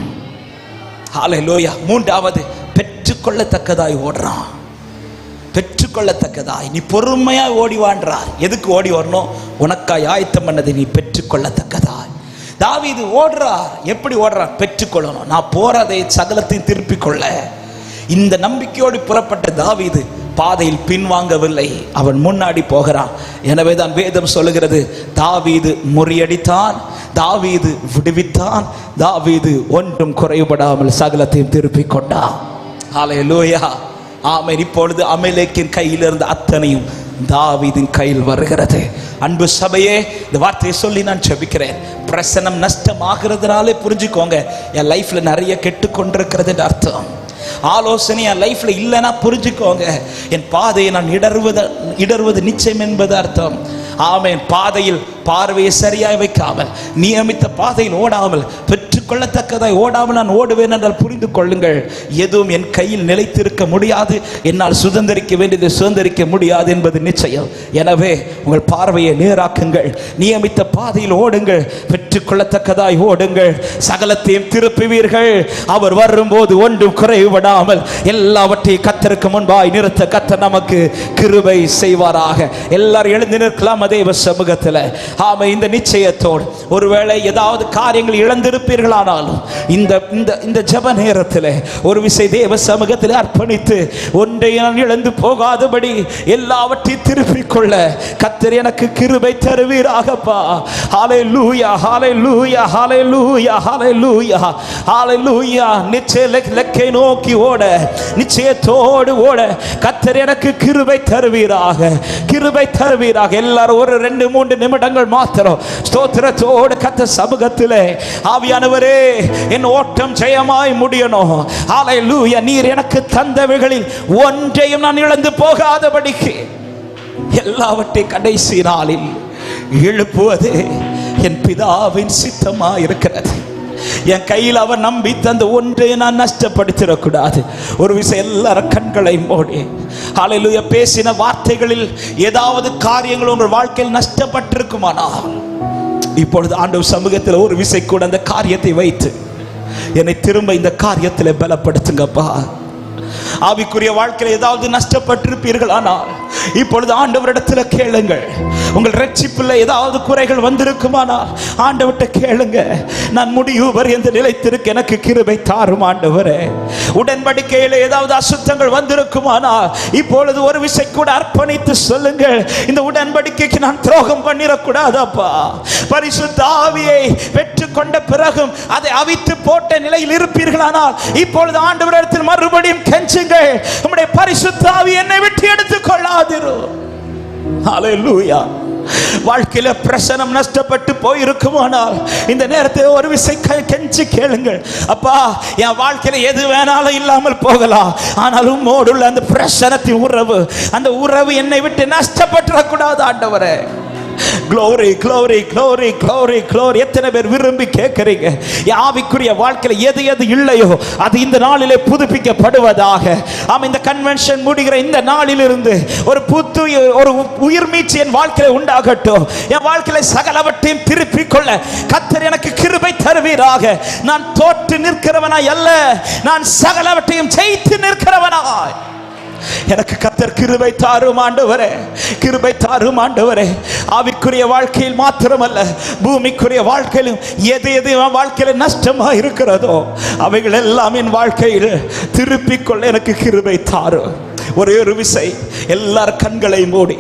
ஹல்லேலூயா. மூன்றாவது, பெற்றுக்கொள்ளத்தக்கதாய் ஓடுறான். பெற்றுக்கொள்ளத்தக்கதாய் நீ பொறுமையா ஓடிவான்றார். எதுக்கு ஓடி வரணும்? உனக்காய் ஆயத்தம் பண்ணதை நீ பெற்றுக்கொள்ளத்தக்கதாய். தாவீது ஓடுறார். எப்படி ஓடுறார்? பெற்றுக்கொள்ளணும். நான் போறதை சகலத்தையும் திருப்பிக் கொள்ள. இந்த நம்பிக்கையோடு புறப்பட்ட தாவீது பாதையில் பின்வாங்கவில்லை, அவன் முன்னாடி போகிறான். எனவே தான் வேதம் சொல்லுகிறது, தாவீது முறியடித்தான், தாவீது விடுவித்தான், தாவீது ஒன்றும் குறைபடாமல் சகலத்தையும் திருப்பிக் கொண்டான். ஹல்லேலூயா. ஆமென். இப்பொழுது அமலேக்கின் கையில் இருந்த அத்தனையும் தாவீதின் கையில் வருகிறது. அன்பு சபையே, இந்த வார்த்தையை சொல்லி நான் ஜெபிக்கிறேன். பிரசனம் நஷ்டமாகிறதுனாலே புரிஞ்சுக்கோங்க, என் லைஃப்ல நிறைய கெட்டு கொண்டிருக்கிறது அர்த்தம். ஆலோசனை என் லைஃப்ல இல்லைன்னா புரிஞ்சுக்கோங்க, என் பாதையை நான் இடறுவது நிச்சயம் என்பது அர்த்தம். ஆமென். பாதையில் பார்வையை சரியாய் வைக்காமல், நியமித்த பாதையில் ஓடாமல், பெற்றுக்கொள்ளத்தக்கதாய் ஓடாமல் நான் ஓடுவேன் என்றால் புரிந்து கொள்ளுங்கள், எதுவும் என் கையில் நிலைத்திருக்க முடியாது, என்னால் சுதந்திரிக்க வேண்டியதை சுதந்திரிக்க முடியாது என்பது நிச்சயம். எனவே உங்கள் பார்வையை நேராக்குங்கள், நியமித்த பாதையில் ஓடுங்கள், பெற்றுக்கொள்ளத்தக்கதாய் ஓடுங்கள், சகலத்தையும் திருப்புவீர்கள். அவர் வரும்போது ஒன்றும் குறைவிடாமல் எல்லாவற்றையும் கர்த்தருக்கு முன்பாய் நிறுத்த கர்த்தர் நமக்கு கிருபை செய்வாராக. எல்லாரும் எழுந்து நிற்கலாம் தேவ சமூகத்தில். ஆமா, இந்த நிச்சயத்தோடு ஒருவேளை ஏதாவது காரியங்கள் இழந்திருப்பீர்களானாலும் இந்த ஜெப நேரத்தில் ஒரு விசை தேவ சமூகத்தில் அர்ப்பணித்து ஒன்றை நான் இழந்து போகாதபடி எல்லாவற்றையும் திருப்பிக் கொள்ள கர்த்தர் எனக்கு கிருபை தருவீராகப்பா. ஹல்லேலூயா, ஹல்லேலூயா, ஹல்லேலூயா, ஹல்லேலூயா, ஹல்லேலூயா. நிச்சய இலக்கை நோக்கி ஓட, நிச்சயத்தோடு ஓட கர்த்தர் எனக்கு கிருபை தருவீராக, கிருபை தருவீராக. எல்லாரும் ஒரு 2-3 நிமிடங்கள் மாத்திரம் ஸ்தோத்திரத்தோடு கர்த்தர் சமூகத்திலே, ஆவியானவரே என் ஓட்டம் ஜெயமாய் முடியணும். ஹல்லேலூயா. நீர் எனக்கு தந்தவைகளில் ஒன்றையும் நான் இழந்து போகாதபடிக்கு எல்லாவற்றையும் கடைசி நாளில் எழுப்புவது என் பிதாவின் சித்தமாக இருக்கிறது. என் கையில் அவர் நம்பி தந்த ஒன்றை நான் நஷ்டப்படுத்திடக்கூடாது. ஒரு விஷயம் எல்லாரும் கண்களை மூடி, ஹல்லேலூயா, பேசின வார்த்தைகளில் ஏதாவது காரியங்கள் உங்கள் வாழ்க்கையில் நஷ்டப்பட்டிருக்குமானா இப்பொழுது ஆண்டவர் சமூகத்தில் ஒரு விசை கூட அந்த காரியத்தை வைத்து என்னை திரும்ப இந்த காரியத்தில் பலப்படுத்துங்கப்பா. ஆவிக்குரிய வாழ்க்கையில் ஏதாவது நஷ்டப்பட்டிருப்பீர்கள் ஆனால் இப்பொழுது ஆண்டவரிடத்தில் கேளுங்கள். உங்கள் ரட்சிப்பில் ஏதாவது குறைகள் வந்திருக்குமானால் ஆண்டவர்கிட்ட கேளுங்க. நான் முடிவு வரை எந்த நிலைத்திருக்க எனக்கு கிருபை தாரும் ஆண்டவரே. உடன்படிக்கையில் ஏதாவது அசுத்தங்கள் வந்திருக்குமானால் இப்பொழுது ஒரு விசை கூட அர்ப்பணித்து சொல்லுங்கள், இந்த உடன்படிக்கைக்கு நான் துரோகம் பண்ணிடக்கூடாதப்பா. பரிசுத்த ஆவியை பெற்றுக்கொண்ட பிறகும் அதை அவித்து போட்ட நிலையில் இருப்பீர்களானால் இப்பொழுது ஆண்டவரிடத்தில் மறுபடியும் கெஞ்சுங்கள், உம்முடைய பரிசுத்த ஆவி என்னை விட்டு எடுத்துக் கொள்ளாதிரு. ஹல்லேலூயா. வாழ்க்கையில பிரசனம் நஷ்டப்பட்டு போயிருக்குமானால் இந்த நேரத்தில் ஒரு விசை கெஞ்சி கேளுங்கள், அப்பா என் வாழ்க்கையில எது வேணாலும் இல்லாமல் போகலாம், ஆனாலும் உம்மோடுள்ள அந்த பிரசனத்தின் உறவு, அந்த உறவு என்னை விட்டு நஷ்டப்பட்டுறக்கூடாது ஆண்டவரே. Glory, glory, glory, glory, glory. எத்தனை பேர் விரும்பி கேட்கிறீங்க, ஆவிக்குரிய வாழ்க்கையில் எது எது இல்லையோ அது இந்த நாளிலே புதுப்பிக்கப்படுவதாக. ஆமா, இந்த கன்வென்ஷன் முடிகிற இந்த நாளிலிருந்து ஒரு ஒரு உயிர் மீட்சி என் வாழ்க்கையில் உண்டாகட்டும். என் வாழ்க்கையில சகலவற்றையும் திருப்பிக் கொள்ள கர்த்தர் எனக்கு கிருபை தருவீராக. நான் தோற்று நிற்கிறவனாய் அல்ல, நான் சகலவற்றையும் ஜெயித்து நிற்கிறவனாய் எனக்கு கர்த்தர் கிருபை தாரும் ஆண்டவரே, கிருபை தாரும் ஆண்டவரே. ஆவிக்குரிய வாழ்க்கையில் மாத்திரமல்ல, பூமிக்குரிய வாழ்க்கையிலும் எது எது என் வாழ்க்கையில் நஷ்டமா இருக்கிறதோ அவைகள் எல்லாம் என் வாழ்க்கையில் திருப்பிக் கொள்ள எனக்கு கிருபை தாரும். ஒரே ஒரு விசை எல்லார் கண்களை மூடி,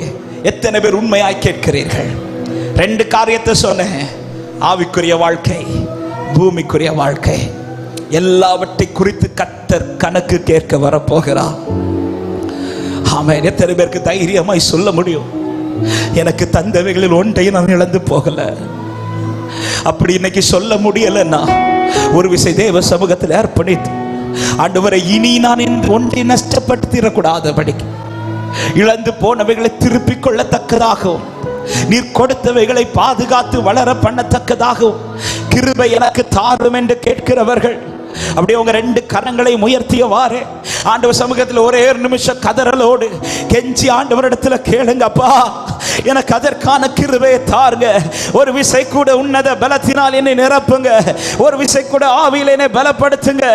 எத்தனை பேர் உண்மையாய் கேட்கிறீர்கள்? 2 காரியத்தை சொன்னேன், ஆவிக்குரிய வாழ்க்கை, பூமிக்குரிய வாழ்க்கை. எல்லாவற்றை குறித்து கர்த்தர் கணக்கு கேட்க வரப்போகிறார். ஆமென். எத்தனை பேருக்கு தைரியமாய் சொல்ல முடியும், எனக்கு தந்தவைகளில் ஒன்றையும் நான் இழந்து போகல? அப்படி இன்னைக்கு சொல்ல முடியலன்னா ஒரு விசை தேவ சமூகத்தில் அர்ப்பணித்து, ஆண்டவரை இனி நான் ஒன்றை நஷ்டப்படுத்திடக்கூடாதபடி இழந்து போனவைகளை திருப்பிக் கொள்ளத்தக்கதாகவும், நீர் கொடுத்தவைகளை பாதுகாத்து வளர பண்ணத்தக்கதாகவும் கிருபை எனக்கு தாரும் என்று கேட்கிறவர்கள் அப்படியே உங்க 2 கரங்களை உயர்த்தியவாறு ஆண்டவர் சமூகத்தில் ஒரே ஒரு நிமிஷம் கதறலோடு கெஞ்சி ஆண்டவரிடத்துல கேளுங்க, அப்பா எனக்கு அதற்கான கிருபையை தாருங்க. ஒரு விசை கூட உன்னத பலத்தினால் என்னை நிரப்புங்க, ஒரு விசை கூட ஆவியில் என்னை பலப்படுத்துங்க.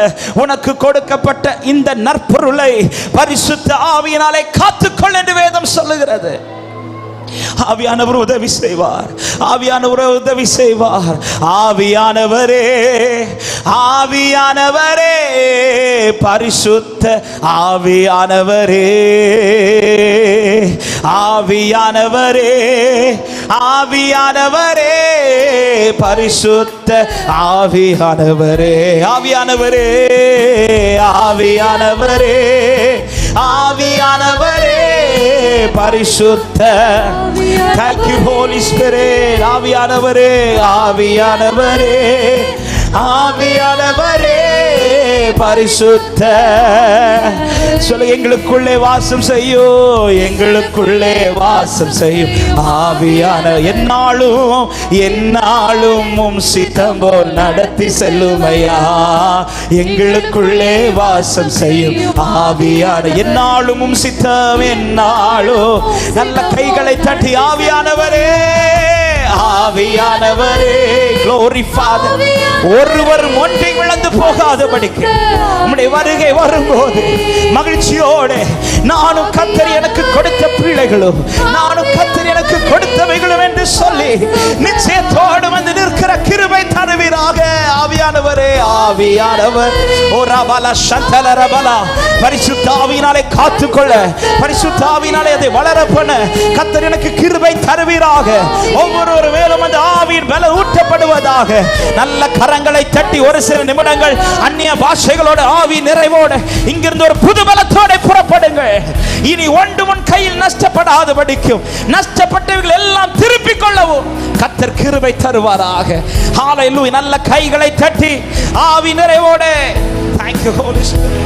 உனக்கு கொடுக்கப்பட்ட இந்த நற்பொருளை பரிசுத்த ஆவியினாலே காத்துக்கொள் என்று வேதம் சொல்லுகிறது. ஆவியானவர் உதவி செய்வார், ஆவியானவர் உதவி செய்வார். ஆவியானவரே, ஆவியானவரே, பரிசுத்த ஆவியானவரே, ஆவியானவரே, ஆவியானவரே, பரிசுத்த ஆவியானவரே, ஆவியானவரே, ஆவியானவரே, ஆவியானவரே, பரிசுத்த. Thank you Holy Spirit. ஆவியானவரே, ஆவியானவரே, ஆவியானவரே, பரிசுத்த சொல்ல எங்களுக்குள்ளே வாசம் செய்யும், எங்களுக்குள்ளே வாசம் செய்யும் ஆவியான என்னாலும் என்னாலும் சித்தம் போல் நடத்தி செல்லுமையா. எங்களுக்குள்ளே வாசம் செய்யும் ஆவியான என்னாலும் சித்தம் என்னாலும். நல்ல கைகளை தட்டி ஆவியானவரே, ஆவியானவரே, glory Father. ஒருவர் ஒன்றை இழந்து போகாதபடிக்கு உம்முடைய வருகை வரும்போது மகிழ்ச்சியோடு நானும் கர்த்தர் எனக்கு கொடுத்த பிள்ளைகளும் நானும் கர்த்தர் எனக்கு கொடுத்தவைகளும் என்று சொல்லி நிச்சயத்தோடு வந்து நிற்கிற கிருபை தருவீராக. ஆவியானவரே, ஆவியானவர் ஓ ரபல சந்தல ரபல பரிசுத்த ஆவியினாலே காத்துக்கொள்ள, பரிசுத்த ஆவியினாலே அதை வளர பண்ண கர்த்தர் எனக்கு கிருபை தருவீராக. ஒவ்வொரு மேலும் அந்த ஆவியின் பலம் ஊற்றப்படுவதாக. நல்ல கரங்களை தட்டி ஒரு சில நிமிடங்கள் அந்நிய பாஷைகளோட ஆவி நிறைவோடு இங்கிருந்து ஒரு புது பலத்தோட புறப்படுங்கள். இனி ஒன்று உன் கையில் நஷ்டப்படாதபடிக்கும் நஷ்டப்பட்டவர்கள் எல்லாம் திருப்பிக் கொள்ளவும் கர்த்தர் கிருபை தருவாராக. ஹalleluya. நல்ல கைகளை தட்டி ஆவி நிறைவோடு. Thank you Holy Spirit.